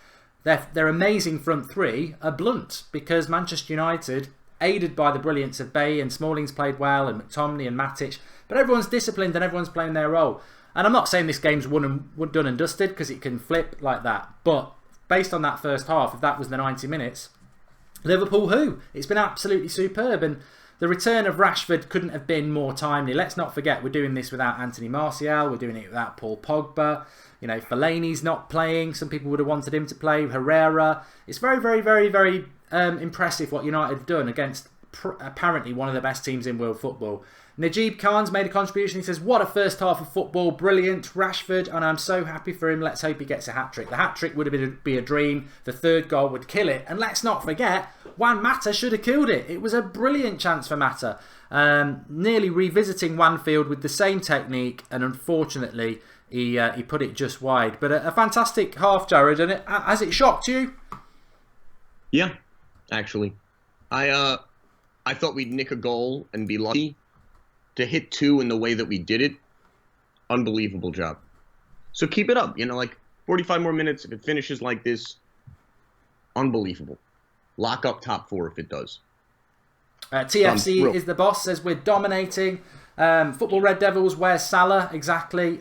Their amazing front three are blunt because Manchester United, aided by the brilliance of Bay, and Smalling's played well, and McTominay and Matic, but everyone's disciplined and everyone's playing their role. And I'm not saying this game's done and dusted, because it can flip like that, but based on that first half, if that was the 90 minutes, Liverpool who? It's been absolutely superb, and the return of Rashford couldn't have been more timely. Let's not forget, we're doing this without Anthony Martial, we're doing it without Paul Pogba. You know, Fellaini's not playing. Some people would have wanted him to play. Herrera. It's very, very, very, very impressive what United have done against apparently one of the best teams in world football. Najib Khan's made a contribution. He says, what a first half of football. Brilliant. Rashford, and I'm so happy for him. Let's hope he gets a hat-trick. The hat-trick would be a dream. The third goal would kill it. And let's not forget, Juan Mata should have killed it. It was a brilliant chance for Mata. Nearly revisiting Wanfield with the same technique, and unfortunately, he put it just wide. But a fantastic half, Jared. And has it shocked you? Yeah, actually. I thought we'd nick a goal and be lucky. To hit two in the way that we did it, unbelievable job. So keep it up. You know, like 45 more minutes. If it finishes like this, unbelievable. Lock up top four if it does. TFC is the boss, says we're dominating. Football Red Devils, where's Salah? Exactly.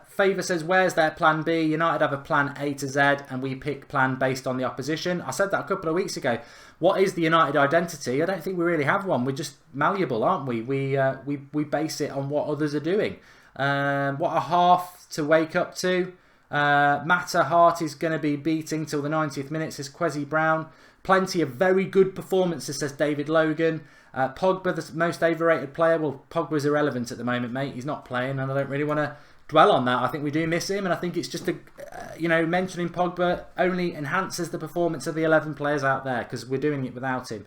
Favour says, where's their plan B? United have a plan A to Z, and we pick plan based on the opposition. I said that a couple of weeks ago. What is the United identity? I don't think we really have one. We're just malleable, aren't we? We base it on what others are doing. What a half to wake up to. Mata Hart is going to be beating till the 90th minute, says Kwesi Brown. Plenty of very good performances, says David Logan. Pogba, the most overrated player. Well, Pogba's irrelevant at the moment, mate. He's not playing, and I don't really want to dwell on that. I think we do miss him, and I think it's just mentioning Pogba only enhances the performance of the 11 players out there, because we're doing it without him.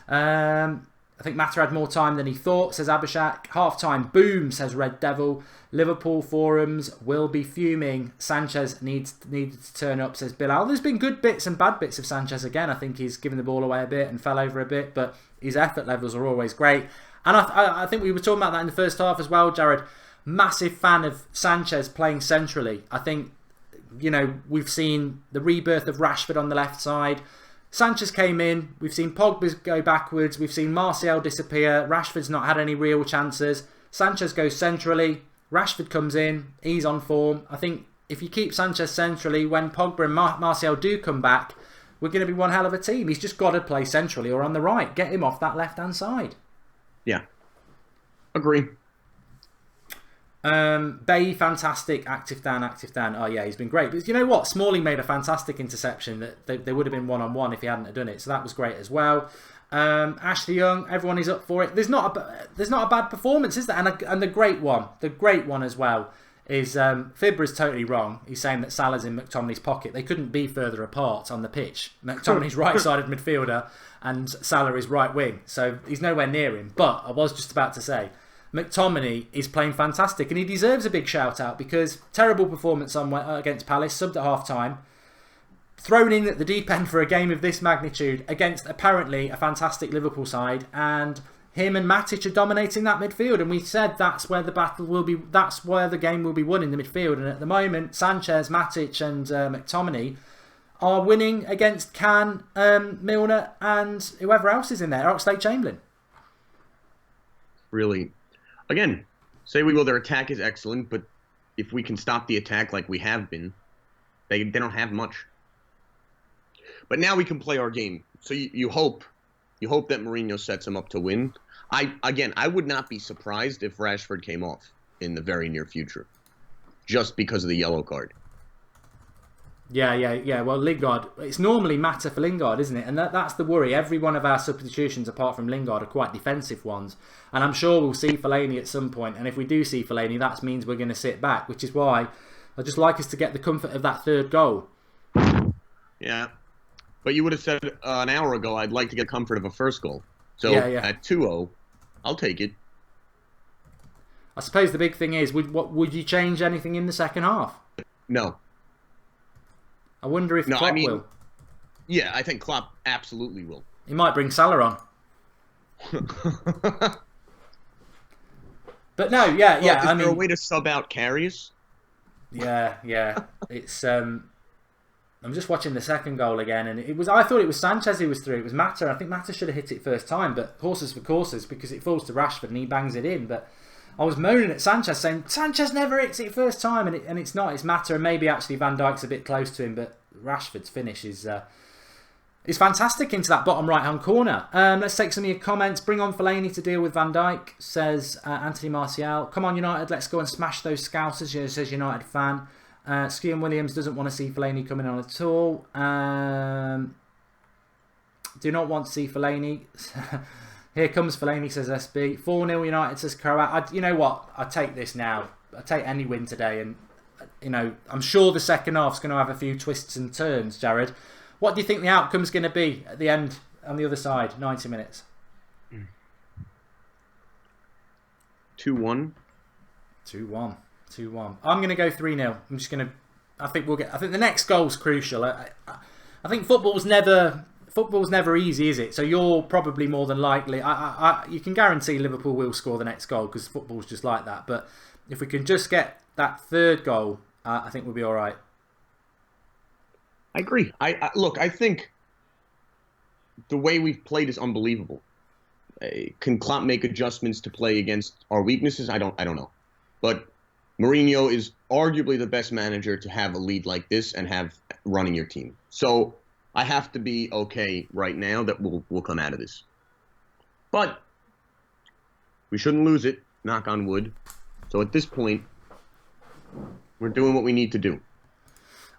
I think Mata had more time than he thought, says Abhishek. Half-time, boom, says Red Devil. Liverpool forums will be fuming. Sanchez needed to turn up, says Bilal. There's been good bits and bad bits of Sanchez again. I think he's given the ball away a bit and fell over a bit, but his effort levels are always great. And I think we were talking about that in the first half as well, Jared. Massive fan of Sanchez playing centrally. I think, we've seen the rebirth of Rashford on the left side. Sanchez came in. We've seen Pogba go backwards. We've seen Martial disappear. Rashford's not had any real chances. Sanchez goes centrally. Rashford comes in. He's on form. I think if you keep Sanchez centrally, when Pogba and Martial do come back, we're going to be one hell of a team. He's just got to play centrally or on the right. Get him off that left-hand side. Yeah. Agree. Bay, fantastic. Active down. Oh, yeah, he's been great. But you know what? Smalling made a fantastic interception that they would have been one-on-one if he hadn't have done it. So that was great as well. Ashley Young, everyone is up for it. There's not a bad performance, is there? And the great one as well is Fibra's totally wrong. He's saying that Salah's in McTominay's pocket. They couldn't be further apart on the pitch. McTominay's right-sided midfielder and Salah is right wing. So he's nowhere near him. But I was just about to say, McTominay is playing fantastic and he deserves a big shout out because terrible performance against Palace, subbed at half time, thrown in at the deep end for a game of this magnitude against apparently a fantastic Liverpool side, and him and Matic are dominating that midfield, and we said that's where the battle will be, that's where the game will be won, in the midfield. And at the moment Sanchez, Matic and McTominay are winning against Can, Milner and whoever else is in there, Oxlade-Chamberlain. Really, again, say we will, their attack is excellent, but if we can stop the attack like we have been, they don't have much. But now we can play our game. So you hope that Mourinho sets him up to win. I would not be surprised if Rashford came off in the very near future, just because of the yellow card. Yeah. Well, Lingard, it's normally Mata for Lingard, isn't it? And that's the worry. Every one of our substitutions, apart from Lingard, are quite defensive ones. And I'm sure we'll see Fellaini at some point. And if we do see Fellaini, that means we're going to sit back, which is why I'd just like us to get the comfort of that third goal. Yeah. But you would have said an hour ago, I'd like to get comfort of a first goal. So yeah. at 2-0, I'll take it. I suppose the big thing is, would you change anything in the second half? No. I wonder if Klopp will. Yeah, I think Klopp absolutely will. He might bring Salle on. But no, yeah. Is there a way to sub out carries? Yeah. It's I'm just watching the second goal again, and I thought it was Sanchez who was through. It was Mata. I think Mata should have hit it first time, but horses for courses, because it falls to Rashford and he bangs it in. But I was moaning at Sanchez, saying Sanchez never hits it first time, and it's not. It's Mata, and maybe actually Van Dijk's a bit close to him, but Rashford's finish is fantastic into that bottom right hand corner. Let's take some of your comments. Bring on Fellaini to deal with Van Dijk, says Anthony Martial. Come on United, let's go and smash those Scousers, says United fan. Skian Williams doesn't want to see Fellaini coming on at all. Do not want to see Fellaini. Here comes Fellaini, says SB. 4-0 United, says Croat. You know what? I take this now. I take any win today, and I'm sure the second half's going to have a few twists and turns, Jared. What do you think the outcome's going to be at the end on the other side? 90 minutes. 2-1. 2-1. I'm going to go 3-0. I'm just going to. I think the next goal's crucial. I think football's never easy, is it? So you're probably more than likely. You can guarantee Liverpool will score the next goal because football's just like that. But if we can just get that third goal, I think we'll be all right. I agree. Look, I think the way we've played is unbelievable. Can Klopp make adjustments to play against our weaknesses? I don't know. But Mourinho is arguably the best manager to have a lead like this and have running your team. So I have to be okay right now that we'll come out of this. But we shouldn't lose it, knock on wood. So at this point, we're doing what we need to do.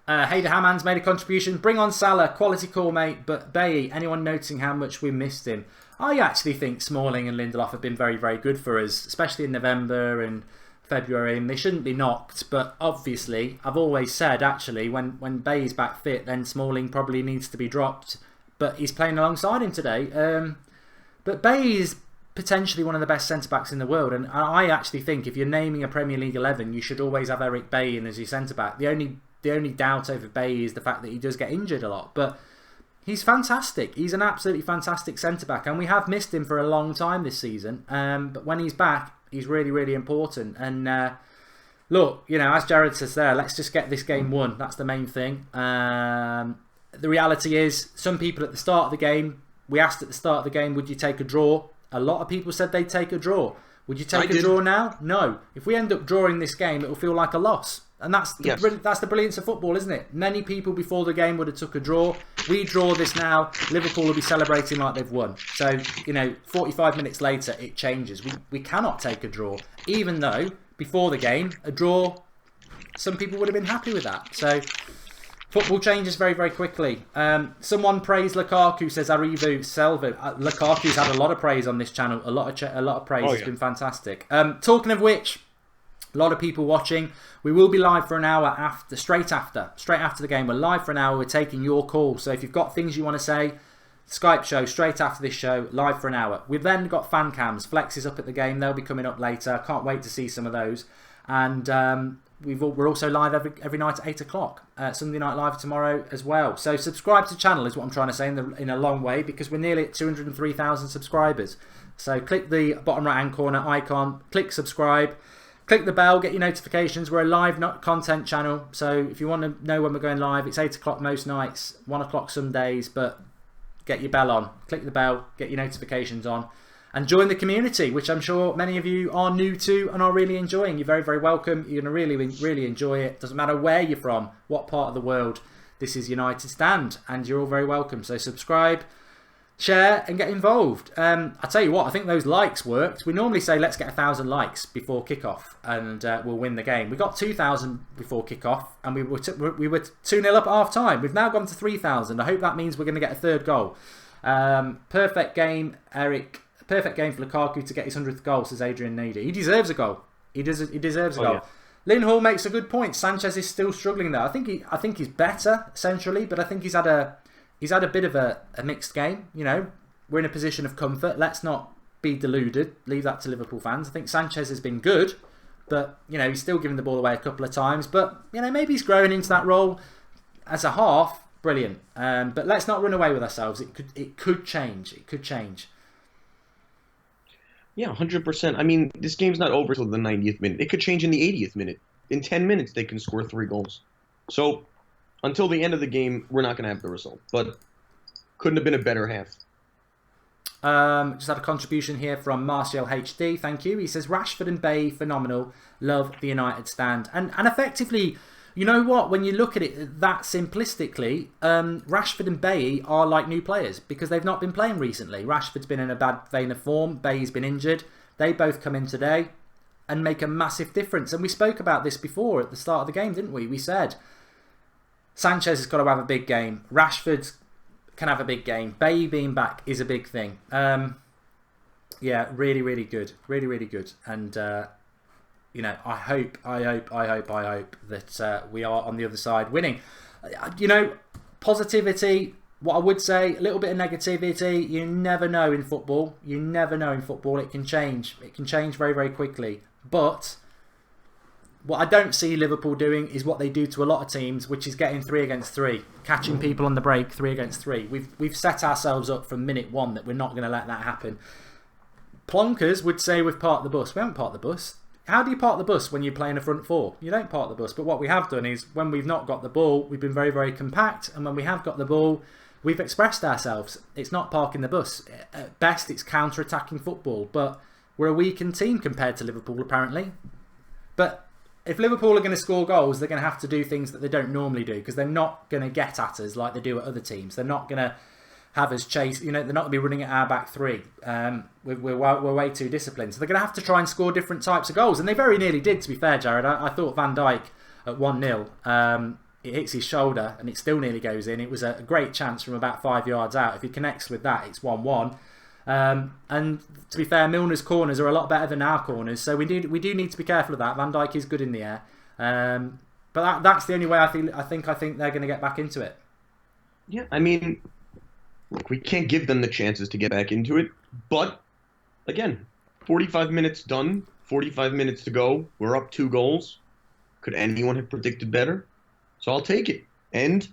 Hader Hammond's made a contribution. Bring on Salah, quality call, mate. But Bailly, anyone noticing how much we missed him? I actually think Smalling and Lindelof have been very, very good for us, especially in November and February, and they shouldn't be knocked. But obviously, I've always said, actually, when Bailly's back fit, then Smalling probably needs to be dropped. But he's playing alongside him today. But Bailly is potentially one of the best centre-backs in the world, and I actually think if you're naming a Premier League 11, you should always have Eric Bailly in as your centre-back. The only doubt over Bailly is the fact that he does get injured a lot, but he's fantastic. He's an absolutely fantastic centre-back, and we have missed him for a long time this season. But when he's back, he's really, really important. And look, as Jared says there, let's just get this game won. That's the main thing. The reality is, some people at the start of the game, we asked at the start of the game, would you take a draw? A lot of people said they'd take a draw. Would you take a draw now? No. If we end up drawing this game, it will feel like a loss. And that's the brilliance of football, isn't it? Many people before the game would have took a draw. We draw this now, Liverpool will be celebrating like they've won. So, 45 minutes later, it changes. We cannot take a draw. Even though, before the game, a draw, some people would have been happy with that. So, football changes very, very quickly. Someone praised Lukaku, says Arivu Selva. Lukaku's had a lot of praise on this channel. A lot of praise. It's been fantastic. Talking of which, a lot of people watching. We will be live for an hour straight after the game. We're live for an hour. We're taking your call. So if you've got things you want to say, Skype show straight after this show, live for an hour. We've then got fan cams. Flex is up at the game. They'll be coming up later. Can't wait to see some of those. And we're also live every night at 8 o'clock. Sunday Night Live tomorrow as well. So subscribe to the channel is what I'm trying to say in a long way, because we're nearly at 203,000 subscribers. So click the bottom right hand corner icon, click subscribe. Click the bell, get your notifications. We're a live content channel, so if you want to know when we're going live, it's 8 o'clock most nights, 1 o'clock some days, but get your bell on. Click the bell, get your notifications on, and join the community, which I'm sure many of you are new to and are really enjoying. You're very, very welcome. You're going to really, really enjoy it. Doesn't matter where you're from, what part of the world. This is United Stand, and you're all very welcome. So subscribe, share and get involved. I tell you what, I think those likes worked. We normally say let's get 1,000 likes before kickoff and we'll win the game. We got 2,000 before kickoff and we were 2-0 up at half time. We've now gone to 3,000. I hope that means we're going to get a third goal. Perfect game, Eric. Perfect game for Lukaku to get his 100th goal, says Adrian Nady. He deserves a goal. He deserves a goal. Yeah. Lynn Hall makes a good point. Sanchez is still struggling there. I think he's better centrally, but I think he's had a bit of a mixed game. We're in a position of comfort. Let's not be deluded. Leave that to Liverpool fans. I think Sanchez has been good, But, you know, he's still giving the ball away a couple of times. But, you know, maybe he's growing into that role as a half. Brilliant. But let's not run away with ourselves. It could change. It could change. Yeah, 100%. I mean, this game's not over till the 90th minute. It could change in the 80th minute. In 10 minutes, they can score 3 goals. So, until the end of the game, we're not going to have the result. But couldn't have been a better half. Just had a contribution here from Martial HD. Thank you. He says, Rashford and Bailly, phenomenal. Love the United stand. And effectively, you know what? When you look at it that simplistically, Rashford and Bailly are like new players because they've not been playing recently. Rashford's been in a bad vein of form. Bailly's been injured. They both come in today and make a massive difference. And we spoke about this before at the start of the game, didn't we? We said Sanchez has got to have a big game. Rashford can have a big game. Bailly being back is a big thing. Yeah, really, really good. Really, really good. And you know, I hope that we are on the other side winning. You know, positivity, what I would say, a little bit of negativity, you never know in football. You never know in football. It can change. It can change very, very quickly. But what I don't see Liverpool doing is what they do to a lot of teams, which is getting 3 against 3, catching people on the break 3 against 3. We've set ourselves up from minute 1 that we're not going to let that happen. Plonkers would say we've parked the bus. We haven't parked the bus. How do you park the bus when you're playing a front 4? You don't park the bus. But what we have done is when we've not got the ball, we've been very, very compact. And when we have got the ball, we've expressed ourselves. It's not parking the bus. At best, it's counter-attacking football. But we're a weakened team compared to Liverpool, apparently. But if Liverpool are going to score goals, they're going to have to do things that they don't normally do because they're not going to get at us like they do at other teams. They're not going to have us chase, you know, they're not going to be running at our back 3. We're way too disciplined. So they're going to have to try and score different types of goals. And they very nearly did, to be fair, Jared. I thought Van Dijk at 1-0, it hits his shoulder and it still nearly goes in. It was a great chance from about 5 yards out. If he connects with that, it's 1-1. And to be fair, Milner's corners are a lot better than our corners. So we do need to be careful of that. Van Dijk is good in the air. But that's the only way I think they're going to get back into it. Yeah, I mean, look, we can't give them the chances to get back into it. But, again, 45 minutes done, 45 minutes to go. We're up 2 goals. Could anyone have predicted better? So I'll take it. And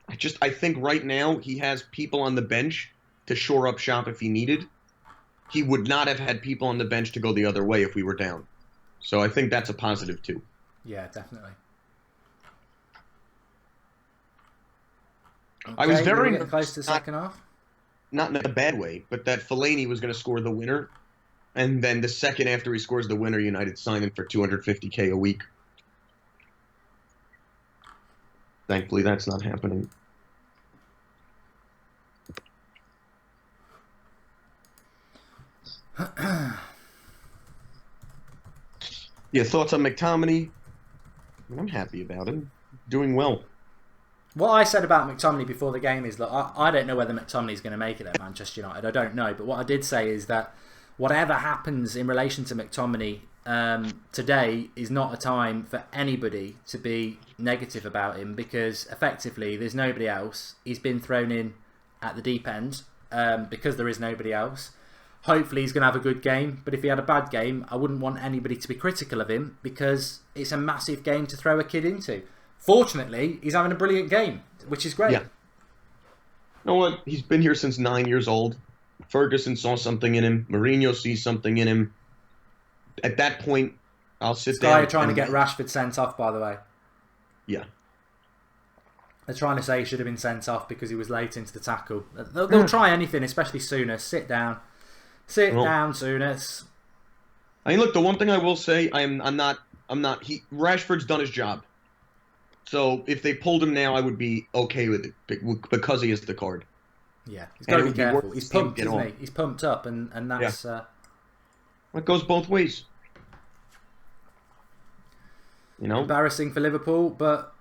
I think right now he has people on the bench to shore up shop if he needed. He would not have had people on the bench to go the other way if we were down. So I think that's a positive too. Yeah, definitely. Okay, I was very close to the second half. Not in a bad way, but that Fellaini was going to score the winner, and then the second after he scores the winner, United sign him for $250K a week. Thankfully, that's not happening. Yeah, thoughts on McTominay? I'm happy about him. Doing well. What I said about McTominay before the game is that I don't know whether McTominay's going to make it at Manchester United. I don't know. But what I did say is that whatever happens in relation to McTominay today is not a time for anybody to be negative about him because effectively there's nobody else. He's been thrown in at the deep end because there is nobody else. Hopefully he's going to have a good game, but if he had a bad game, I wouldn't want anybody to be critical of him because it's a massive game to throw a kid into. Fortunately, he's having a brilliant game, which is great. Yeah. You know what? He's been here since 9 years old. Ferguson saw something in him. Mourinho sees something in him. At that point, I'll sit down. They're trying to get Rashford sent off, by the way. Yeah. They're trying to say he should have been sent off because he was late into the tackle. They'll try anything, especially Souness. Sit down. Sit down, Souness. I mean, look, the one thing I will say, Rashford's done his job. So if they pulled him now, I would be okay with it because he is the card. Yeah, he's got to be careful. He's pumped, isn't he? He's pumped up, and that's... Yeah. It goes both ways. You know? Embarrassing for Liverpool, but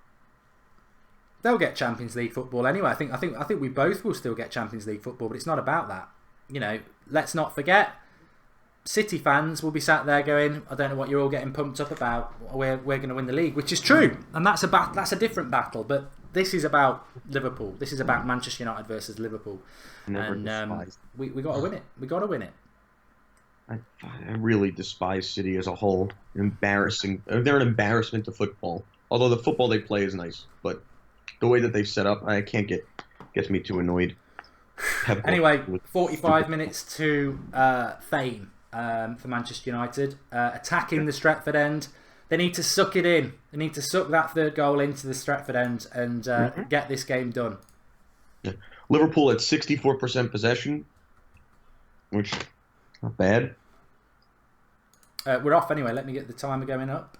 they'll get Champions League football anyway. I think we both will still get Champions League football, but it's not about that. You know, let's not forget, City fans will be sat there going, I don't know what you're all getting pumped up about. We're going to win the league, which is true, and that's a different battle. But this is about Liverpool. This is about Manchester United versus Liverpool, and we got to win it. We got to win it. I really despise City as a whole. Embarrassing. They're an embarrassment to football. Although the football they play is nice, but the way that they've set up, I can't gets me too annoyed. Anyway, 45 minutes to fame for Manchester United. Attacking the Stretford end. They need to suck it in. They need to suck that third goal into the Stretford end and get this game done. Yeah. Liverpool at 64% possession, which not bad. We're off anyway. Let me get the timer going up.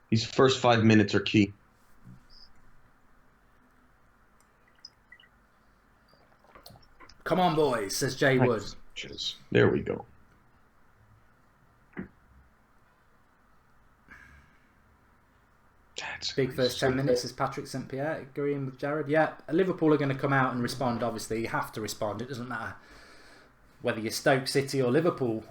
These first 5 minutes are key. Come on, boys, says Jay Wood. There we go. That's Big first 10 minutes, says Patrick St. Pierre, agreeing with Jared. Yeah, Liverpool are going to come out and respond, obviously. You have to respond. It doesn't matter whether you're Stoke City or Liverpool.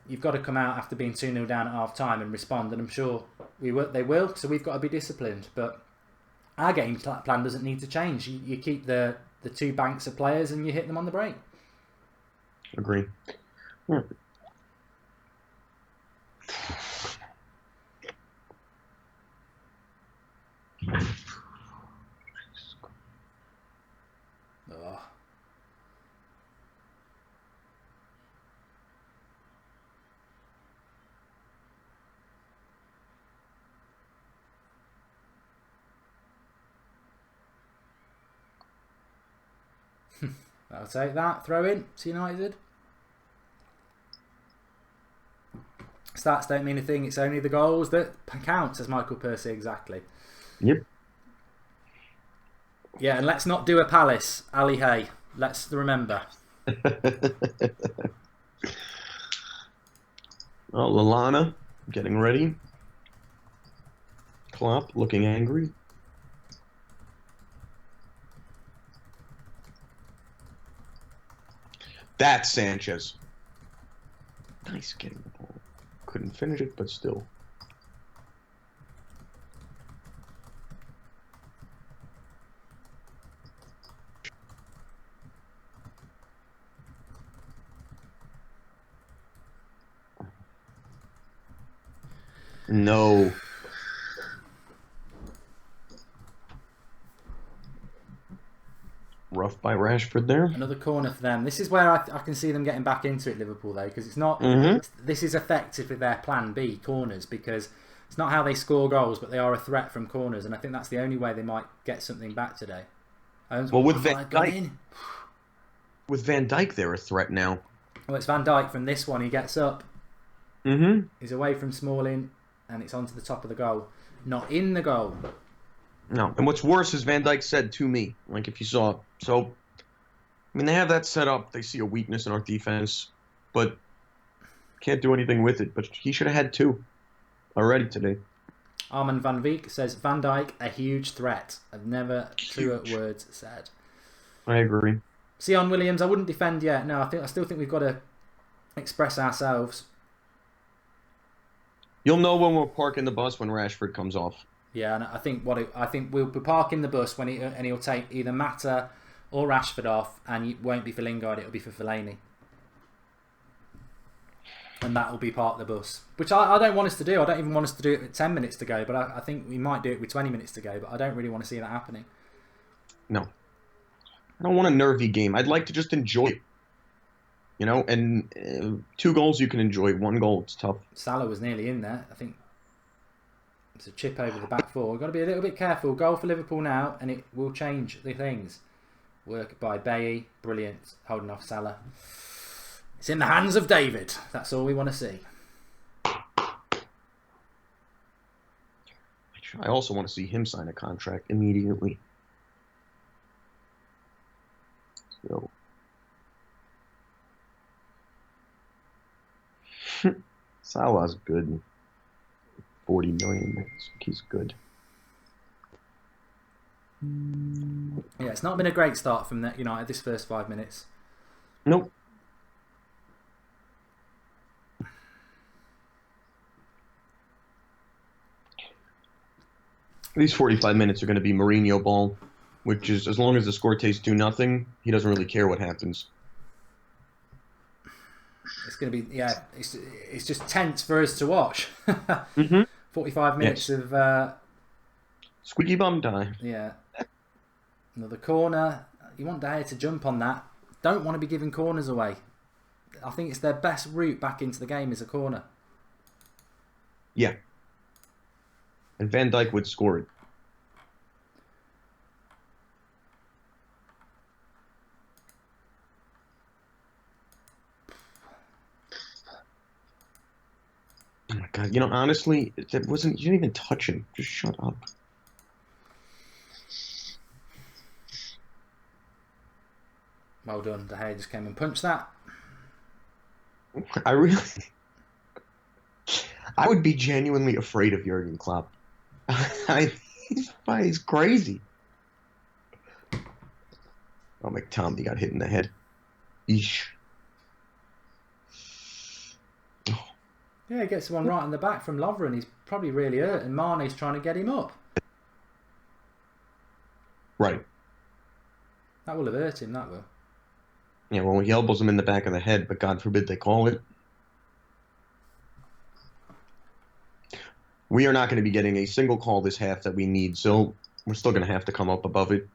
You've got to come out after being 2-0 down at half-time and respond, and I'm sure they will, so we've got to be disciplined. But our game plan doesn't need to change. You keep the two banks of players and you hit them on the break. Agree. Yeah. Oh. I'll take that. Throw in to United. Stats don't mean a thing. It's only the goals that count, says Michael Percy. Exactly. Yep. Yeah, and let's not do a Palace, Ali Hay. Let's remember. Oh, Lallana getting ready. Klopp looking angry. That's Sanchez. Nice getting the ball. Couldn't finish it, but still. No. Rough by Rashford there. Another corner for them. This is where I can see them getting back into it, Liverpool, though, because it's not. This is effectively their plan B, corners, because it's not how they score goals, but they are a threat from corners, and I think that's the only way they might get something back today. Well, with Van Dijk, they're a threat now. Well, it's Van Dijk from this one. He gets up. He's away from Smalling, and it's onto the top of the goal, not in the goal. No, and what's worse is Van Dijk said to me, like if you saw it. So, I mean, they have that set up. They see a weakness in our defense, but can't do anything with it. But he should have had two already today. Armand van Beek says, Van Dijk, a huge threat. I've never truer words said. I agree. Sion Williams, I wouldn't defend yet. No, I still think we've got to express ourselves. You'll know when we're parking the bus when Rashford comes off. Yeah, and I think we'll be parking the bus when he'll take either Mata or Rashford off, and it won't be for Lingard, it'll be for Fellaini. And that will be part of the bus. Which I don't want us to do. I don't even want us to do it with 10 minutes to go, but I think we might do it with 20 minutes to go, but I don't really want to see that happening. No. I don't want a nervy game. I'd like to just enjoy it. You know, and 2 goals you can enjoy. 1 goal, it's tough. Salah was nearly in there. I think it's a chip over the back 4. We've got to be a little bit careful. Goal for Liverpool now, and it will change the things. Work by Bailly. Brilliant. Holding off Salah. It's in the hands of David. That's all we want to see. I also want to see him sign a contract immediately. So. Salah's good. 40 million. He's good. Yeah, it's not been a great start from United this first 5 minutes. Nope. These 45 minutes are going to be Mourinho ball, which is, as long as the score tastes 2-0, he doesn't really care what happens. It's going to be, yeah, it's just tense for us to watch. 45 minutes of... squeaky bum time. Yeah. Another corner. You want De Gea to jump on that. Don't want to be giving corners away. I think it's their best route back into the game is a corner. Yeah. And Van Dijk would score it. Oh my God! Honestly, that wasn't. You didn't even touch him. Just shut up. Well done. De Gea just came and punched that. I would be genuinely afraid of Jurgen Klopp. He's crazy. Oh, McTominay got hit in the head. Eesh. Yeah, he gets one right in the back from Lovren. He's probably really hurt, and Mane's trying to get him up. Right. That will have hurt him, that will. Yeah, well, he elbows him in the back of the head, but God forbid they call it. We are not going to be getting a single call this half that we need, so we're still going to have to come up above it.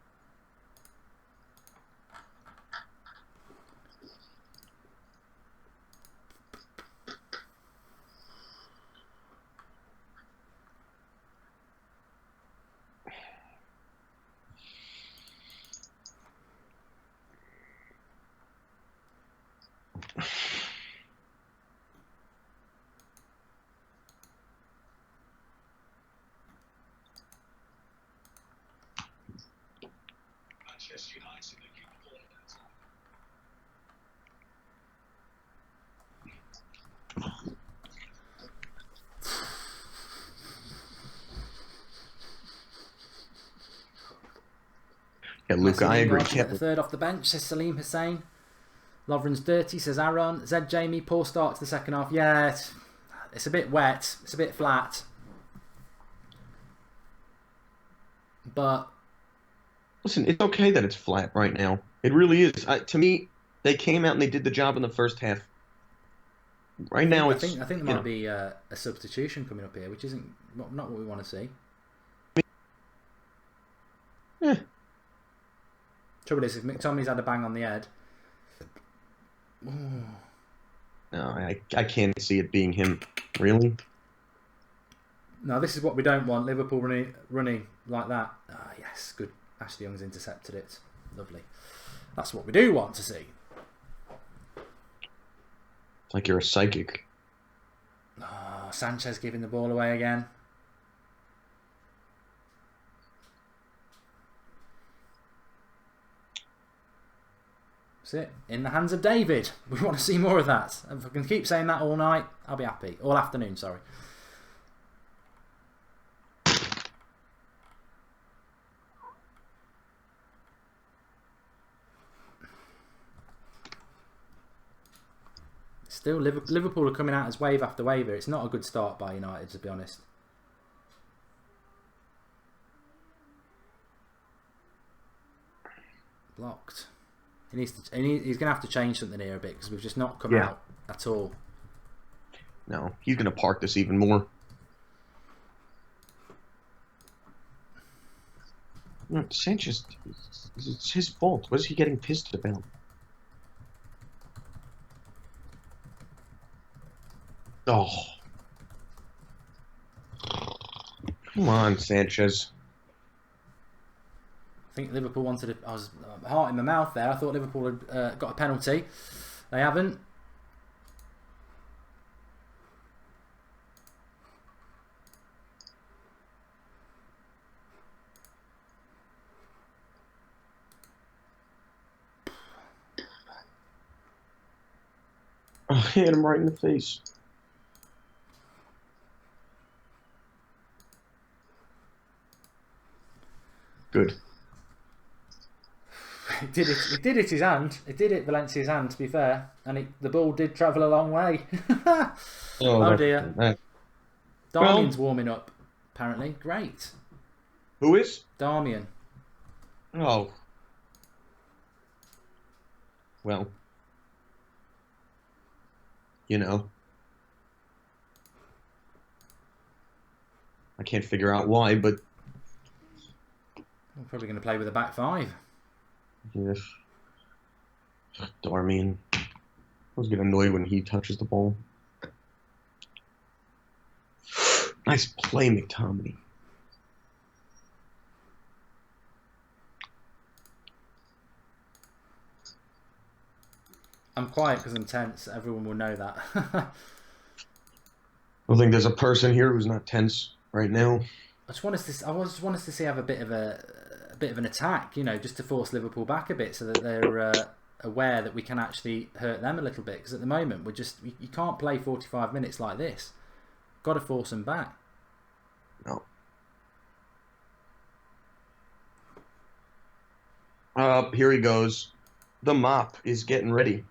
Yeah, Luca, I agree. Get the third off the bench, says Salim Hussein. Lovren's dirty, says Aaron. Zed Jamie, poor start to the second half. Yeah, it's a bit wet. It's a bit flat. But... Listen, it's okay that it's flat right now. It really is. To me, they came out and they did the job in the first half. Right now, I think there might be a substitution coming up here, which isn't not what we want to see. Yeah. Trouble is, if McTominay's had a bang on the head... No, I can't see it being him. Really? No, this is what we don't want. Liverpool running like that. Ah, yes, good. Ashley Young's intercepted it. Lovely. That's what we do want to see. It's like you're a psychic. Oh, Sanchez giving the ball away again. That's it. In the hands of David. We want to see more of that. If I can keep saying that all night, I'll be happy. All afternoon, sorry. Still, Liverpool are coming out as wave after wave here. It's not a good start by United, to be honest. Blocked. He's going to have to change something here a bit because we've just not come out at all. No, he's going to park this even more. No, Sanchez, it's his fault. What is he getting pissed about? Oh. Come on, Sanchez. I think Liverpool wanted I was heart in my mouth there. I thought Liverpool had got a penalty. They haven't. Oh, he hit him right in the face. Good. It did it his hand. It did it Valencia's hand, to be fair. And the ball did travel a long way. Oh dear. Darmian's warming up, apparently. Great. Who is? Darmian. Oh. Well. You know. I can't figure out why, but... We're probably going to play with a back five. Yes. Darmian. I always get annoyed when he touches the ball. Nice play, McTominay. I'm quiet because I'm tense. Everyone will know that. I don't think there's a person here who's not tense right now. I just want us to see have a bit of an attack, you know, just to force Liverpool back a bit, so that they're aware that we can actually hurt them a little bit. Because at the moment, you can't play 45 minutes like this. Got to force them back. No. Here he goes. The mop is getting ready.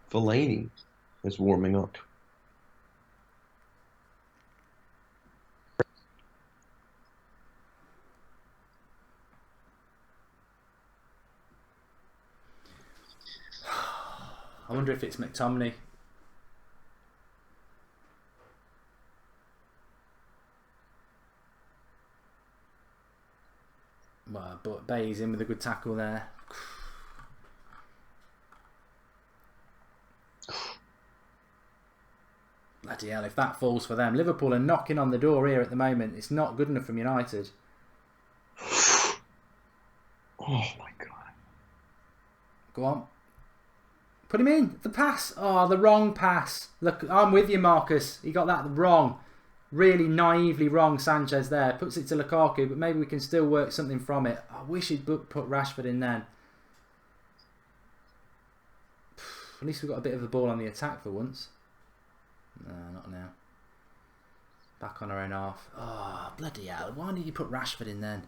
Fellaini is warming up. I wonder if it's McTominay. Well, but Bay's in with a good tackle there. Bloody hell, if that falls for them. Liverpool are knocking on the door here at the moment. It's not good enough from United. Oh my God. Go on. Put him in. The pass. Oh, the wrong pass. Look, I'm with you, Marcus. He got that wrong. Really naively wrong, Sanchez there. Puts it to Lukaku, but maybe we can still work something from it. I wish he'd put Rashford in then. At least we've got a bit of a ball on the attack for once. No, not now. Back on our own half. Oh, bloody hell. Why did you put Rashford in then?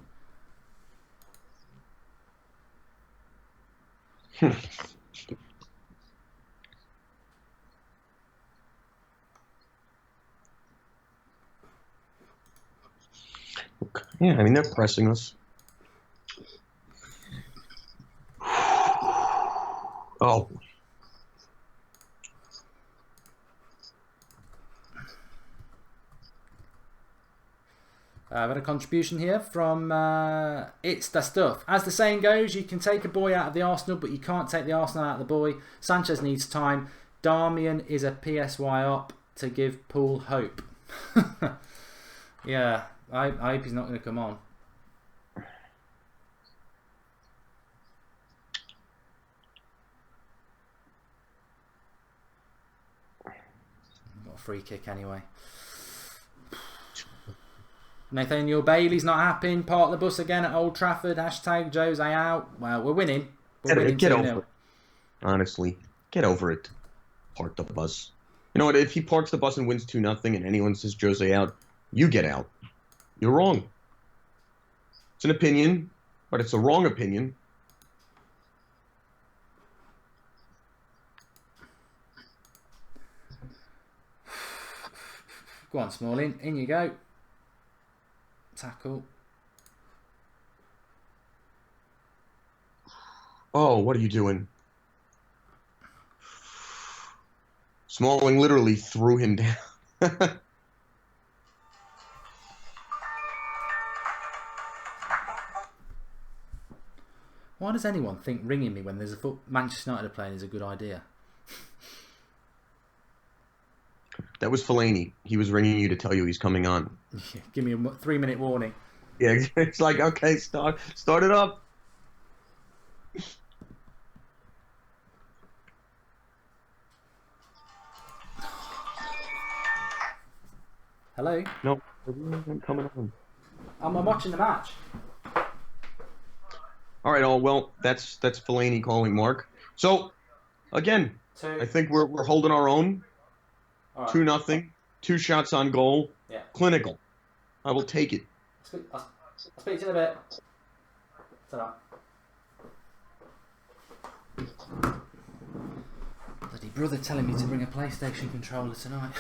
Yeah, I mean, they're pressing us. Oh. I've had a contribution here from It's the Stuff. As the saying goes, you can take a boy out of the Arsenal, but you can't take the Arsenal out of the boy. Sanchez needs time. Darmian is a PSY up to give Paul hope. Yeah, I hope he's not going to come on. Got a free kick anyway. Nathaniel Bailey's not happy. Part of the bus again at Old Trafford. Hashtag Jose out. Well, we're winning. We're winning Get 2-0. over it. Honestly, get over it. Park the bus. You know what? If he parks the bus and wins 2-0 and anyone says Jose out, you get out. You're wrong. It's an opinion, but it's a wrong opinion. Go on, Smalling. In you go. Tackle. Oh, what are you doing? Smalling literally threw him down. Why does anyone think ringing me when there's a Manchester United playing is a good idea? That was Fellaini. He was ringing you to tell you he's coming on. Give me a 3-minute warning. Yeah, it's like, okay, start it up. Hello? No, I'm coming on. I'm watching the match. All right, well, that's Fellaini calling Mark. So, again, I think we're holding our own. All right. 2-0, 2 shots on goal. Yeah. Clinical. I will take it. I'll speak to you in a bit. Ta-da. Bloody brother telling me to bring a PlayStation controller tonight.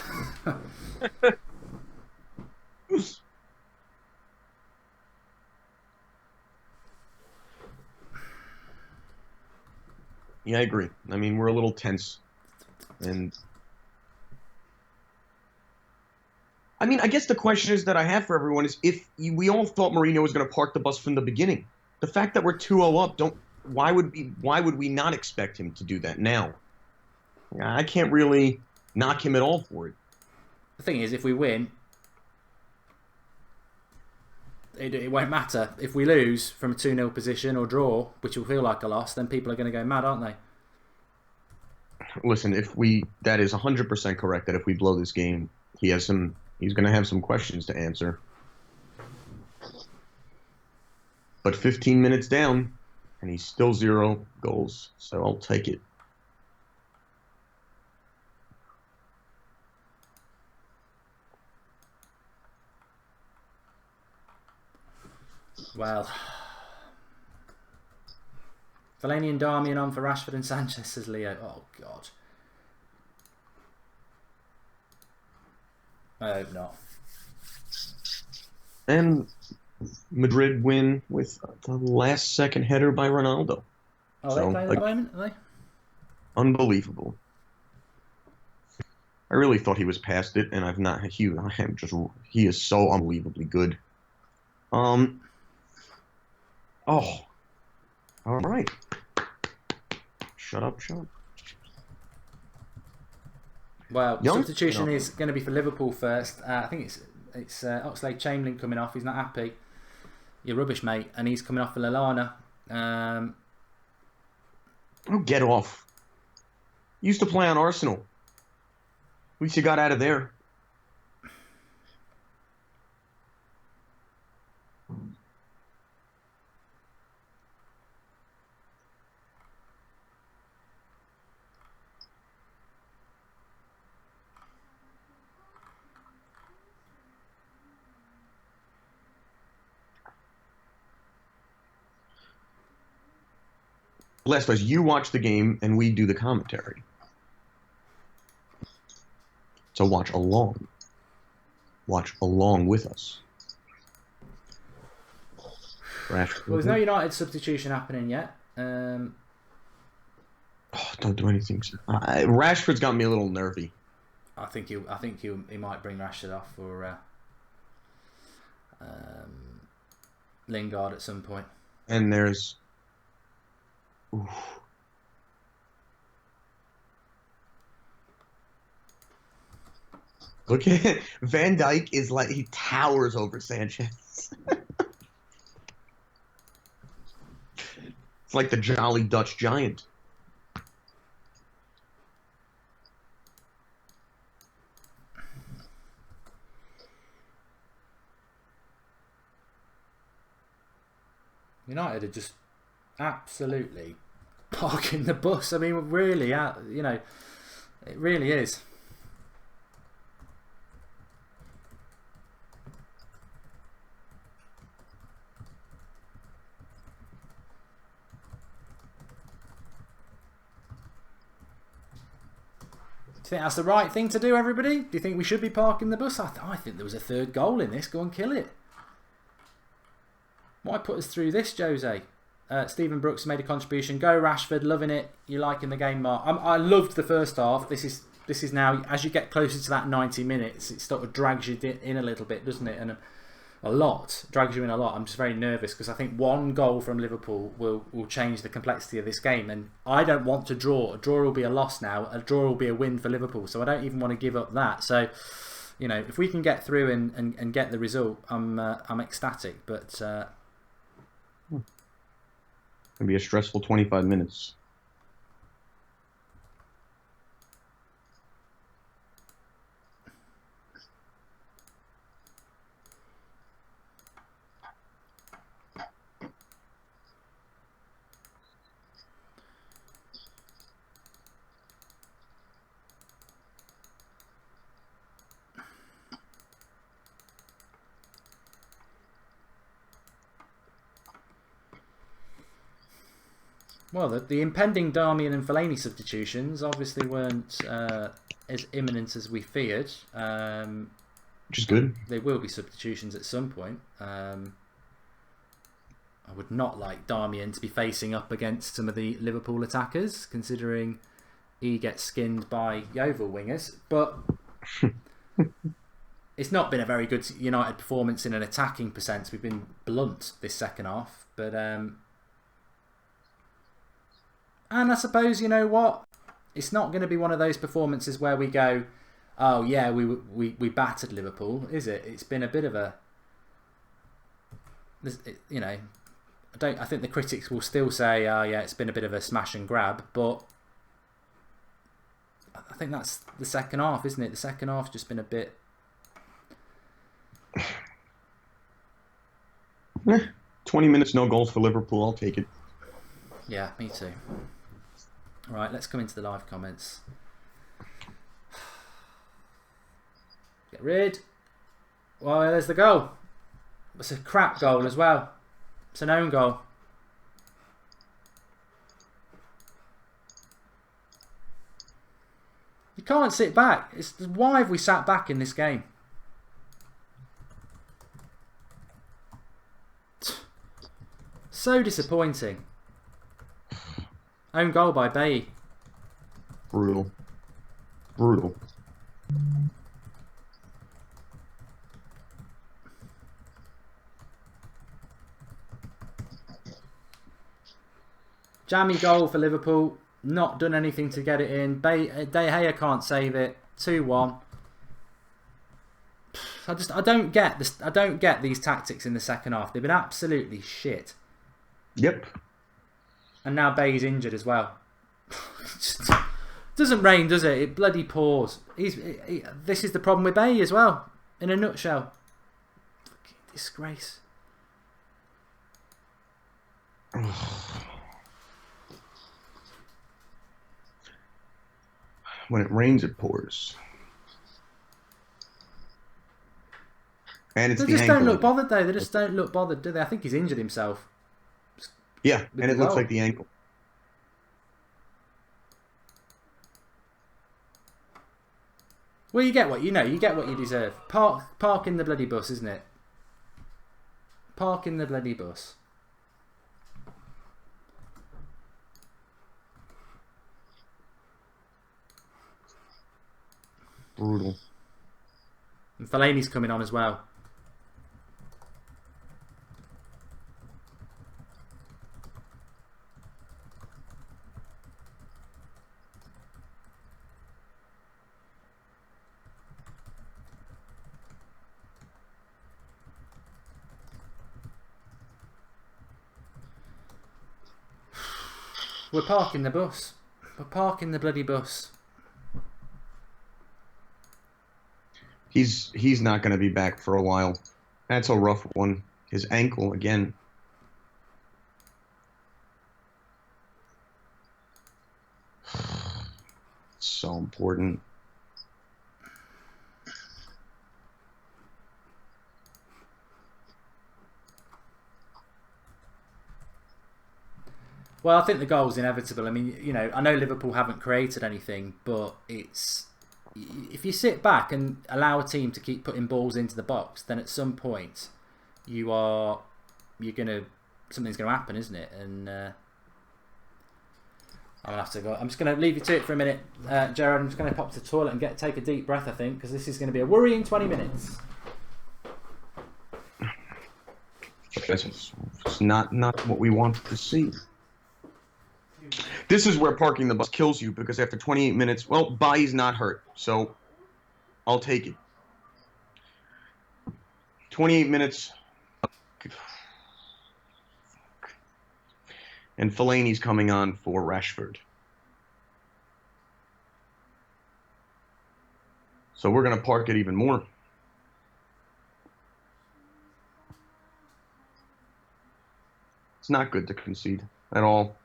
Yeah, I agree. I mean, we're a little tense. And I mean, I guess the question is that I have for everyone is if we all thought Mourinho was going to park the bus from the beginning. The fact that we're 2-0 up, why would we not expect him to do that now? I can't really knock him at all for it. The thing is, if we win, it won't matter. If we lose from a 2-0 position or draw, which will feel like a loss, then people are going to go mad, aren't they? Listen, that is 100% correct that if we blow this game, he's going to have some questions to answer. But 15 minutes down, and he's still 0 goals, so I'll take it. Well, Fellaini and Darmian on for Rashford and Sanchez, says Leo. Oh, God. I hope not. And Madrid win with the last-second header by Ronaldo. Oh, they playing at the moment, are they? Unbelievable. I really thought he was past it, and I've not. He is so unbelievably good. Oh, all right. Shut up. Well, substitution is going to be for Liverpool first. I think it's Oxlade-Chamberlain coming off. He's not happy. You're rubbish, mate. And he's coming off for Lallana. Oh, get off. You used to play on Arsenal. At least you got out of there. Last place, you watch the game and we do the commentary. So watch along. Watch along with us. Rashford. Well, there's no United substitution happening yet. Don't do anything. Rashford's got me a little nervy. I think he might bring Rashford off for Lingard at some point. And there's. Oof. Look at Van Dijk is like he towers over Sanchez. It's like the Jolly Dutch Giant. United are just absolutely parking the bus. I mean, really, you know, it really is. Do you think that's the right thing to do, everybody? Do you think we should be parking the bus? I think there was a third goal in this. Go and kill it. Why put us through this, Jose? Stephen Brooks made a contribution. Go Rashford, loving it. You're liking the game, Mark. I loved the first half. This is now, as you get closer to that 90 minutes, it sort of drags you in a little bit, doesn't it? And drags you in a lot. I'm just very nervous because I think one goal from Liverpool will change the complexity of this game. And I don't want to draw. A draw will be a loss now. A draw will be a win for Liverpool. So I don't even want to give up that. So, you know, if we can get through and get the result, I'm ecstatic. But It'll be a stressful 25 minutes. well, the impending Darmian and Fellaini substitutions obviously weren't as imminent as we feared. Which is good. There will be substitutions at some point. I would not like Darmian to be facing up against some of the Liverpool attackers, considering he gets skinned by Yeovil wingers. But it's not been a very good United performance in an attacking sense. We've been blunt this second half. But and I suppose, you know what? It's not going to be one of those performances where we go, oh yeah, we battered Liverpool, is it? It's been a bit of a, you know, I think the critics will still say, oh yeah, it's been a bit of a smash and grab, but I think that's the second half, isn't it? The second half's just been a bit. 20 minutes, no goals for Liverpool. I'll take it. Yeah, me too. All right, let's come into the live comments. Get rid. Well, there's the goal. It's a crap goal as well. It's an own goal. You can't sit back. Why have we sat back in this game? So disappointing. Own goal by Bailly. Brutal. Brutal. Jammy goal for Liverpool. Not done anything to get it in. De Gea can't save it. 2-1. I don't get this. I don't get these tactics in the second half. They've been absolutely shit. Yep. And now Bay's injured as well. Doesn't rain, does it? It bloody pours. This is the problem with Bay as well. In a nutshell. Fucking disgrace. When it rains, it pours. And it's they just don't look bothered though. They just don't look bothered, do they? I think he's injured himself. Yeah, and it looks like the ankle. Well, you get what you know. You get what you deserve. Park in the bloody bus, isn't it? Park in the bloody bus. Brutal. And Fellaini's coming on as well. We're parking the bus. We're parking the bloody bus. He's not going to be back for a while. That's a rough one. His ankle again. So important. Well, I think the goal's inevitable. I mean, you know, I know Liverpool haven't created anything, but it's if you sit back and allow a team to keep putting balls into the box, then at some point something's gonna happen, isn't it? And I'll have to go. I'm just gonna leave you to it for a minute, Jared. I'm just gonna pop to the toilet and take a deep breath, I think, because this is going to be a worrying 20 minutes. It's not what we wanted to see. This is where parking the bus kills you, because after 28 minutes, well, Bailly's not hurt, so I'll take it. 28 minutes. And Fellaini's coming on for Rashford. So we're going to park it even more. It's not good to concede at all.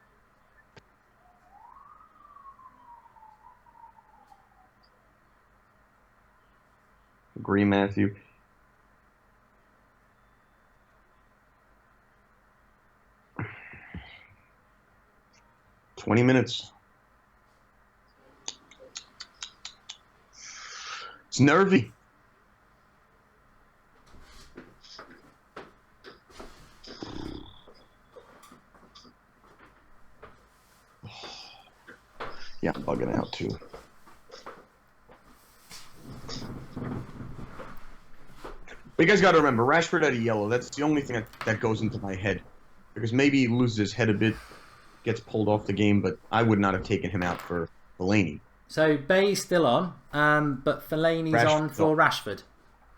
Agree, Matthew. "20 minutes. It's nervy. But you guys got to remember, Rashford had a yellow. That's the only thing that goes into my head. Because maybe he loses his head a bit, gets pulled off the game, but I would not have taken him out for Fellaini. So Bay's still on, but Fellaini's on for Rashford.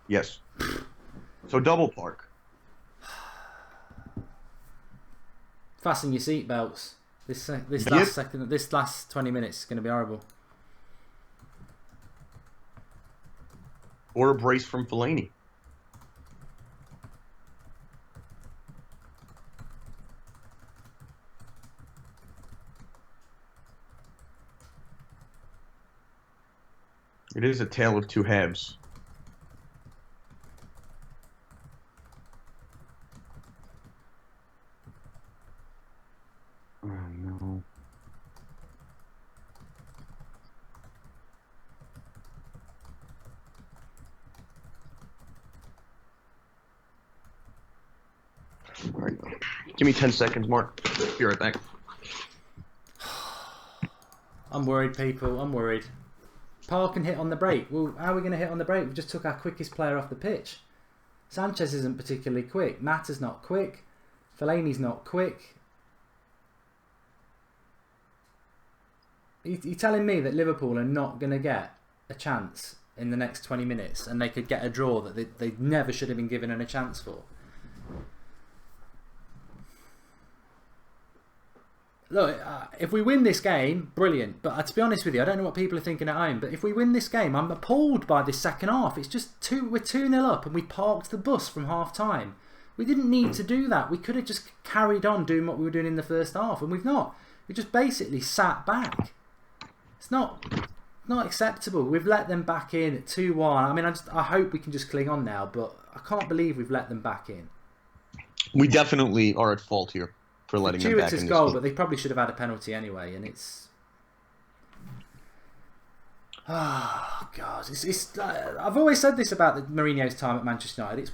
Yes. So double park. Fasten your seatbelts. This last 20 minutes is going to be horrible. Or a brace from Fellaini. It is a tale of two halves. Oh, no. All right. Give me 10 seconds, Mark. Be right back. I'm worried, people. I'm worried. Park can hit on the break. Well, how are we going to hit on the break? We just took our quickest player off the pitch. Sanchez isn't particularly quick. Mata's not quick. Fellaini's not quick. You're telling me that Liverpool are not going to get a chance in the next 20 minutes and they could get a draw that they never should have been given a chance for? Look, if we win this game, brilliant. But to be honest with you, I don't know what people are thinking at home. But if we win this game, I'm appalled by this second half. It's just we're 2-0 up and we parked the bus from half time. We didn't need to do that. We could have just carried on doing what we were doing in the first half, and we've not. We just basically sat back. It's not acceptable. We've let them back in at 2-1. I mean, I hope we can just cling on now, but I can't believe we've let them back in. We definitely are at fault here for letting them back in this goal, game. But they probably should have had a penalty anyway, and it's... Oh, God. I've always said this about Mourinho's time at Manchester United. It's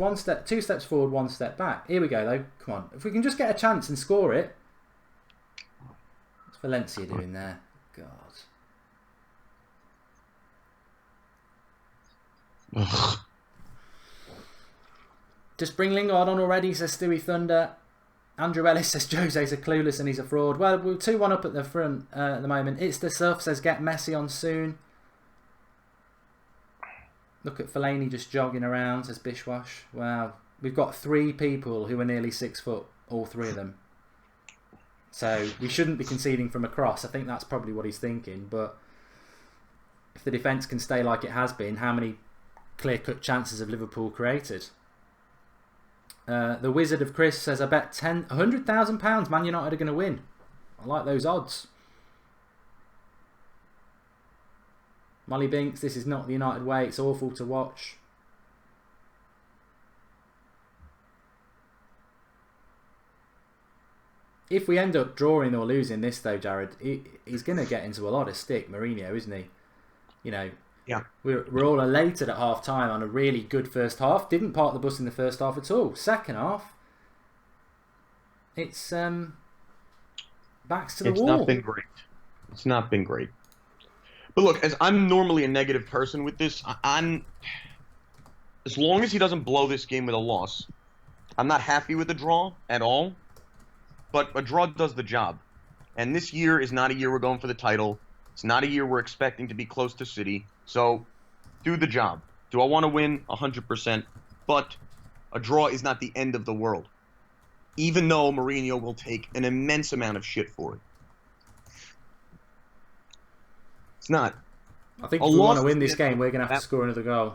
2 steps forward, 1 step back. Here we go, though. Come on. If we can just get a chance and score it... What's Valencia doing there? God. Ugh. Just bring Lingard on already, says Stewie Thunder. Andrew Ellis says Jose's a clueless and he's a fraud. Well, we're 2-1 up at the front at the moment. It's the stuff, says get Messi on soon. Look at Fellaini just jogging around, says Bishwash. Wow. We've got 3 people who are nearly 6 foot, all 3 of them. So we shouldn't be conceding from across. I think that's probably what he's thinking. But if the defence can stay like it has been, how many clear-cut chances have Liverpool created? The Wizard of Chris says, I bet £100,000 Man United are going to win. I like those odds. Molly Binks, this is not the United way. It's awful to watch. If we end up drawing or losing this though, Jared, he's going to get into a lot of stick, Mourinho, isn't he? You know, yeah. We're all elated at half time on a really good first half. Didn't park the bus in the first half at all. Second half, it's backs to the wall. It's not been great. It's not been great. But look, as I'm normally a negative person with this, I'm as long as he doesn't blow this game with a loss, I'm not happy with the draw at all. But a draw does the job. And this year is not a year we're going for the title. It's not a year we're expecting to be close to City. So, do the job. Do I want to win? 100%. But a draw is not the end of the world. Even though Mourinho will take an immense amount of shit for it. It's not. I think if we want to win this game, we're going to have to score another goal.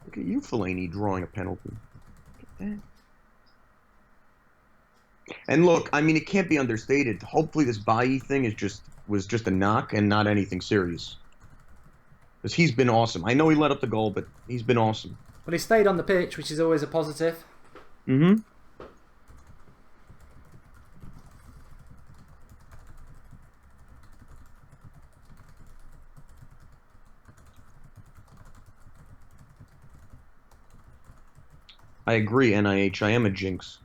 Look at you, Fellaini, drawing a penalty. And look, I mean, it can't be understated. Hopefully this Bailly thing was just a knock and not anything serious. Because he's been awesome. I know he let up the goal, but he's been awesome. Well, he stayed on the pitch, which is always a positive. Mm-hmm. I agree, NIH. I am a jinx.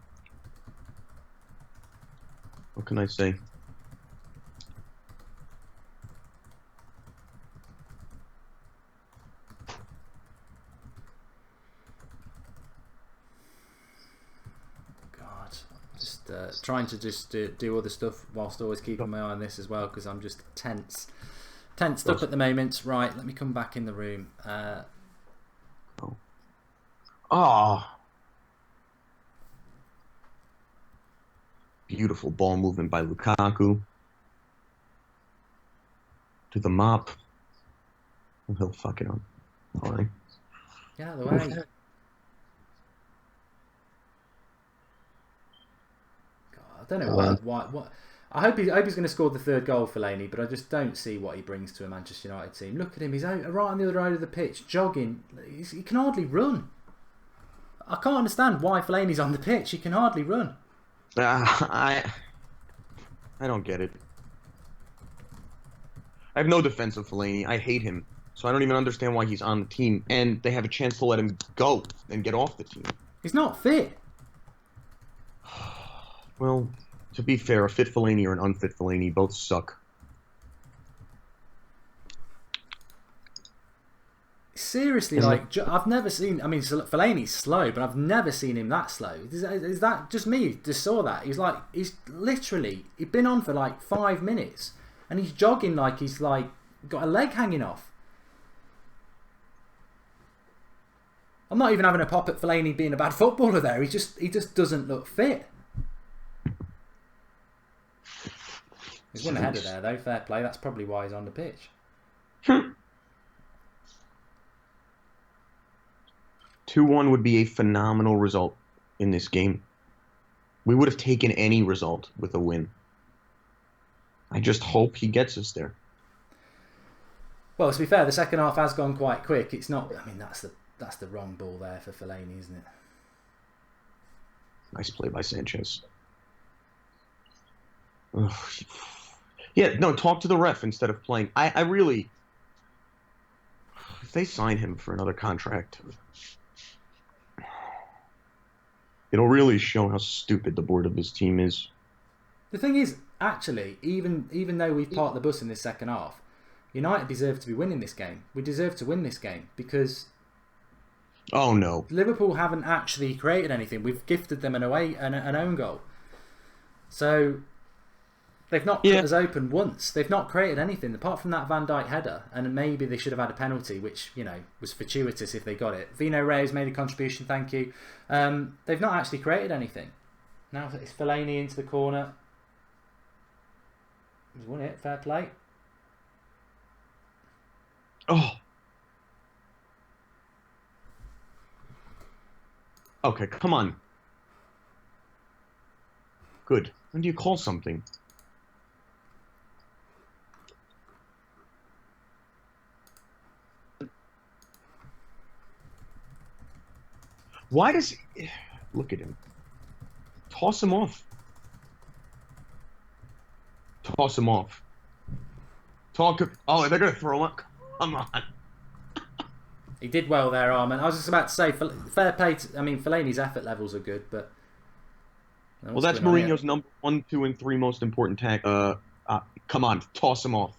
can I say? God, just trying to just do other stuff whilst always keeping my eye on this as well, because I'm just tensed up at the moment. Right, let me come back in the room. Beautiful ball movement by Lukaku. To the mop. He'll fuck it up. All right. Get out of the way. God, I don't know what. I hope he's going to score the third goal for Fellaini, but I just don't see what he brings to a Manchester United team. Look at him; he's out right on the other side of the pitch, jogging. He can hardly run. I can't understand why Fellaini's on the pitch. He can hardly run. I don't get it. I have no defense of Fellaini. I hate him. So I don't even understand why he's on the team. And they have a chance to let him go and get off the team. He's not fit. Well, to be fair, a fit Fellaini or an unfit Fellaini both suck. Seriously, like, I've never seen... I mean, Fellaini's slow, but I've never seen him that slow. Is that just me? Just saw that. He's literally... He'd been on for like 5 minutes, and he's jogging like he's like got a leg hanging off. I'm not even having a pop at Fellaini being a bad footballer there. He just doesn't look fit. He's won a header there, though. Fair play. That's probably why he's on the pitch. 2-1 would be a phenomenal result in this game. We would have taken any result with a win. I just hope he gets us there. Well, to be fair, the second half has gone quite quick. It's not... I mean, that's the wrong ball there for Fellaini, isn't it? Nice play by Sanchez. Ugh. Yeah, no, talk to the ref instead of playing. I really... If they sign him for another contract... It'll really show how stupid the board of this team is. The thing is, actually, even though we've parked the bus in this second half, United deserve to be winning this game. We deserve to win this game because... Oh, no. Liverpool haven't actually created anything. We've gifted them an own goal. So... They've not put us open once. They've not created anything apart from that Van Dijk header, and maybe they should have had a penalty, which, you know, was fortuitous if they got it. Vino Reyes made a contribution, thank you. They've not actually created anything. Now it's Fellaini into the corner. He's won it, fair play. Oh. Okay, come on. Good. When do you call something? Why does he... Look at him. Toss him off. Toss him off. Oh, they're going to throw him. Come on. He did well there, Armin. I was just about to say, fair play. I mean, Fellaini's effort levels are good, but... Well, that's Mourinho's number 1, 2, and 3 most important tag. Come on, toss him off.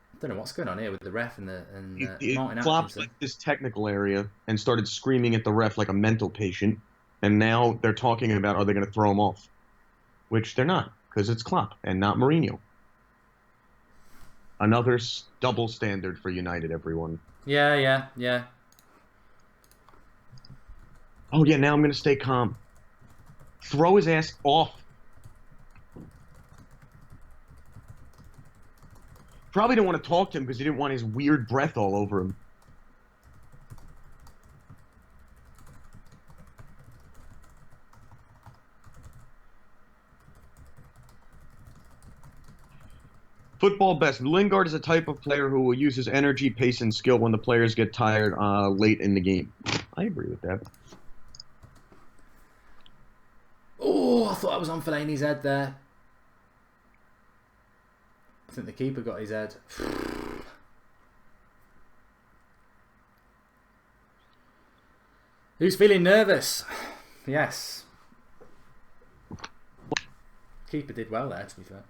I don't know what's going on here with the ref and Martin Klopp Atkinson. left this technical area and started screaming at the ref like a mental patient, and now they're talking about are they going to throw him off, which they're not because it's Klopp and not Mourinho. Another double standard for United, everyone. Yeah. Oh yeah, now I'm going to stay calm. Throw his ass off. Probably didn't want to talk to him because he didn't want his weird breath all over him. Football best. Lingard is a type of player who will use his energy, pace, and skill when the players get tired late in the game. I agree with that. Oh, I thought I was on Fellaini's head there. I think the keeper got his head. Who's feeling nervous? Yes. Keeper did well there, to be fair.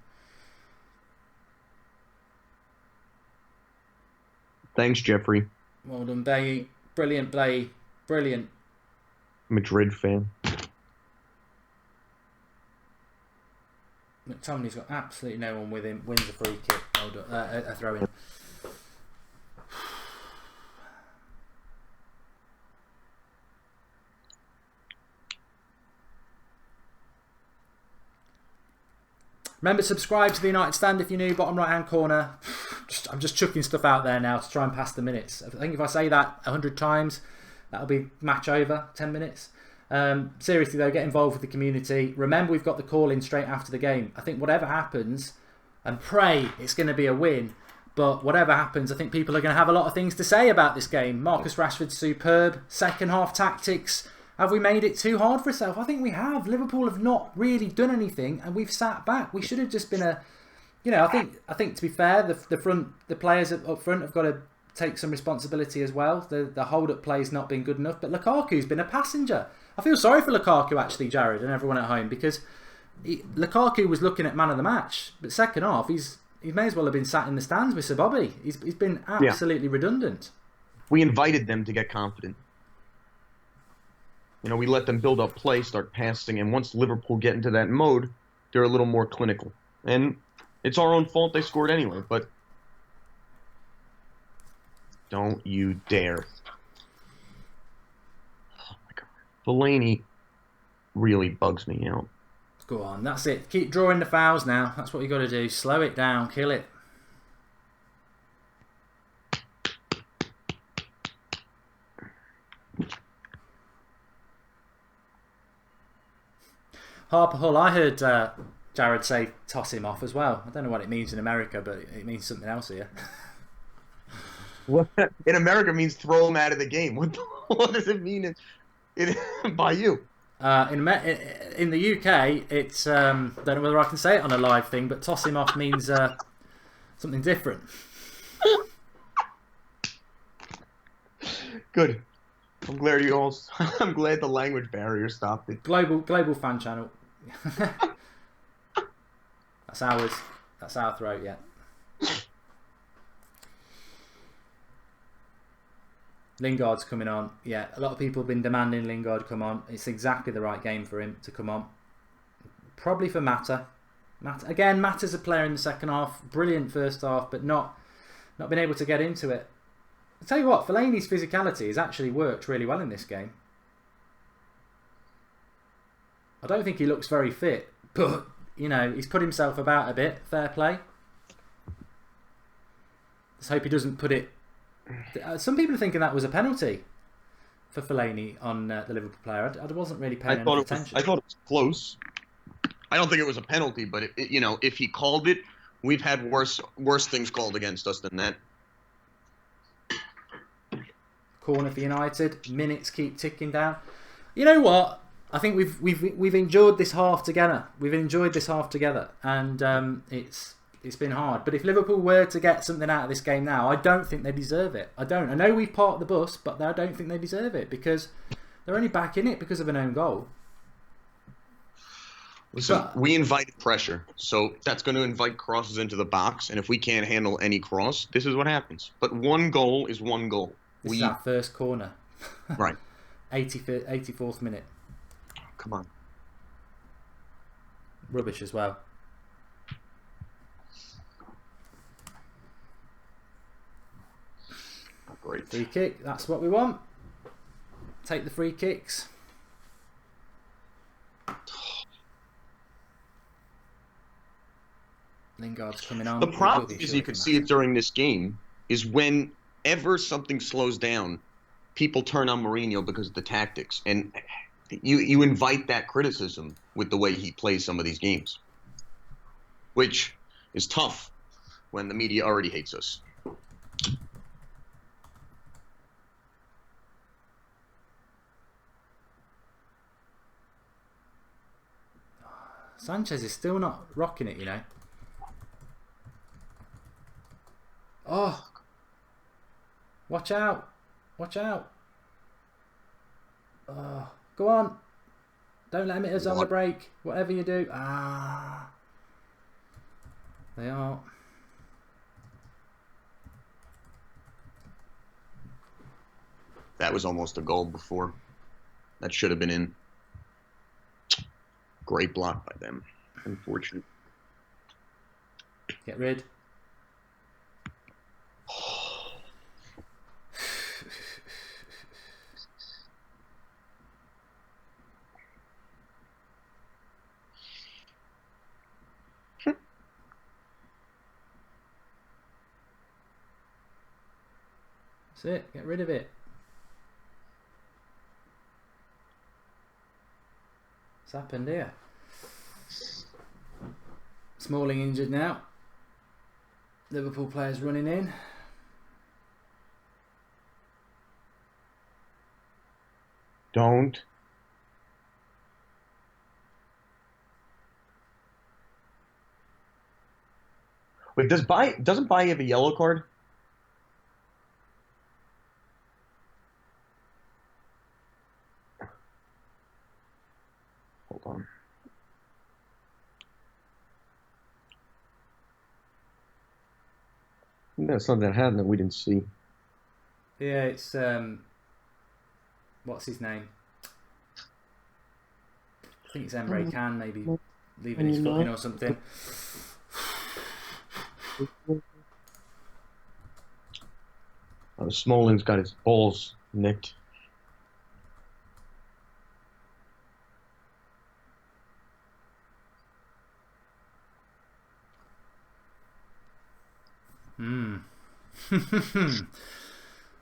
Thanks, Jeffrey. Well done, Bay. Brilliant, Bay. Brilliant. Madrid fan. McTominay's got absolutely no one with him. Wins a free kick. Well done. A throw in. Remember, subscribe to the United Stand if you're new. Bottom right hand corner. I'm just chucking stuff out there now to try and pass the minutes. I think if I say that 100 times, that'll be match over. 10 minutes. Seriously though, get involved with the community. Remember, we've got the call in straight after the game. I think whatever happens, and pray it's going to be a win, but whatever happens, I think people are going to have a lot of things to say about this game. Marcus Rashford's superb. Second half tactics. Have we made it too hard for ourselves? I think we have. Liverpool have not really done anything, and we've sat back. We should have just been I think to be fair, the players up front have got to take some responsibility as well. The hold-up play's not been good enough, but Lukaku's been a passenger. I feel sorry for Lukaku actually, Jared, and everyone at home, because Lukaku was looking at man of the match, but second half he may as well have been sat in the stands with Sir Bobby. He's been absolutely redundant. We invited them to get confident. We let them build up play, start passing, and once Liverpool get into that mode, they're a little more clinical. And it's our own fault they scored anyway, but don't you dare. Oh my God. Fellaini really bugs me out. Go on, that's it. Keep drawing the fouls now. That's what you got to do. Slow it down, kill it. Harper Hull, I heard Jared say toss him off as well. I don't know what it means in America, but it means something else here. What in America means throw him out of the game. What does it mean by you? In the UK, it's don't know whether I can say it on a live thing, but toss him off means something different. Good. I'm glad I'm glad the language barrier stopped it. Global fan channel. That's ours. That's our throat, yeah. Lingard's coming on. Yeah, a lot of people have been demanding Lingard come on. It's exactly the right game for him to come on. Probably for Mata. Again, Mata's a player in the second half. Brilliant first half, but not been able to get into it. I'll tell you what, Fellaini's physicality has actually worked really well in this game. I don't think he looks very fit, but, he's put himself about a bit. Fair play. Let's hope he doesn't put it... Some people are thinking that was a penalty for Fellaini on the Liverpool player. I wasn't really paying any attention. I thought it was close. I don't think it was a penalty, but, if he called it, we've had worse things called against us than that. Corner for United. Minutes keep ticking down. You know what? I think we've enjoyed this half together. We've enjoyed this half together, and it's been hard. But if Liverpool were to get something out of this game now, I don't think they deserve it. I don't. I know we've parked the bus, but I don't think they deserve it because they're only back in it because of an own goal. Listen, we invited pressure, so that's going to invite crosses into the box. And if we can't handle any cross, this is what happens. But one goal is one goal. This is our first corner. Right. 84th minute. Come on. Rubbish as well. Great. Free kick, that's what we want. Take the free kicks. Lingard's coming on. The problem is, you could see it during this game, is whenever something slows down, people turn on Mourinho because of the tactics. And you invite that criticism with the way he plays some of these games, which is tough when the media already hates us. Sanchez is still not rocking it, Oh, watch out! Watch out! Oh, go on! Don't let them hit us on the break. Whatever you do. Ah. They are. That was almost a goal before. That should have been in. Great block by them. Unfortunate. Get rid. That's it. Get rid of it. What's happened here? Smalling injured now. Liverpool players running in. Don't. Wait, doesn't Bai have a yellow card? Hold on. No, something that happened that we didn't see. Yeah, it's what's his name? I think it's Emre Can, maybe leaving his foot in or something. Oh, Smoling's got his balls nicked.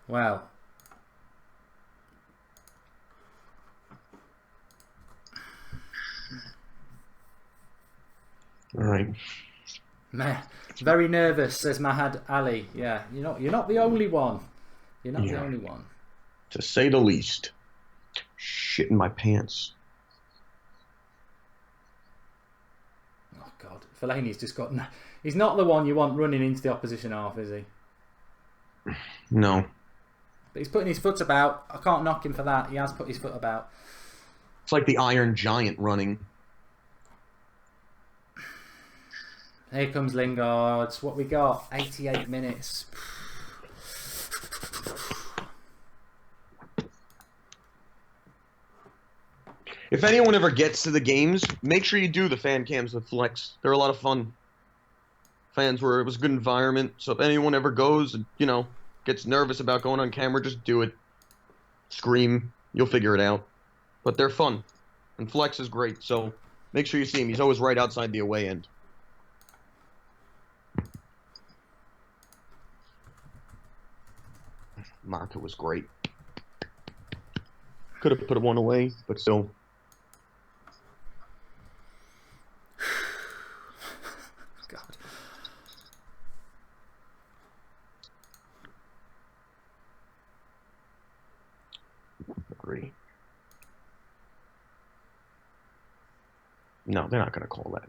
Well. All right. Meh. Very nervous, says Mahad Ali. Yeah, you're not the only one. You're not the only one. To say the least. Shit in my pants. Oh God, Fellaini's just got. He's not the one you want running into the opposition half, is he? No. But he's putting his foot about. I can't knock him for that. He has put his foot about. It's like the Iron Giant running. Here comes Lingard. What we got? 88 minutes. If anyone ever gets to the games, make sure you do the fan cams with Flex. They're a lot of fun. Fans were, it was a good environment. So if anyone ever goes and, gets nervous about going on camera, just do it. Scream. You'll figure it out. But they're fun. And Flex is great, so make sure you see him. He's always right outside the away end. Mata was great. Could have put one away, but still. God. Agree. No, they're not going to call that.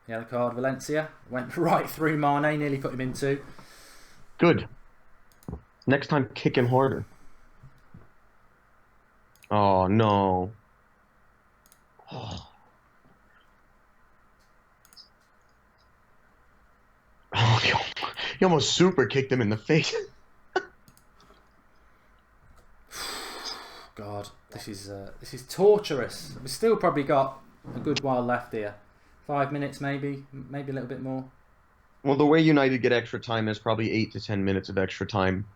Yellow card, Valencia. Went right through Mane, nearly put him in two. Good. Next time, kick him harder. Oh, no. Oh. He almost super kicked him in the face. God, this is torturous. We've still probably got a good while left here. 5 minutes maybe a little bit more. Well, the way United get extra time is probably 8 to 10 minutes of extra time.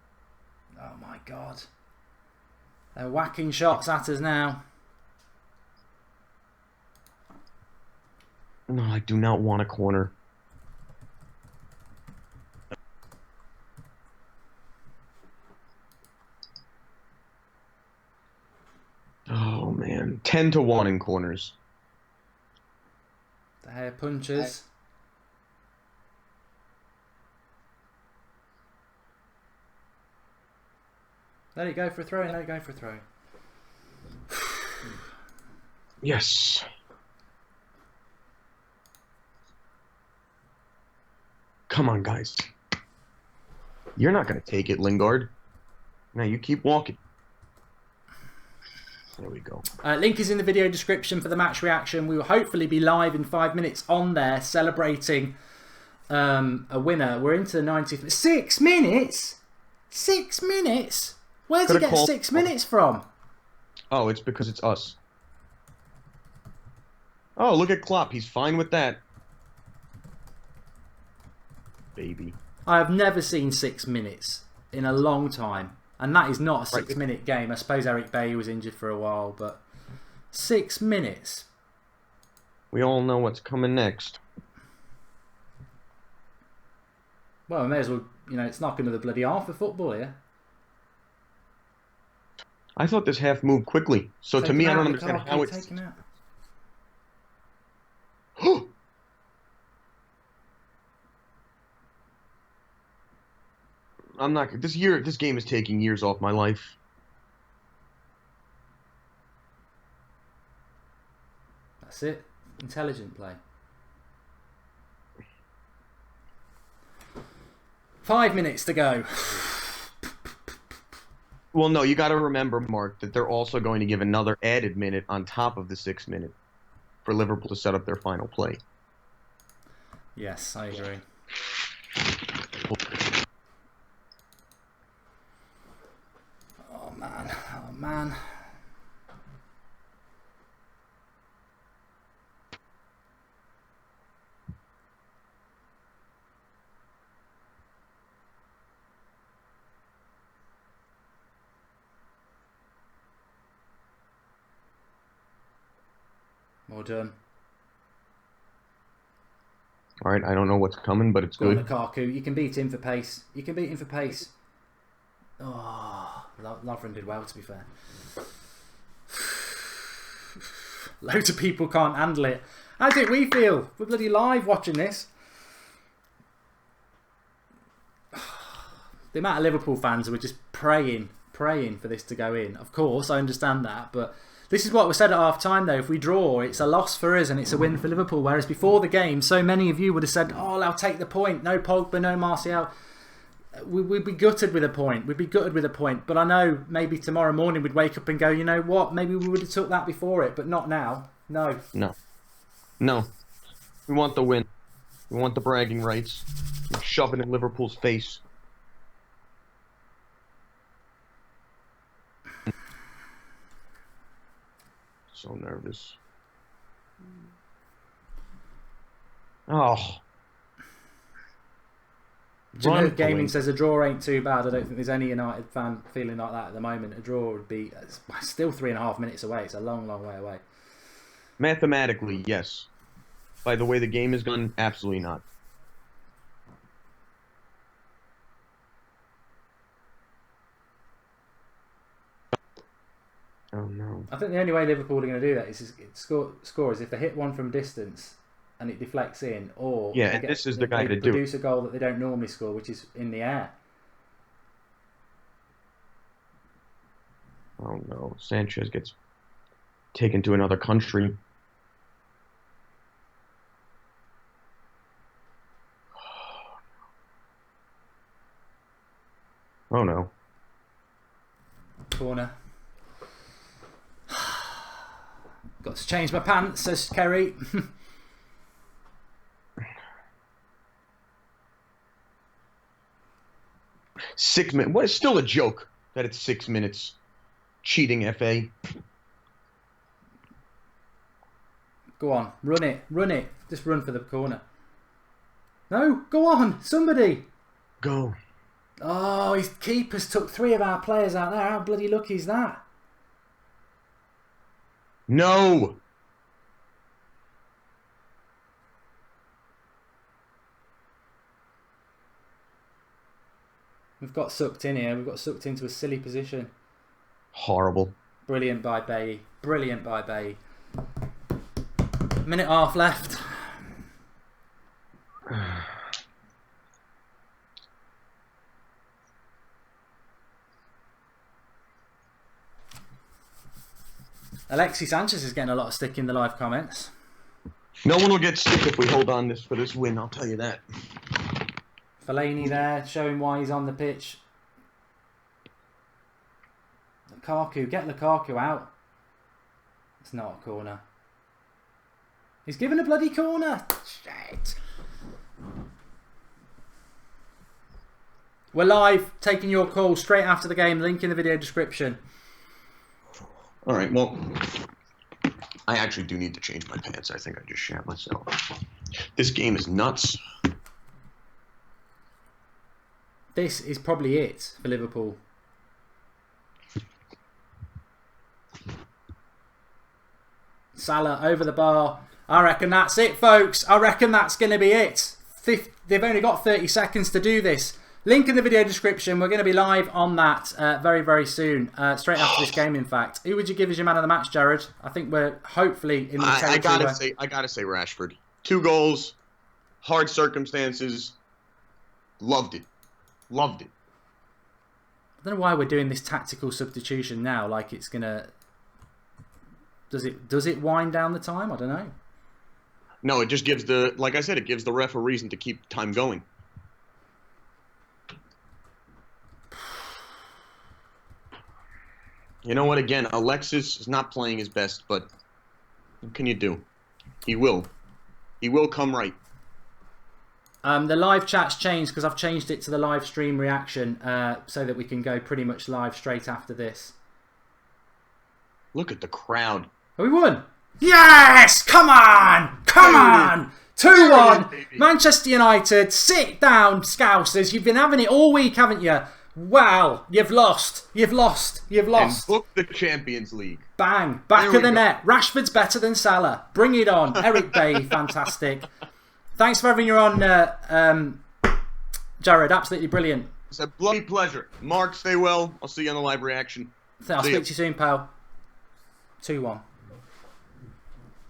Oh my God. They're whacking shots at us now. No, I do not want a corner. Oh, man. 10 to 1 in corners. The hair punches. Let it go for a throw. Let it go for a throw. Yes. Come on, guys. You're not going to take it, Lingard. Now you keep walking. There we go. Link is in the video description for the match reaction. We will hopefully be live in 5 minutes on there celebrating a winner. We're into the 90th. 6 minutes? 6 minutes? Where's he get 6 minutes from? Oh, it's because it's us. Oh, look at Klopp. He's fine with that. Baby. I have never seen 6 minutes in a long time. And that is not a 6 minute game. I suppose Eric Bailly was injured for a while, but 6 minutes. We all know what's coming next. Well, we may as well, you know, it's not going to the bloody half of football here. I thought this half moved quickly. So to me, I don't understand how it's... Taken out. I'm not... This game is taking years off my life. That's it. Intelligent play. 5 minutes to go. Well, no, you got to remember, Mark, that they're also going to give another added minute on top of the 6 minute for Liverpool to set up their final play. Yes, I agree. Oh, man. Oh, man. Well done. All right, I don't know what's coming, but it's good. Lukaku, you can beat him for pace. You can beat him for pace. Oh, Lovren did well, to be fair. Loads of people can't handle it. How did we feel? We're bloody live watching this. The amount of Liverpool fans who were just praying for this to go in. Of course, I understand that, but this is what was said at half-time, though. If we draw, it's a loss for us and it's a win for Liverpool. Whereas before the game, so many of you would have said, oh, I'll take the point. No Pogba, no Martial. We'd be gutted with a point. We'd be gutted with a point. But I know maybe tomorrow morning we'd wake up and go, you know what? Maybe we would have took that before it, but not now. No. No. We want the win. We want the bragging rights. Shove it in Liverpool's face. So nervous. Oh. Generic Gaming says a draw ain't too bad. I don't think there's any United fan feeling like that at the moment. A draw would be still 3.5 minutes away. It's a long, long way away. Mathematically, yes. By the way the game is gone, absolutely not. Oh no. I think the only way Liverpool are going to do that is score is if they hit one from distance and it deflects in, or this is the guy to do it. Produce a goal that they don't normally score, which is in the air. Oh no. Sanchez gets taken to another country. Oh no. Corner. Got to change my pants, says Kerry. 6 minutes. What is still a joke that it's 6 minutes. Cheating FA. Go on, run it. Just run for the corner. No, go on, somebody. Go. Oh, his keepers took 3 of our players out there. How bloody lucky is that? No. We've got sucked in here. We've got sucked into a silly position. Horrible. Brilliant by Bailly. Brilliant by Bailly. Minute half left. Alexis Sanchez is getting a lot of stick in the live comments. No one will get stick if we hold on for this win, I'll tell you that. Fellaini there, showing why he's on the pitch. Lukaku, get Lukaku out. It's not a corner. He's given a bloody corner. Shit. We're live, taking your call straight after the game. Link in the video description. All right, well, I actually do need to change my pants. I think I just shat myself. This game is nuts. This is probably it for Liverpool. Salah over the bar. I reckon that's it, folks. I reckon that's going to be it. They've only got 30 seconds to do this. Link in the video description. We're going to be live on that very, very soon. Straight after this game, in fact. Who would you give as your man of the match, Jared? I think we're hopefully in the territory. I gotta say Rashford. 2 goals, hard circumstances. Loved it. Loved it. I don't know why we're doing this tactical substitution now. Like it's gonna. Does it wind down the time? I don't know. No, it just gives like I said, it gives the ref a reason to keep time going. You know what? Again, Alexis is not playing his best, but what can you do? He will. He will come right. The live chat's changed because I've changed it to the live stream reaction so that we can go pretty much live straight after this. Look at the crowd. Oh, we won! Yes! Come on! Come on! 2-1! Manchester United, sit down, Scousers. You've been having it all week, haven't you? Wow, you've lost. You've lost. You've lost. And book the Champions League. Bang. Back of the net. Rashford's better than Salah. Bring it on. Eric Bailly, fantastic. Thanks for having you on, Jared. Absolutely brilliant. It's a bloody pleasure. Mark, stay well. I'll see you on the live reaction. I'll speak to you soon, pal. 2-1.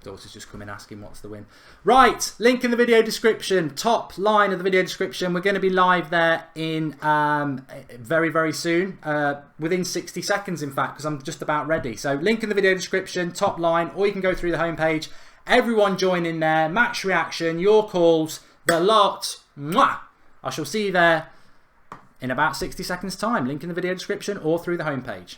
Daughter's just come in asking what's the win. Right, link in the video description. Top line of the video description. We're going to be live there in very, very soon. Within 60 seconds, in fact, because I'm just about ready. So link in the video description, top line, or you can go through the homepage. Everyone join in there. Match reaction, your calls, the lot. Mwah! I shall see you there in about 60 seconds time. Link in the video description or through the homepage.